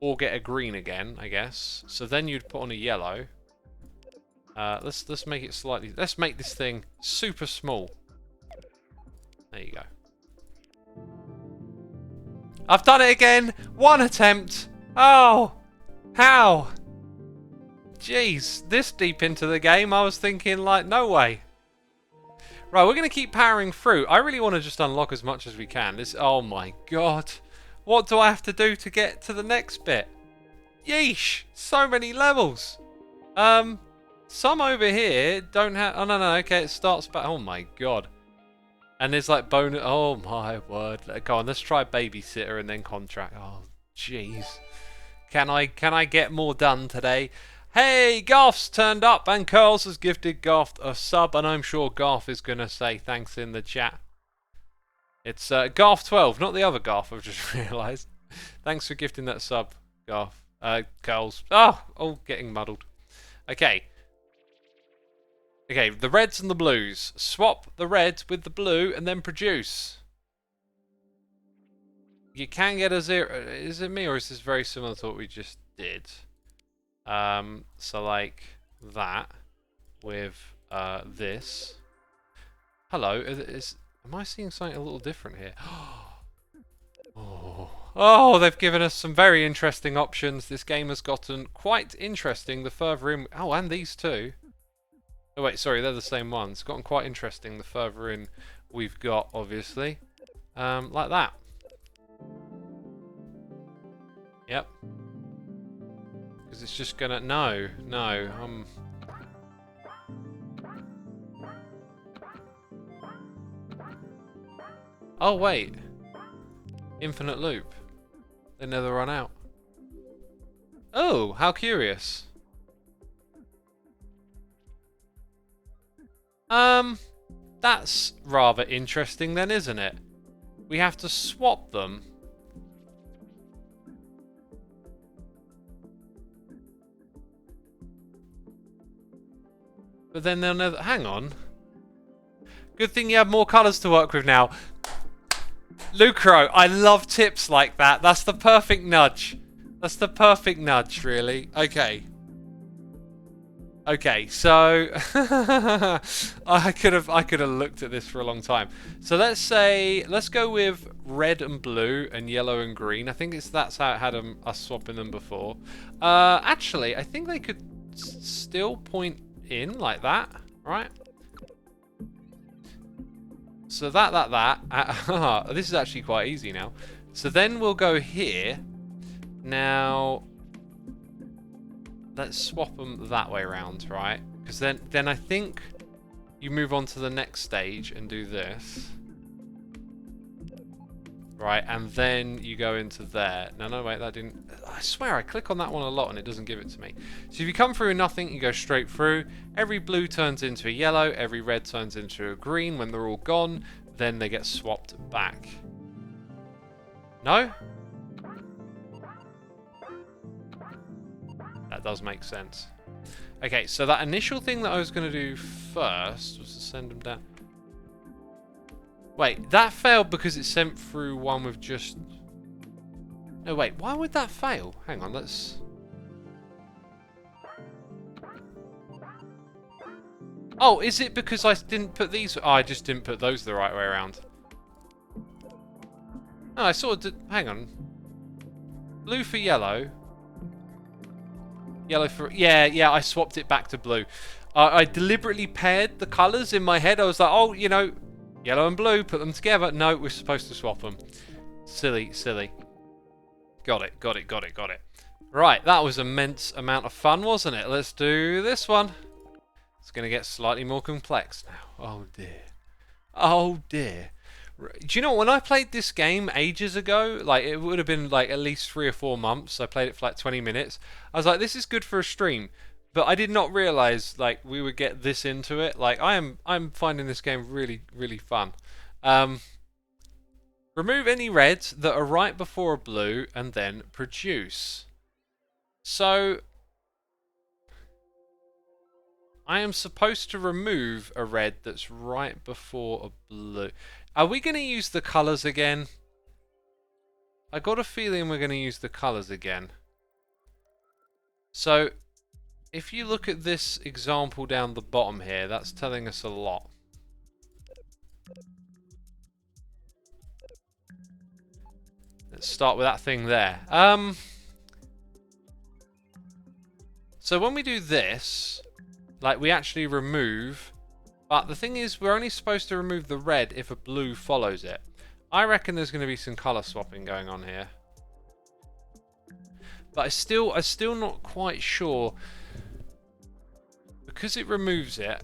or get a green again, I guess. So then you'd put on a yellow. Let's make it slightly. Let's make this thing super small. There you go. I've done it again. One attempt. Oh, how? Jeez, this deep into the game, I was thinking like, no way. Right, we're going to keep powering through. I really want to just unlock as much as we can. This, oh my god. What do I have to do to get to the next bit? Yeesh, so many levels. Some over here don't have, oh no, okay, it starts back, oh my god. And there's like bonus, oh my word. Go on, let's try babysitter and then contract. Oh, jeez. Can I get more done today? Hey, Garth's turned up and Curls has gifted Garth a sub, and I'm sure Garth is going to say thanks in the chat. It's Garth12, not the other Garth, I've just realised. Thanks for gifting that sub, Garth. Curls. Oh, all getting muddled. Okay. Okay, the reds and the blues. Swap the red with the blue and then produce. You can get a 0. Is it me or is this very similar to what we just did? So like that with this. Hello, am I seeing something a little different here? Oh, they've given us some very interesting options. This game has gotten quite interesting the further in. Oh, and these two. Oh wait, sorry, they're the same ones. It's gotten quite interesting the further in we've got, obviously. Like that. Yep. Because it's just gonna... No. Oh, wait. Infinite loop. They never run out. Oh, how curious. That's rather interesting then, isn't it? We have to swap them. But then they'll never... Hang on. Good thing you have more colours to work with now. Lucro, I love tips like that. That's the perfect nudge. That's the perfect nudge, really. Okay. Okay, so I could have looked at this for a long time. So let's go with red and blue and yellow and green. I think that's how it had us swapping them before. Actually, I think they could still point in like that, right? So that. This is actually quite easy now. So then we'll go here. Now, let's swap them that way around, right? Because then I think you move on to the next stage and do this. Right, and then you go into there. No, wait, that didn't... I swear, I click on that one a lot and it doesn't give it to me. So if you come through nothing, you go straight through. Every blue turns into a yellow. Every red turns into a green. When they're all gone, then they get swapped back. No? That does make sense. Okay, so that initial thing that I was going to do first was to send them down. Wait, that failed because it sent through one with just... No, wait, why would that fail? Hang on, let's... Oh, is it because I didn't put these... Oh, I just didn't put those the right way around. No, I sort of did... Hang on. Blue for yellow. Yellow for... Yeah, I swapped it back to blue. I deliberately paired the colours in my head. I was like, oh, you know... Yellow and blue, put them together. No, we're supposed to swap them. Silly. Got it. Right, that was an immense amount of fun, wasn't it? Let's do this one. It's going to get slightly more complex now. Oh dear. Do you know, when I played this game ages ago, like it would have been like at least 3 or 4 months. I played it for like 20 minutes. I was like, this is good for a stream. But I did not realise like we would get this into it. Like I'm finding this game really, really fun. Remove any reds that are right before a blue and then produce. So I am supposed to remove a red that's right before a blue. Are we going to use the colours again? I got a feeling we're going to use the colours again. So if you look at this example down the bottom here, that's telling us a lot. Let's start with that thing there. So when we do this, like we actually remove, but the thing is we're only supposed to remove the red if a blue follows it. I reckon there's going to be some colour swapping going on here. But I'm still not quite sure. Because it removes it.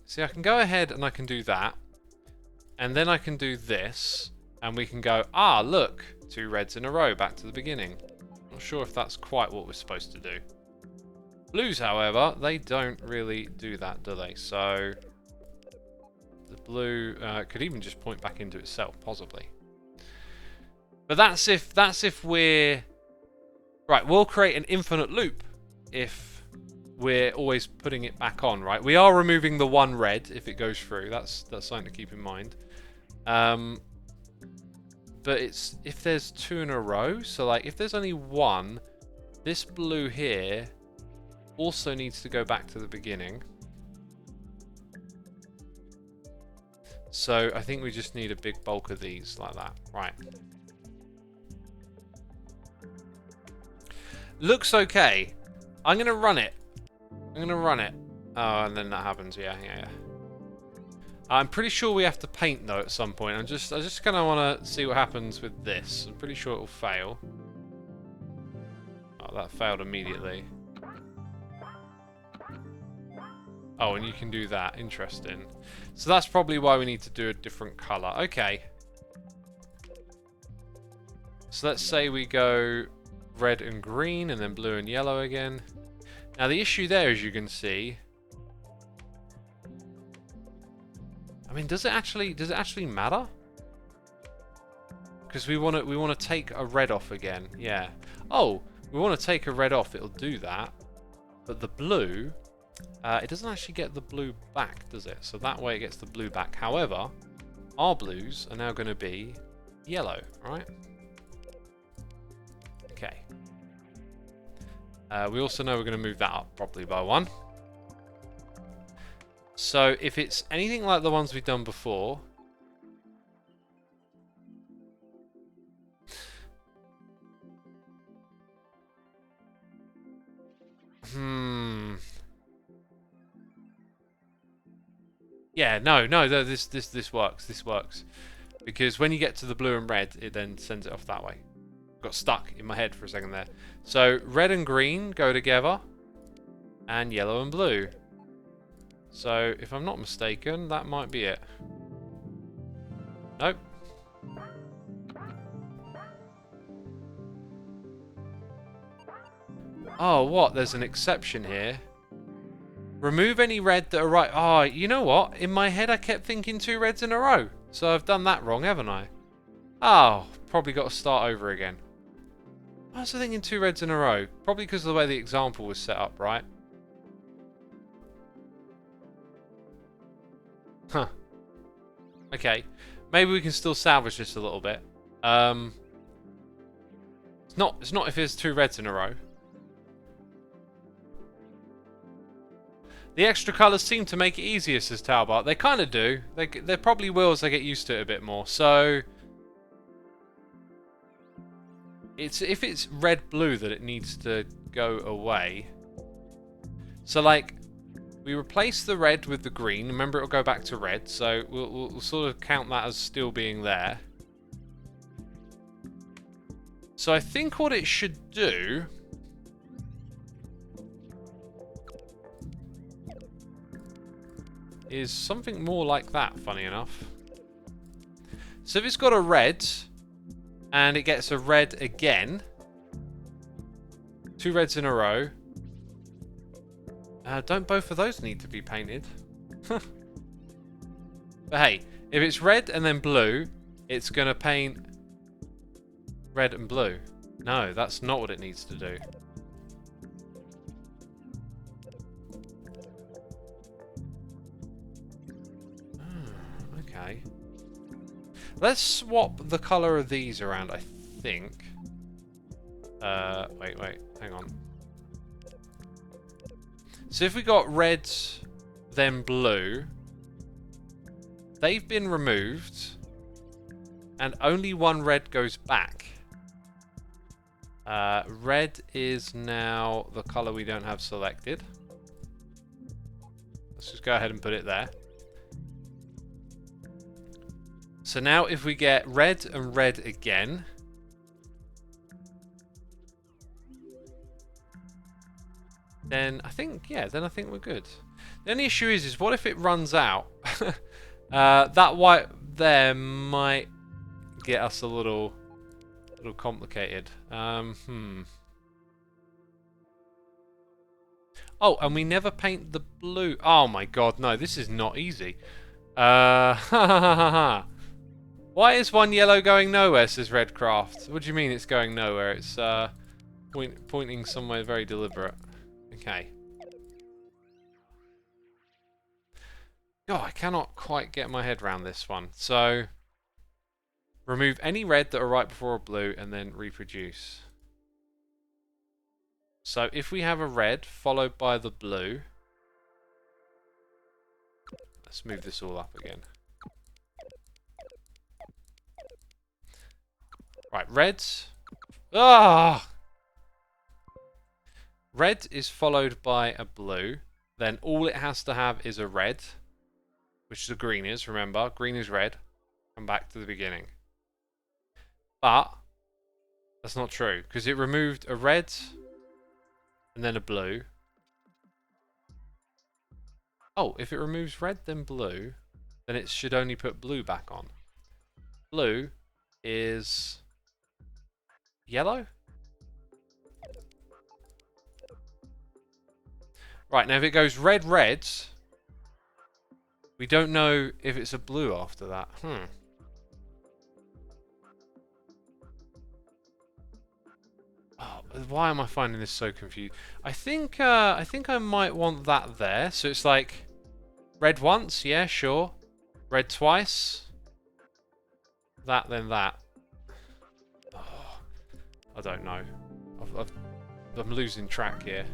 See, I can go ahead and I can do that. And then I can do this. And we can go, ah, look. 2 reds in a row, back to the beginning. Not sure if that's quite what we're supposed to do. Blues, however, they don't really do that, do they? So the blue could even just point back into itself, possibly. But that's if we're right. We'll create an infinite loop if we're always putting it back on. Right, we are removing the 1 red if it goes through. That's something to keep in mind. But it's if there's 2 in a row. So like if there's only 1, this blue here also needs to go back to the beginning. So I think we just need a big bulk of these like that. Right. Looks okay. I'm going to run it. Oh, and then that happens. Yeah. I'm pretty sure we have to paint though at some point. I just kind of want to see what happens with this. I'm pretty sure it will fail. Oh, that failed immediately. Oh, and you can do that. Interesting. So that's probably why we need to do a different color. Okay. So let's say we go red and green and then blue and yellow again. Now the issue there, as you can see, I mean, does it actually matter? Because we want to take a red off again. Yeah. Oh, we want to take a red off. It'll do that. But the blue, it doesn't actually get the blue back, does it? So that way it gets the blue back. However, our blues are now going to be yellow, right? Okay. We also know we're going to move that up probably by 1. So if it's anything like the ones we've done before, yeah, no, this works. This works because when you get to the blue and red, it then sends it off that way. Got stuck in my head for a second there. So red and green go together, and yellow and blue. So if I'm not mistaken, that might be it. Nope. Oh, what? There's an exception here. Remove any red that are right. Oh, you know what? In my head, I kept thinking 2 reds in a row. So I've done that wrong, haven't I? Oh, probably got to start over again. I was thinking 2 reds in a row. Probably because of the way the example was set up, right? Huh. Okay. Maybe we can still salvage this a little bit. It's not if there's 2 reds in a row. The extra colours seem to make it easier, says Talbot. They kind of do. They probably will as I get used to it a bit more. So if it's red-blue that it needs to go away. So like we replace the red with the green. Remember, it'll go back to red. So we'll sort of count that as still being there. So I think what it should do is something more like that, funny enough. So if it's got a red and it gets a red again, 2 reds in a row. Don't both of those need to be painted? But hey, if it's red and then blue, it's going to paint red and blue. No, that's not what it needs to do. Okay. Let's swap the colour of these around, I think. Wait, hang on. So if we got red, then blue, they've been removed, and only one red goes back. Red is now the colour we don't have selected. Let's just go ahead and put it there. So now if we get red and red again, then I think, yeah, then I think we're good. The only issue is what if it runs out? That white there might get us a little complicated. Oh, and we never paint the blue. Oh my god, no, this is not easy. Why is one yellow going nowhere, says Redcraft? What do you mean it's going nowhere? It's pointing somewhere very deliberate. Okay. Oh, I cannot quite get my head around this one. So, remove any red that are right before a blue and then reproduce. So, if we have a red followed by the blue, let's move this all up again. Right, reds. Ah! Red is followed by a blue. Then all it has to have is a red, which the green is, remember. Green is red. Come back to the beginning. But that's not true, because it removed a red and then a blue. Oh, if it removes red then blue, then it should only put blue back on. Blue is yellow? Right, now if it goes red, we don't know if it's a blue after that. Oh, why am I finding this so confused? I think I might want that there. So it's like red once, yeah, sure. Red twice. That, then that. Oh, I don't know. I'm losing track here.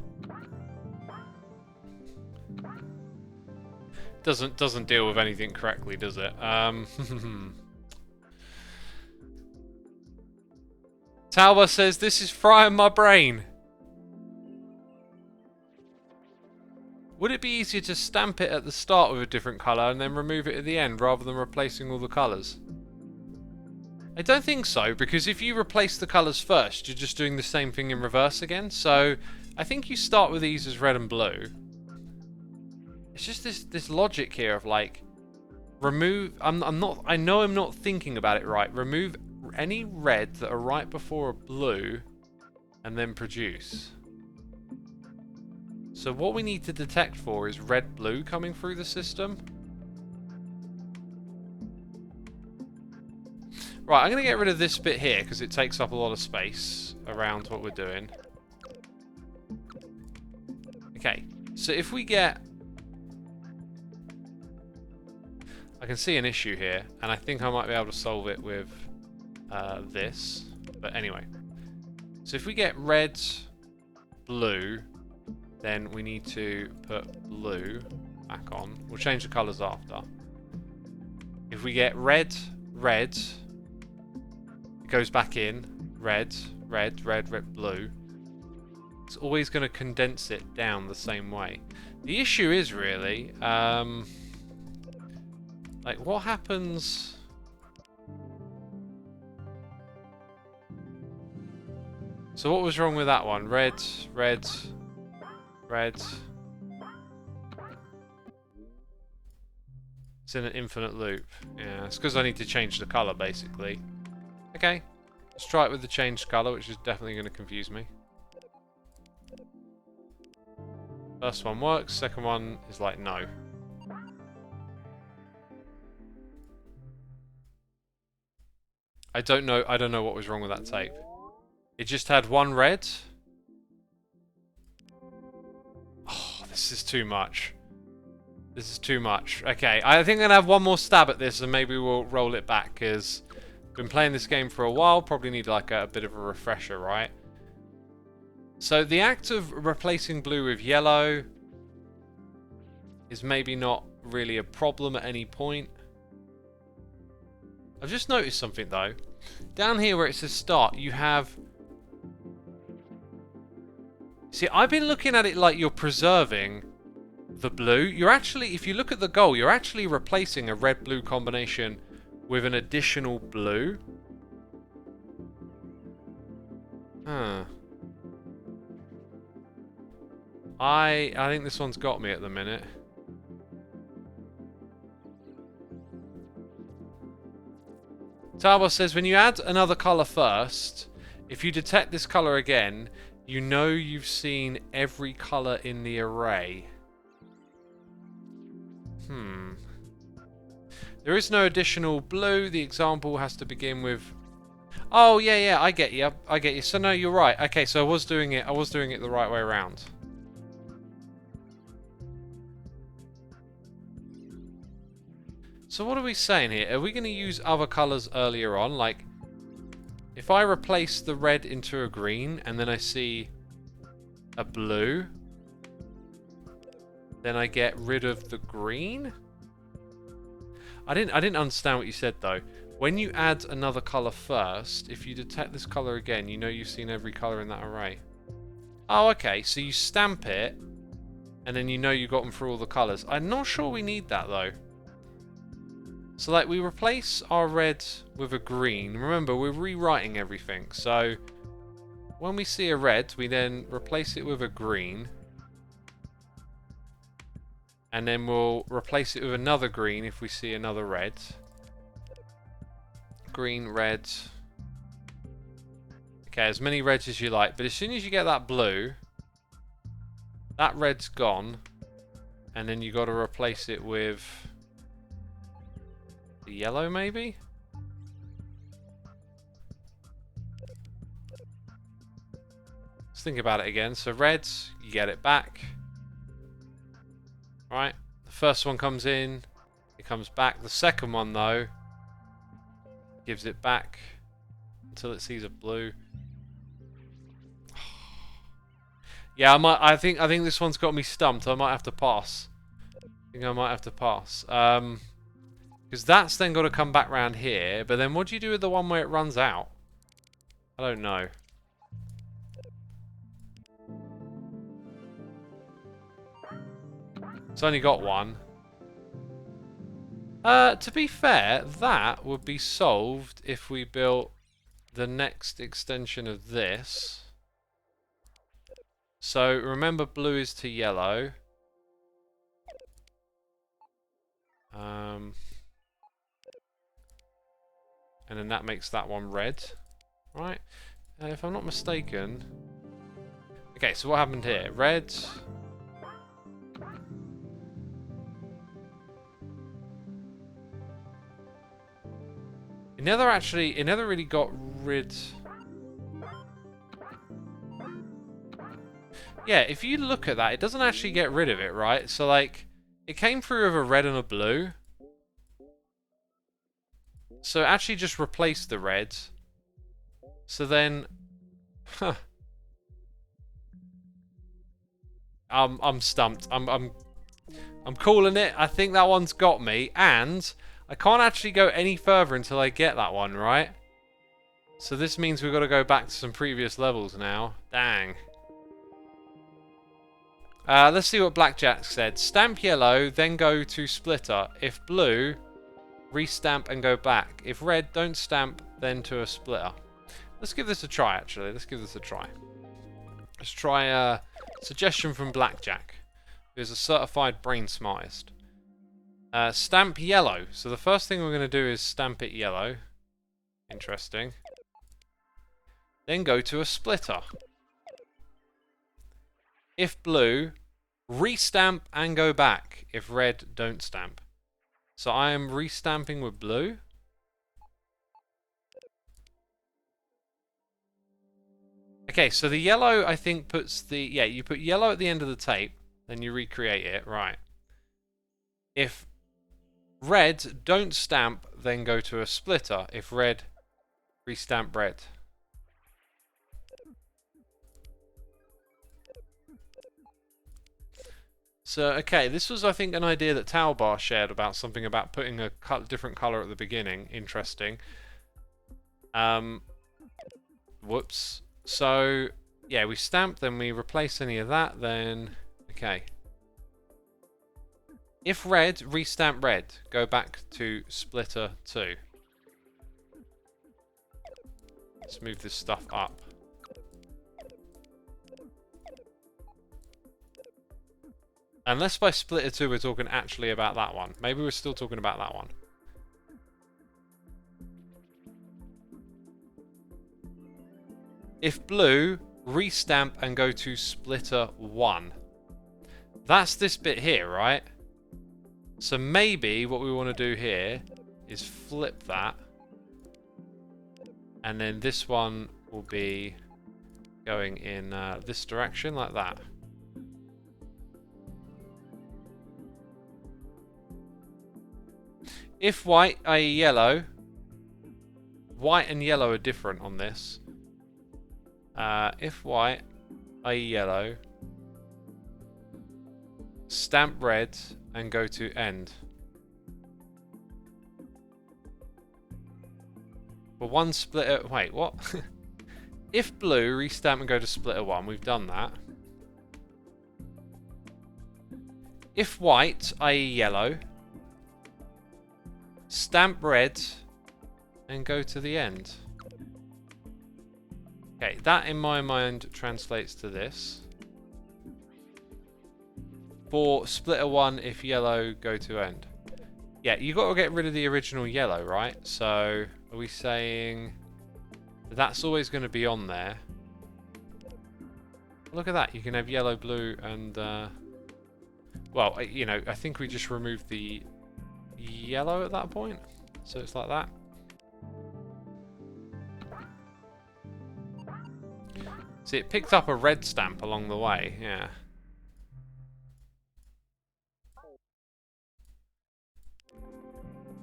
Doesn't deal with anything correctly, does it? Talbot says, this is frying my brain. Would it be easier to stamp it at the start with a different colour and then remove it at the end rather than replacing all the colours? I don't think so, because if you replace the colours first, you're just doing the same thing in reverse again. So I think you start with these as red and blue. It's just this logic here of like, remove. I know I'm not thinking about it right. Remove any red that are right before a blue, and then produce. So what we need to detect for is red blue coming through the system. Right, I'm gonna get rid of this bit here because it takes up a lot of space around what we're doing. Okay, so if we get, I can see an issue here, and I think I might be able to solve it with this. But anyway, so if we get red, blue, then we need to put blue back on. We'll change the colours after. If we get red, red, it goes back in. Red, red, red, red, blue. It's always going to condense it down the same way. The issue is really, like, what happens? So what was wrong with that one? Red, red, red. It's in an infinite loop. Yeah, it's because I need to change the colour, basically. Okay, let's try it with the changed colour, which is definitely going to confuse me. First one works, second one is like, no. I don't know what was wrong with that tape. It just had one red. Oh, this is too much. This is too much. Okay, I think I'm gonna have one more stab at this and maybe we'll roll it back, because I've been playing this game for a while, probably need like a bit of a refresher, right? So the act of replacing blue with yellow is maybe not really a problem at any point. I've just noticed something though. Down here where it says start, you have... See, I've been looking at it like you're preserving the blue. You're actually, if you look at the goal, you're actually replacing a red-blue combination with an additional blue. Huh. I think this one's got me at the minute. Tabo says, when you add another colour first, if you detect this colour again, you know you've seen every colour in the array. There is no additional blue. The example has to begin with... Oh, yeah, I get you. I get you. So, no, you're right. Okay, so I was doing it the right way around. So what are we saying here? Are we going to use other colours earlier on? Like, if I replace the red into a green and then I see a blue, then I get rid of the green? I didn't understand what you said though. When you add another colour first, if you detect this colour again, you know you've seen every colour in that array. Oh, okay. So you stamp it, and then you know you got them through all the colours. I'm not sure we need that though. So like we replace our red with a green. Remember, we're rewriting everything. So when we see a red, we then replace it with a green. And then we'll replace it with another green if we see another red. Green, red. Okay, as many reds as you like. But as soon as you get that blue, that red's gone. And then you got to replace it with the yellow, maybe? Let's think about it again. So red, you get it back. Right, the first one comes in, it comes back. The second one though gives it back until it sees a blue. Yeah, I think this one's got me stumped. I might have to pass. Because that's then got to come back round here. But then what do you do with the one where it runs out? I don't know. It's only got one. To be fair, that would be solved if we built the next extension of this. So remember, blue is to yellow. And then that makes that one red. Right? If I'm not mistaken. Okay, so what happened here? Red. It never really got rid... Yeah, if you look at that, it doesn't actually get rid of it, right? So, like, it came through with a red and a blue. So it actually just replaced the red. So then... Huh. I'm stumped. I'm calling it. I think that one's got me, and... I can't actually go any further until I get that one, right? So this means we've got to go back to some previous levels now. Dang. Let's see what Blackjack said. Stamp yellow, then go to splitter. If blue, restamp and go back. If red, don't stamp, then to a splitter. Let's give this a try, actually. Let's give this a try. Let's try a suggestion from Blackjack, who's a certified brain smartest. Stamp yellow. So the first thing we're going to do is stamp it yellow. Interesting. Then go to a splitter. If blue, Restamp and go back if red don't stamp. So I am restamping with blue. Okay, so the yellow I think puts the... Yeah, you put yellow at the end of the tape, then you recreate it, right. If red don't stamp, then go to a splitter. If red, restamp red. So, okay, this was, I think, an idea that Talbar shared about something about putting a different color at the beginning. Interesting. Whoops. So, yeah, we stamp, then we replace any of that, then... Okay. If red, restamp red. Go back to splitter 2. Let's move this stuff up. Unless by splitter 2 we're talking actually about that one. Maybe we're still talking about that one. If blue, restamp and go to splitter 1. That's this bit here, right? So maybe what we want to do here is flip that. And then this one will be going in this direction, like that. If white, i.e. yellow, white and yellow are different on this. If white, i.e. yellow, stamp red and go to end. For one splitter, wait, what? If blue, restamp and go to splitter 1, we've done that. If white, i.e. yellow, stamp red and go to the end. Okay, that in my mind translates to this. For splitter 1, if yellow, go to end. Yeah, you got to get rid of the original yellow, right? So, are we saying that's always going to be on there? Look at that, you can have yellow, blue, and... well, you know, I think we just removed the yellow at that point. So it's like that. See, it picked up a red stamp along the way, yeah.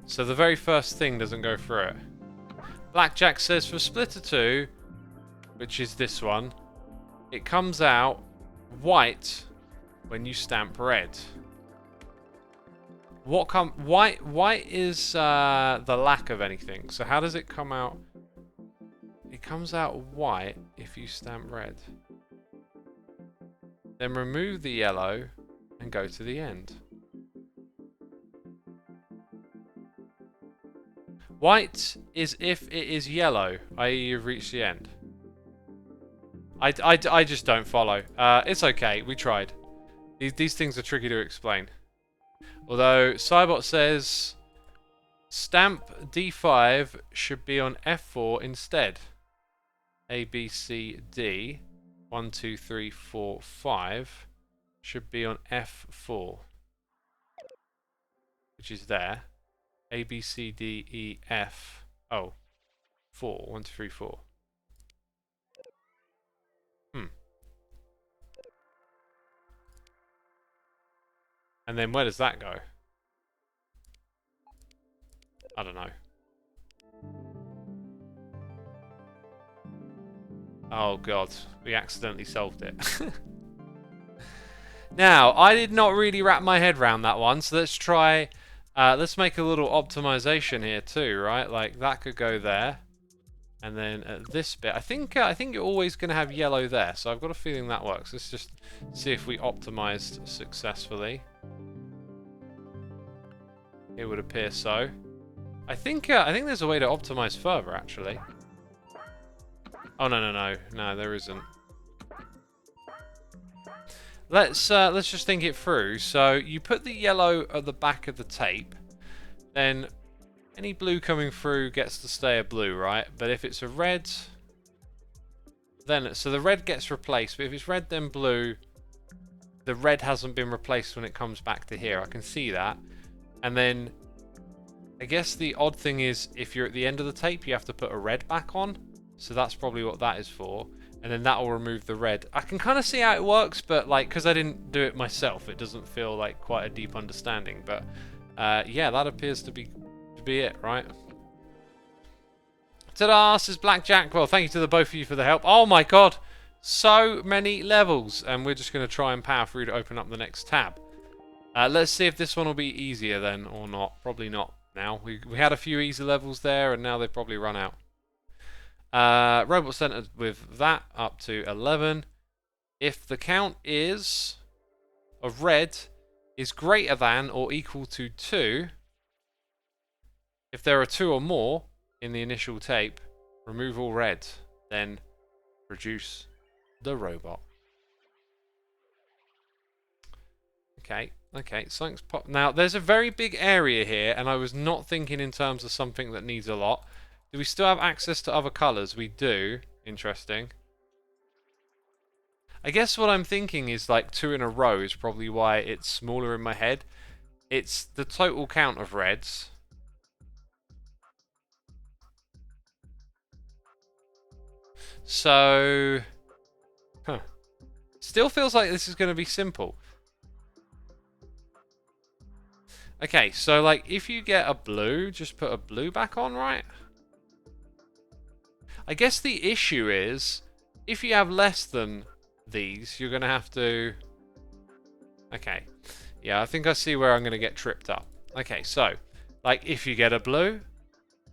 So the very first thing doesn't go through it. Blackjack says for splitter 2, which is this one, it comes out white when you stamp red. White is the lack of anything. So how does it come out? It comes out white if you stamp red. Then remove the yellow and go to the end. White is if it is yellow, i.e. you've reached the end. I just don't follow. It's okay, we tried. These things are tricky to explain. Although Cybot says stamp D5 should be on F4 instead. A, B, C, D. 1, 2, 3, 4, 5 should be on F4, which is there. A, B, C, D, E, F. Oh, 4. 1, 2, 3, 4. And then where does that go? I don't know. Oh god, we accidentally solved it. Now, I did not really wrap my head around that one, so let's try... let's make a little optimization here too, right? Like, that could go there. And then at this bit, I think you're always going to have yellow there, so I've got a feeling that works. Let's just see if we optimized successfully. It would appear so. I think there's a way to optimize further, actually. Oh no, there isn't. Let's just think it through. So you put the yellow at the back of the tape, then any blue coming through gets to stay a blue, right? But if it's a red, then so the red gets replaced. But if it's red then blue, the red hasn't been replaced when it comes back to here. I can see that. And then I guess the odd thing is if you're at the end of the tape, you have to put a red back on. So that's probably what that is for. And then that will remove the red. I can kind of see how it works, but like, because I didn't do it myself, it doesn't feel like quite a deep understanding. But yeah, that appears to be it, right? Ta-da, says Blackjack. Well, thank you to the both of you for the help. Oh my god, so many levels. And we're just going to try and power through to open up the next tab. Let's see if this one will be easier then or not. Probably not now. We had a few easy levels there, and now they've probably run out. Robot centered with that up to 11. If the count is of red is greater than or equal to 2, if there are 2 or more in the initial tape, remove all red, then produce the robot. Okay, something's pop. Now, there's a very big area here, and I was not thinking in terms of something that needs a lot. Do we still have access to other colours? We do. Interesting. I guess what I'm thinking is like 2 in a row is probably why it's smaller in my head. It's the total count of reds. So... Still feels like this is going to be simple. Okay, so like if you get a blue, just put a blue back on, right? I guess the issue is, if you have less than these, you're going to have to... Okay. Yeah, I think I see where I'm going to get tripped up. Okay, so, like, if you get a blue,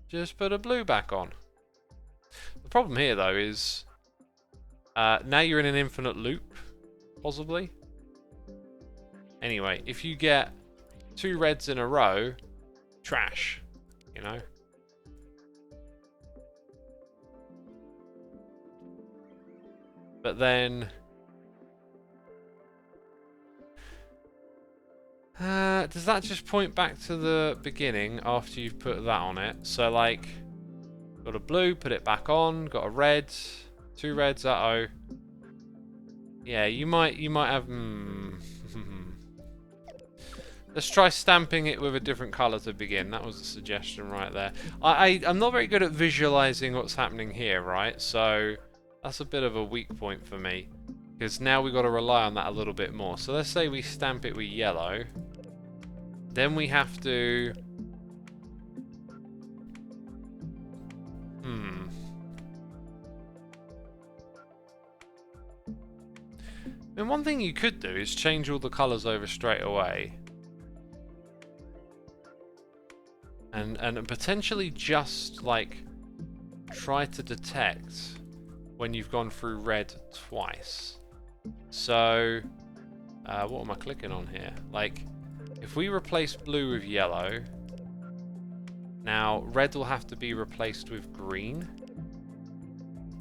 just put a blue back on. The problem here, though, is... now you're in an infinite loop, possibly. Anyway, if you get 2 reds in a row, trash, you know? But then... does that just point back to the beginning after you've put that on it? So, like, got a blue, put it back on, got a red, 2 reds, uh-oh. Yeah, you might have... Let's try stamping it with a different colour to begin. That was a suggestion right there. I'm not very good at visualising what's happening here, right? So... That's a bit of a weak point for me, because now we've got to rely on that a little bit more. So let's say we stamp it with yellow. Then we have to... And one thing you could do is change all the colours over straight away. And potentially just, like, try to detect... when you've gone through red twice. So, what am I clicking on here? Like, if we replace blue with yellow, now red will have to be replaced with green.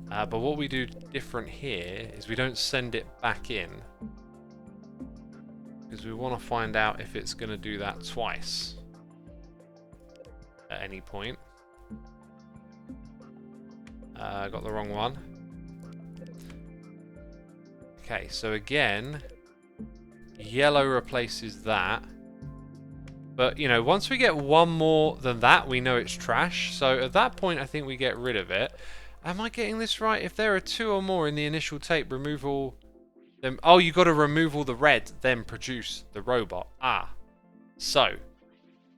But what we do different here is we don't send it back in, because we want to find out if it's going to do that twice at any point. I got the wrong one. Okay, so again, yellow replaces that. But, you know, once we get one more than that, we know it's trash. So at that point, I think we get rid of it. Am I getting this right? If there are 2 or more in the initial tape, remove all... Them. Oh, you got to remove all the red, then produce the robot. Ah. So,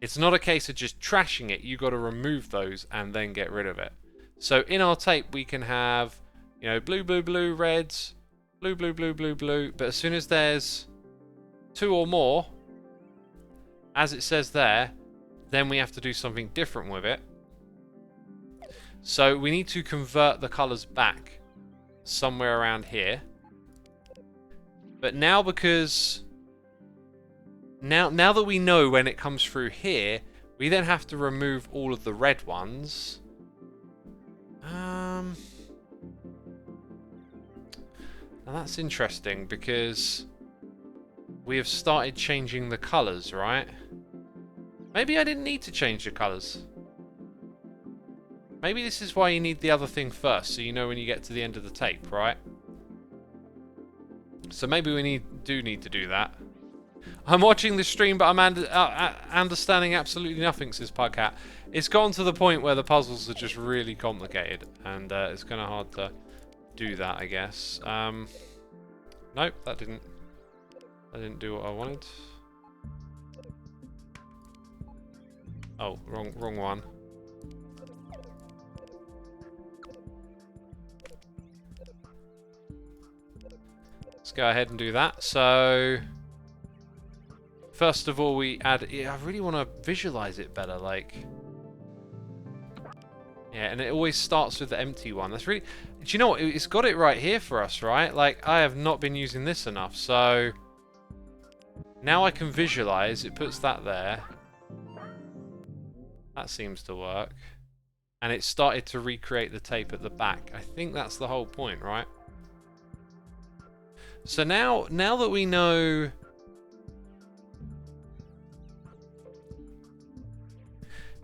it's not a case of just trashing it. You got to remove those and then get rid of it. So in our tape, we can have, you know, blue, blue, blue, reds... Blue, blue, blue, blue, blue. But as soon as there's 2 or more, as it says there, then we have to do something different with it. So we need to convert the colours back somewhere around here. But now, because now that we know when it comes through here, we then have to remove all of the red ones. Now that's interesting, because we have started changing the colours, right? Maybe I didn't need to change the colours. Maybe this is why you need the other thing first, so you know when you get to the end of the tape, right? So maybe we do need to do that. I'm watching the stream, but I'm understanding absolutely nothing, says Pugcat. It's gotten to the point where the puzzles are just really complicated, and it's kind of hard to do that, I guess. Nope, that didn't do what I wanted. Oh, wrong one. Let's go ahead and do that. So, first of all, we add... Yeah, I really want to visualize it better, like... Yeah, and it always starts with the empty one. That's really... Do you know what? It's got it right here for us, right? Like, I have not been using this enough, so... Now I can visualize. It puts that there. That seems to work. And it started to recreate the tape at the back. I think that's the whole point, right? So now that we know...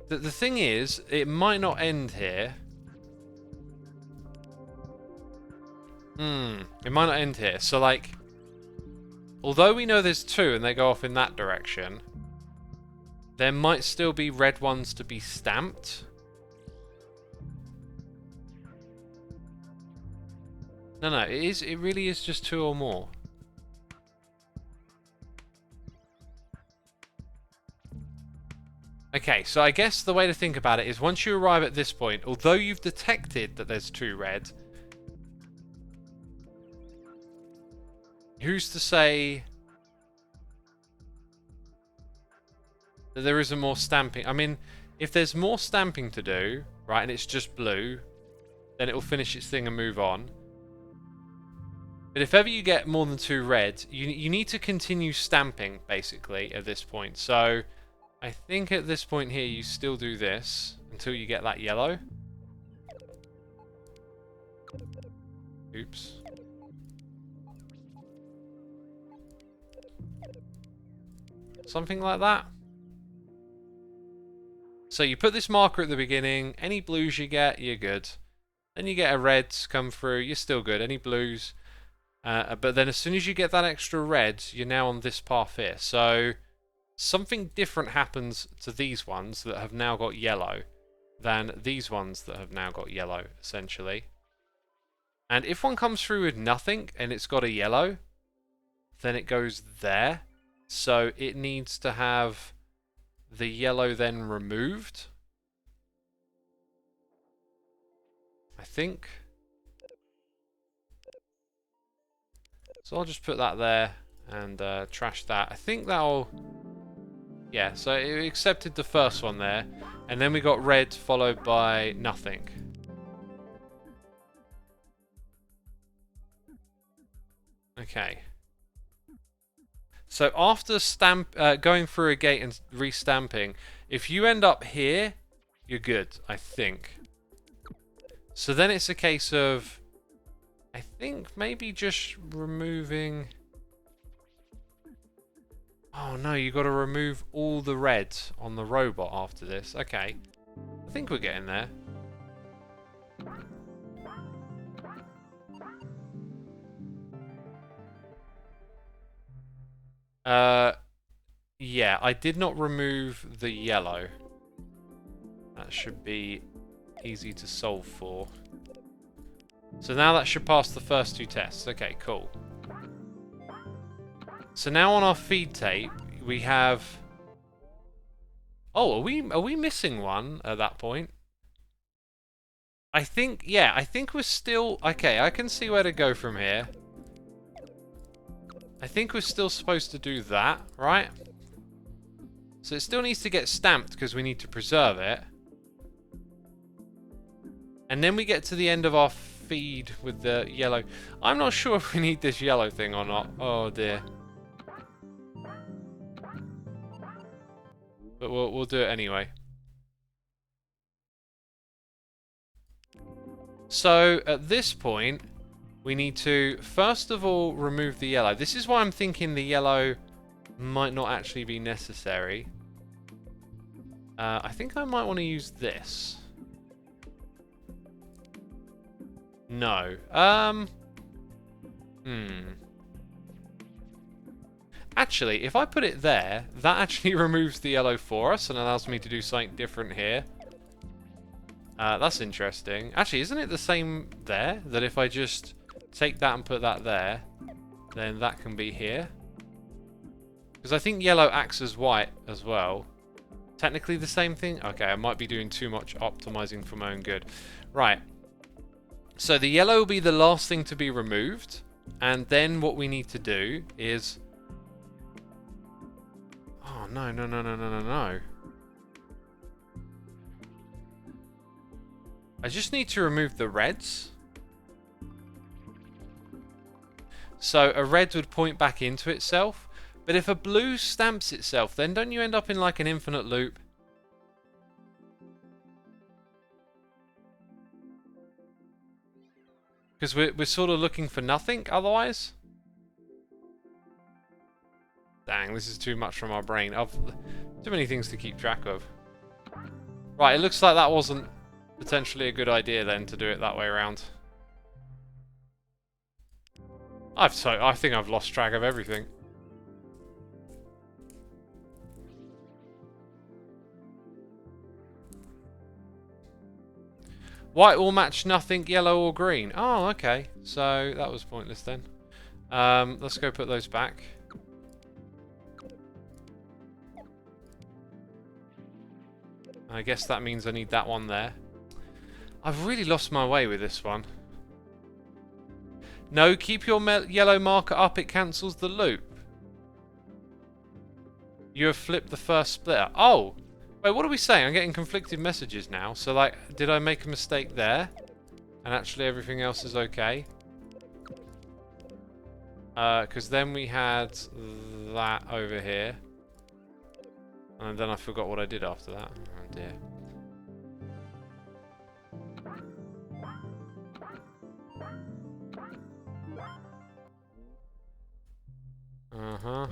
The thing is, it might not end here. It might not end here. So, like... Although we know there's two and they go off in that direction... There might still be red ones to be stamped. No, it really is just two or more. Okay, so I guess the way to think about it is once you arrive at this point, although you've detected that there's two red, who's to say that there isn't more stamping? I mean, if there's more stamping to do, right, and it's just blue, then it'll finish its thing and move on. But if ever you get more than two red, you need to continue stamping, basically, at this point. So, I think at this point here, you still do this until you get that yellow. Oops. Something like that. So you put this marker at the beginning, any blues you get, you're good. Then you get a red come through, you're still good. Any blues... but then as soon as you get that extra red, you're now on this path here. So something different happens to these ones that have now got yellow than these ones that have now got yellow, essentially. And if one comes through with nothing and it's got a yellow, then it goes there. So it needs to have the yellow then removed, I think. So I'll just put that there and trash that. I think that'll... Yeah, so it accepted the first one there. And then we got red followed by nothing. Okay. So after going through a gate and restamping, if you end up here, you're good, I think. So then it's a case of... I think maybe just removing... Oh no, you got to remove all the red on the robot after this. Okay. I think we're getting there. Yeah, I did not remove the yellow. That should be easy to solve for. So now that should pass the first two tests. Okay, cool. So now on our feed tape, we have... Oh, are we missing one at that point? I think, yeah, I think we're still... Okay, I can see where to go from here. I think we're still supposed to do that, right? So it still needs to get stamped because we need to preserve it. And then we get to the end of our feed with the yellow. I'm not sure if we need this yellow thing or not. Oh dear. But we'll do it anyway. So at this point, we need to first of all remove the yellow. This is why I'm thinking the yellow might not actually be necessary. I think I might want to use this. No. Actually, if I put it there, that actually removes the yellow for us and allows me to do something different here. That's interesting. Actually, isn't it the same there? That if I just take that and put that there, then that can be here? Because I think yellow acts as white as well. Technically the same thing? Okay, I might be doing too much optimizing for my own good. Right. So the yellow will be the last thing to be removed. And then what we need to do is... Oh, no, no, no, no, no, no, no. I just need to remove the reds. So a red would point back into itself. But if a blue stamps itself, then don't you end up in like an infinite loop? Because we're sort of looking for nothing otherwise. Dang, this is too much from our brain. I've too many things to keep track of. Right, it looks like that wasn't potentially a good idea then to do it that way around. I think I've lost track of everything. White will match nothing, yellow or green. Oh, okay. So that was pointless then. Let's go put those back. I guess that means I need that one there. I've really lost my way with this one. No, keep your yellow marker up. It cancels the loop. You have flipped the first splitter. Oh! Wait, what are we saying? I'm getting conflicting messages now. So, like, did I make a mistake there? And actually everything else is okay? Because then we had that over here. And then I forgot what I did after that. Oh, dear. Uh-huh.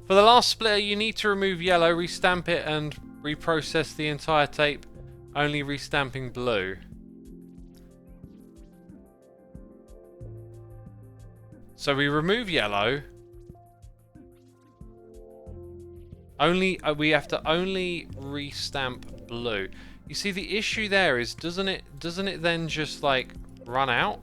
For the last splitter, you need to remove yellow, restamp it, and reprocess the entire tape, only restamping blue. So we remove yellow. We have to only restamp blue. You see, the issue there is, doesn't it then just like run out?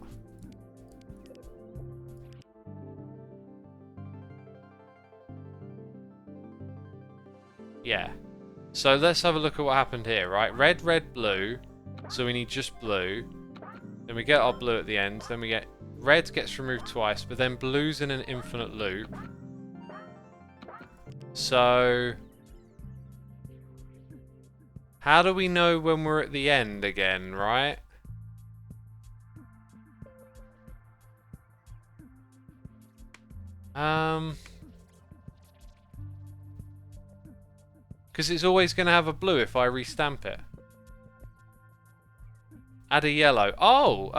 Yeah. So let's have a look at what happened here, right? Red, red, blue. So we need just blue. Then we get our blue at the end. Then we get red gets removed twice, but then blue's in an infinite loop. So how do we know when we're at the end again, right? Because it's always going to have a blue if I restamp it. Add a yellow. Oh,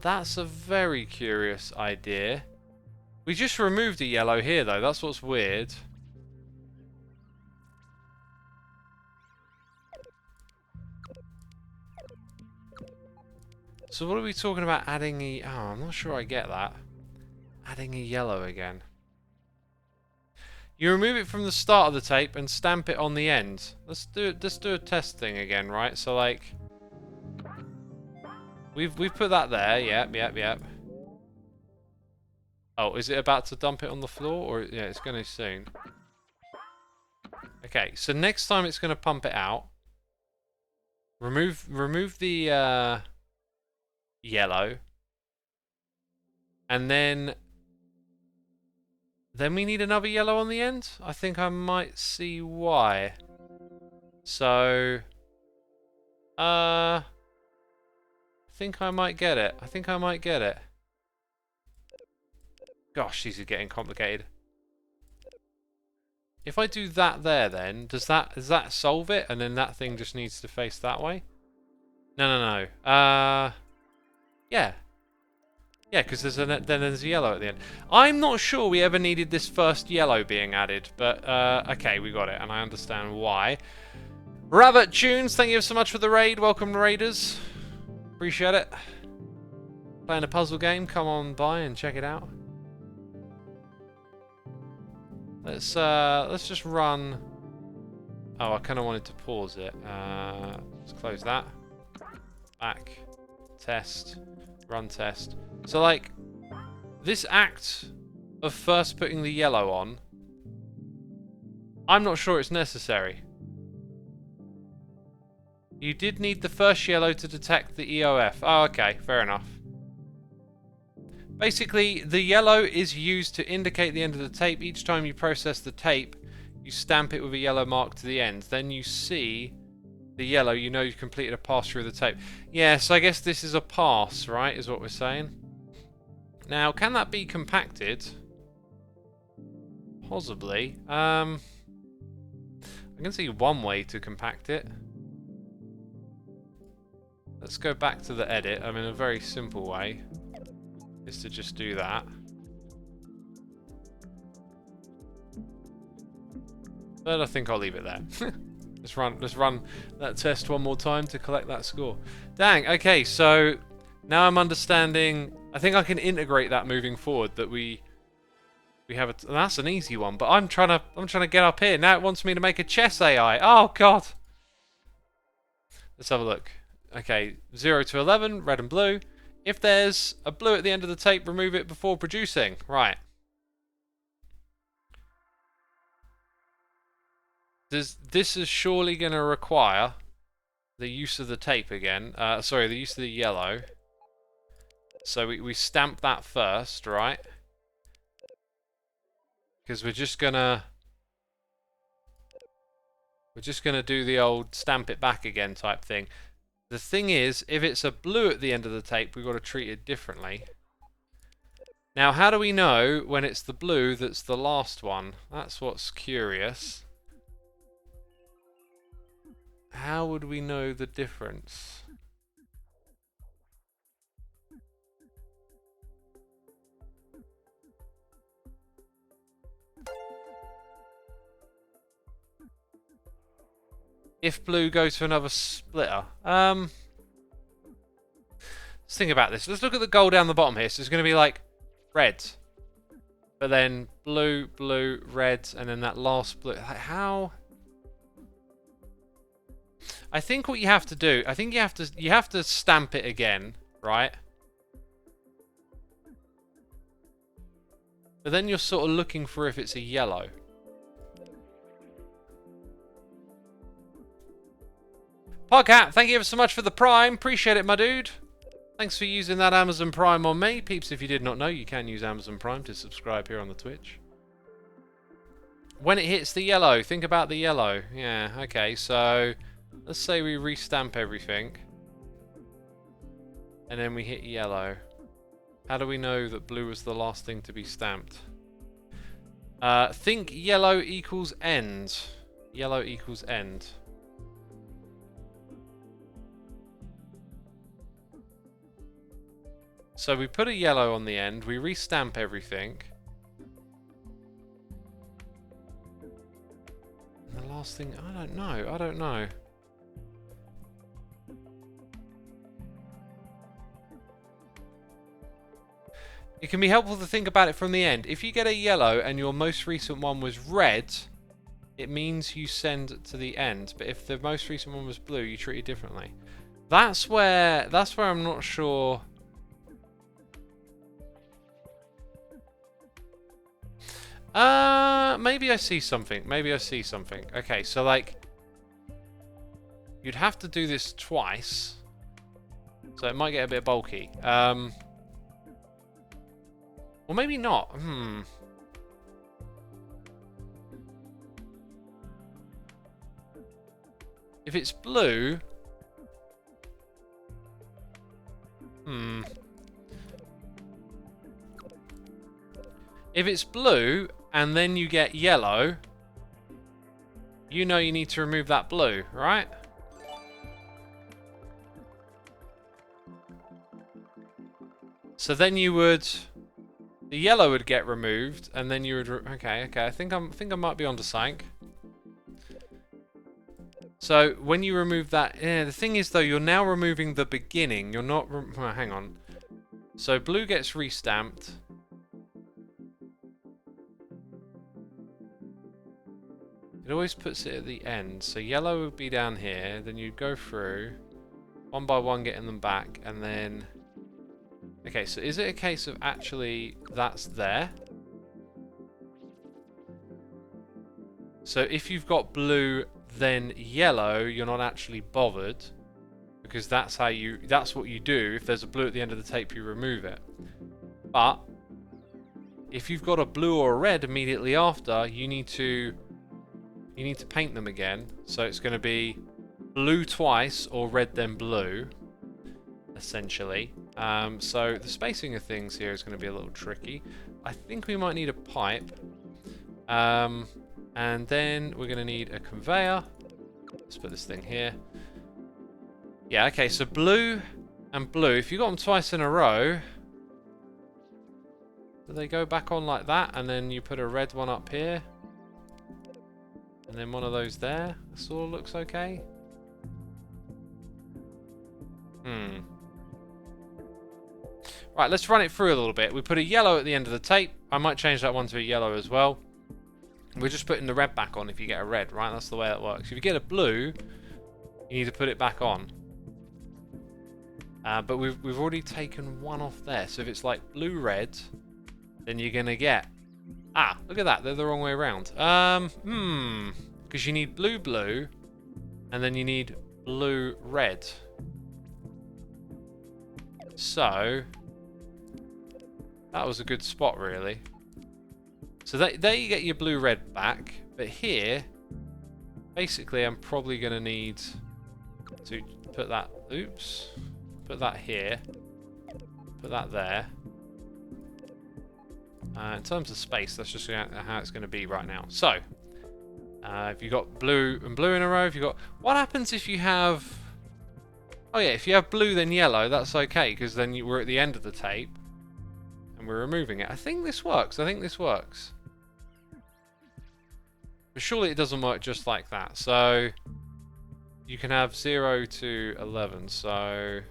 That's a very curious idea. We just removed a yellow here, though. That's what's weird. So what are we talking about adding a... Oh, I'm not sure I get that. Adding a yellow again. You remove it from the start of the tape and stamp it on the end. Let's do a test thing again, right? So like... We've put that there. Yep. Oh, is it about to dump it on the floor? Or yeah, it's going to soon. Okay, so next time it's going to pump it out. Remove the yellow. And then we need another yellow on the end. I think I might see why. So I think I might get it. Gosh, these are getting complicated. If I do that there, then does that solve it? And then that thing just needs to face that way? No. Yeah. Yeah, because then there's a yellow at the end. I'm not sure we ever needed this first yellow being added, but okay, we got it, and I understand why. Rabbit Tunes, thank you so much for the raid. Welcome, Raiders. Appreciate it. Playing a puzzle game, come on by and check it out. Let's just run. Oh, I kind of wanted to pause it. Let's close that. Back. Test. Run test. So, like, this act of first putting the yellow on, I'm not sure it's necessary. You did need the first yellow to detect the EOF. Oh, okay, fair enough. Basically, the yellow is used to indicate the end of the tape. Each time you process the tape, you stamp it with a yellow mark to the end. Then you see the yellow, you know you've completed a pass through the tape. Yeah, so I guess this is a pass, right, is what we're saying. Now, can that be compacted? Possibly. I can see one way to compact it. Let's go back to the edit. I mean, a very simple way is to just do that. But I think I'll leave it there. Let's run that test one more time to collect that score. Dang, okay, so now I'm understanding. I think I can integrate that moving forward, that we have a that's an easy one, but I'm trying to get up here. Now it wants me to make a chess AI. Oh god. Let's have a look. Okay, 0 to 11, red and blue. If there's a blue at the end of the tape, remove it before producing. Right. This is surely going to require the use of the tape again. Sorry, the use of the yellow. So we stamp that first, right? Because we're just gonna do the old stamp it back again type thing. The thing is, if it's a blue at the end of the tape, we've got to treat it differently. Now, how do we know when it's the blue that's the last one? That's what's curious. How would we know the difference? If blue goes to another splitter. Let's think about this. Let's look at the goal down the bottom here. So it's going to be like red. But then blue, blue, red, and then that last blue. How? I think what you have to do, I think you have to stamp it again, right? But then you're sort of looking for if it's a yellow. Podcat, thank you ever so much for the Prime. Appreciate it, my dude. Thanks for using that Amazon Prime on me. Peeps, if you did not know, you can use Amazon Prime to subscribe here on the Twitch. When it hits the yellow, think about the yellow. Yeah, okay, so let's say we restamp everything. And then we hit yellow. How do we know that blue was the last thing to be stamped? Think yellow equals end. Yellow equals end. So we put a yellow on the end, we restamp everything. And the last thing, I don't know. It can be helpful to think about it from the end. If you get a yellow and your most recent one was red, it means you send to the end. But if the most recent one was blue, you treat it differently. That's where I'm not sure. Maybe I see something. Okay, so like, you'd have to do this twice. So it might get a bit bulky. Or maybe not. If it's blue... If it's blue, and then you get yellow, you know you need to remove that blue, right? So then you would... The yellow would get removed, and then you would... Okay. I think I might be onto something. So when you remove that... the thing is, though, you're now removing the beginning. You're not... Well, hang on. So blue gets restamped. It always puts it at the end. So yellow would be down here. Then you'd go through, one by one, getting them back, and then... Okay, so is it a case of actually that's there? So if you've got blue, then yellow, you're not actually bothered, because that's what you do. If there's a blue at the end of the tape, you remove it. But if you've got a blue or a red immediately after, you need to paint them again. So it's going to be blue twice or red then blue, essentially. So the spacing of things here is going to be a little tricky. I think we might need a pipe. And then we're going to need a conveyor. Let's put this thing here. Yeah, okay, so blue and blue. If you got them twice in a row, do they go back on like that? And then you put a red one up here. And then one of those there. This all looks okay. Right, let's run it through a little bit. We put a yellow at the end of the tape. I might change that one to a yellow as well. We're just putting the red back on if you get a red, right? That's the way it works. If you get a blue, you need to put it back on. But we've already taken one off there. So if it's like blue-red, then you're going to get... Ah, look at that. They're the wrong way around. Because you need blue-blue, and then you need blue-red. So... That was a good spot, really. So there you get your blue-red back. But here, basically, I'm probably going to need to put that... Oops. Put that here. Put that there. In terms of space, that's just how it's going to be right now. So, if you've got blue and blue in a row, if you've got... What happens if you have... Oh yeah, if you have blue then yellow, that's okay, because then we're at the end of the tape. And we're removing it. I think this works. But surely it doesn't work just like that. So, you can have 0 to 11. So,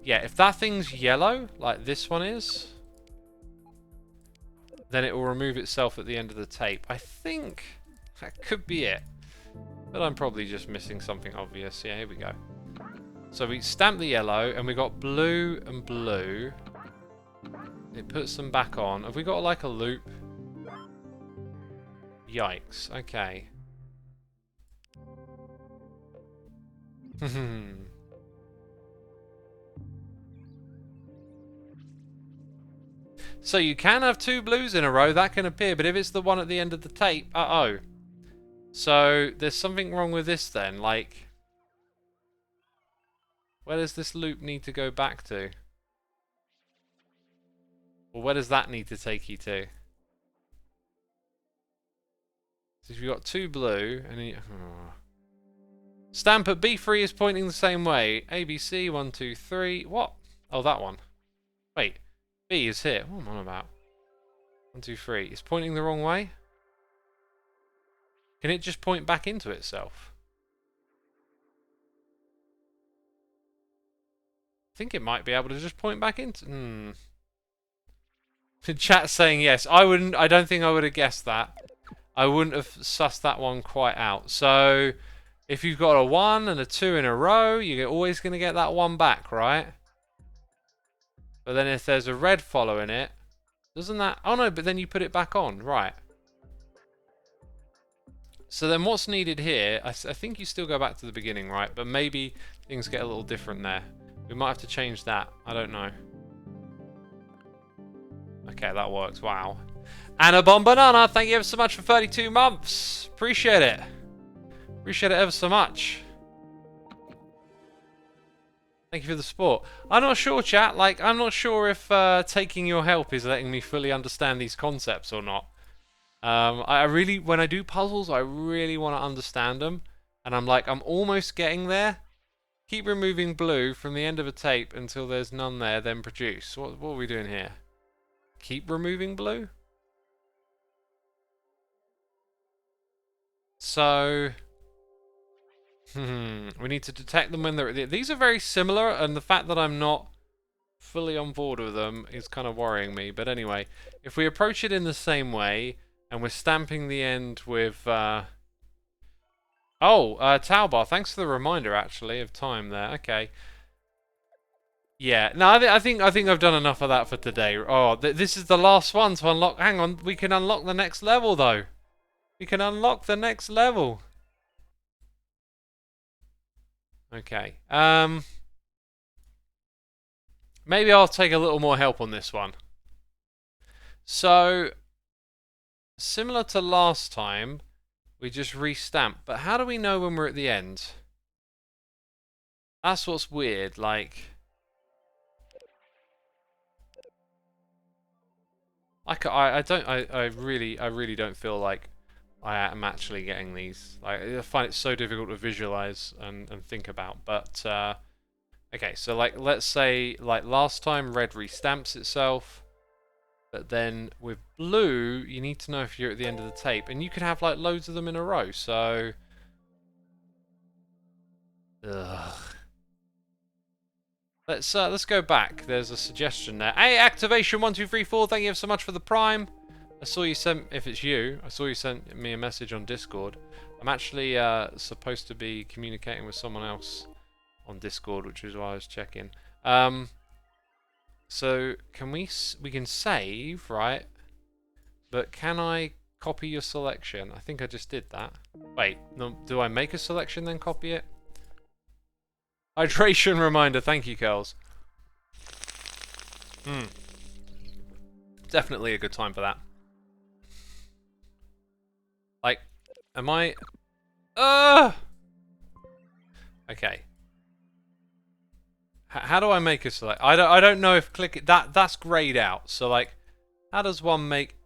yeah, if that thing's yellow, like this one is, then it will remove itself at the end of the tape. I think that could be it. But I'm probably just missing something obvious. Yeah, here we go. So we stamp the yellow, and we got blue and blue. It puts them back on. Have we got like a loop? Yikes. Okay. So you can have two blues in a row. That can appear, but if it's the one at the end of the tape, uh-oh. So there's something wrong with this then. Like... Where does this loop need to go back to? Or where does that need to take you to? So if you've got two blue, and then Stamp at B3 is pointing the same way. ABC, 1, 2, 3. What? Oh, that one. Wait. B is here. What am I on about? 1, 2, 3. It's pointing the wrong way? Can it just point back into itself? I think it might be able to just point back into... Chat's saying yes. I don't think I would have guessed that. I wouldn't have sussed that one quite out. So, if you've got a 1 and a 2 in a row, you're always going to get that one back, right? But then if there's a red following it, doesn't that... Oh no, but then you put it back on, right. So then what's needed here, I think you still go back to the beginning, right? But maybe things get a little different there. We might have to change that. I don't know. Okay, that works. Wow. Anna Bomb Banana, thank you ever so much for 32 months. Appreciate it. Appreciate it ever so much. Thank you for the support. I'm not sure, chat. Like, I'm not sure if taking your help is letting me fully understand these concepts or not. I really, when I do puzzles, I really want to understand them. And I'm like, I'm almost getting there. Keep removing blue from the end of a tape until there's none there, then produce. What are we doing here? Keep removing blue? So... we need to detect them when they're at the... These are very similar, and the fact that I'm not fully on board with them is kind of worrying me. But anyway, if we approach it in the same way, and we're stamping the end with... Taubar, thanks for the reminder, actually, of time there. Okay. Yeah, no, I think I've done enough of that for today. Oh, this is the last one to unlock. Hang on, we can unlock the next level, though. We can unlock the next level. Okay. Maybe I'll take a little more help on this one. So, similar to last time, we just restamp. But how do we know when we're at the end? That's what's weird. Like, I really don't feel like I am actually getting these. Like, I find it so difficult to visualize and think about. But okay, so like let's say like last time, red restamps itself, but then with blue, you need to know if you're at the end of the tape, and you could have like loads of them in a row. So, ugh. Let's go back. There's a suggestion there. Hey, activation 1234. Thank you so much for the prime. I saw you sent. If it's you, I saw you sent me a message on Discord. I'm actually supposed to be communicating with someone else on Discord, which is why I was checking. So can we can save, right? But can I copy your selection? I think I just did that. Wait, no, do I make a selection then copy it? Hydration reminder, thank you, girls. Definitely a good time for that. Like, am I... Okay. How do I make a select? I don't know if click it... That's grayed out. So, like, how does one make...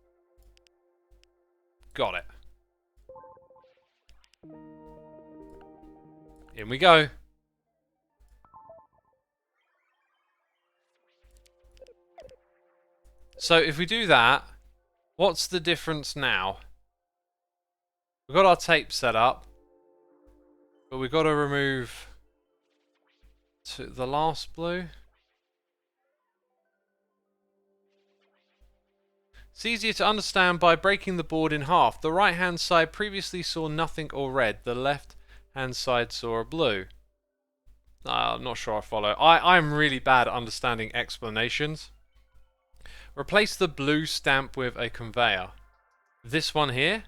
Got it. In we go. So if we do that, what's the difference now? We've got our tape set up, but we've got to remove the last blue. It's easier to understand by breaking the board in half. The right hand side previously saw nothing or red. The left hand side saw a blue. I'm not sure I follow. I'm really bad at understanding explanations. Replace the blue stamp with a conveyor. This one here?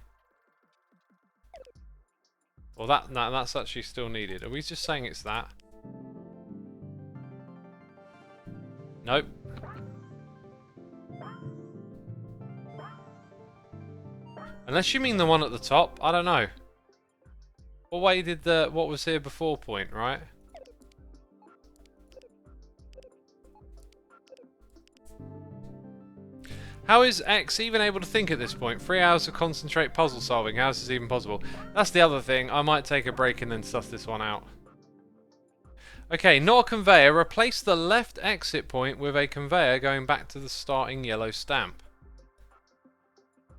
Well, that's actually still needed. Are we just saying it's that? Nope. Unless you mean the one at the top, I don't know. What way did what was here before point, right? How is X even able to think at this point? 3 hours to concentrate puzzle solving. How is this even possible? That's the other thing. I might take a break and then suss this one out. Okay, not a conveyor. Replace the left exit point with a conveyor going back to the starting yellow stamp.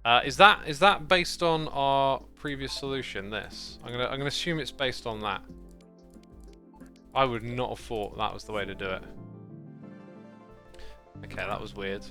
Is that based on our previous solution? This I'm gonna assume it's based on that. I would not have thought that was the way to do it. Okay, that was weird.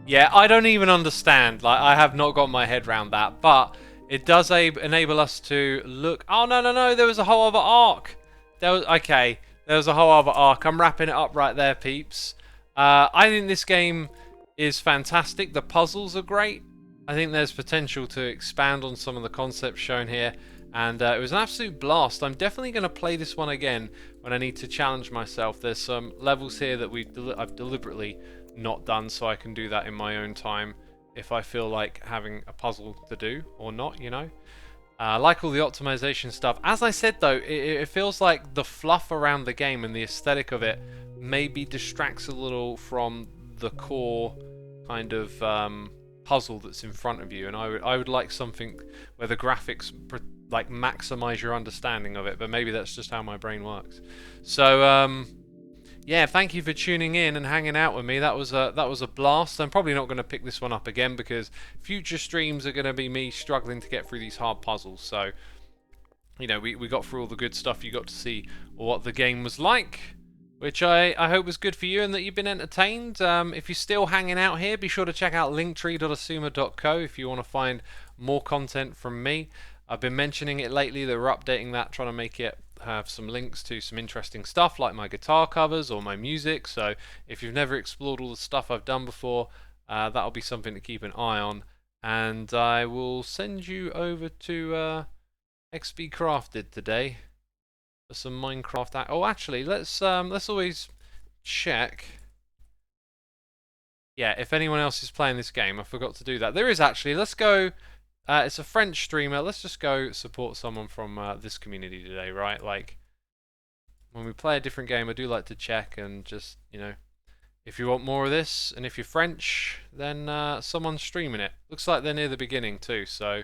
Yeah, I don't even understand. Like, I have not got my head around that, but it does enable us to look. Oh no! There was a whole other arc. There was a whole other arc. I'm wrapping it up right there, peeps. I think this game is fantastic. The puzzles are great. I think there's potential to expand on some of the concepts shown here, and it was an absolute blast. I'm definitely going to play this one again when I need to challenge myself. There's some levels here that I've deliberately not done, so I can do that in my own time if I feel like having a puzzle to do or not, you know. I like all the optimization stuff. As I said though, it feels like the fluff around the game and the aesthetic of it maybe distracts a little from the core kind of puzzle that's in front of you, and I would like something where the graphics like maximize your understanding of it, but maybe that's just how my brain works. So yeah, thank you for tuning in and hanging out with me. That was a blast. I'm probably not going to pick this one up again because future streams are going to be me struggling to get through these hard puzzles. So, you know, we got through all the good stuff. You got to see what the game was like, which I hope was good for you and that you've been entertained. If you're still hanging out here, be sure to check out linktree.xisumatwo if you want to find more content from me. I've been mentioning it lately that we're updating that, trying to make it have some links to some interesting stuff like my guitar covers or my music. So if you've never explored all the stuff I've done before, that'll be something to keep an eye on. And I will send you over to XB Crafted today for some Minecraft. Oh, actually, let's always check. Yeah, if anyone else is playing this game, I forgot to do that. There is actually. Let's go. It's a French streamer. Let's just go support someone from this community today, right? Like, when we play a different game, I do like to check and just, you know, if you want more of this, and if you're French, then someone's streaming it. Looks like they're near the beginning too, so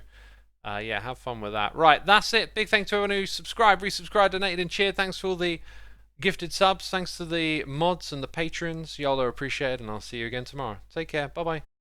yeah, have fun with that. Right, that's it. Big thanks to everyone who subscribed, resubscribed, donated, and cheered. Thanks for all the gifted subs. Thanks to the mods and the patrons. Y'all are appreciated, and I'll see you again tomorrow. Take care. Bye-bye.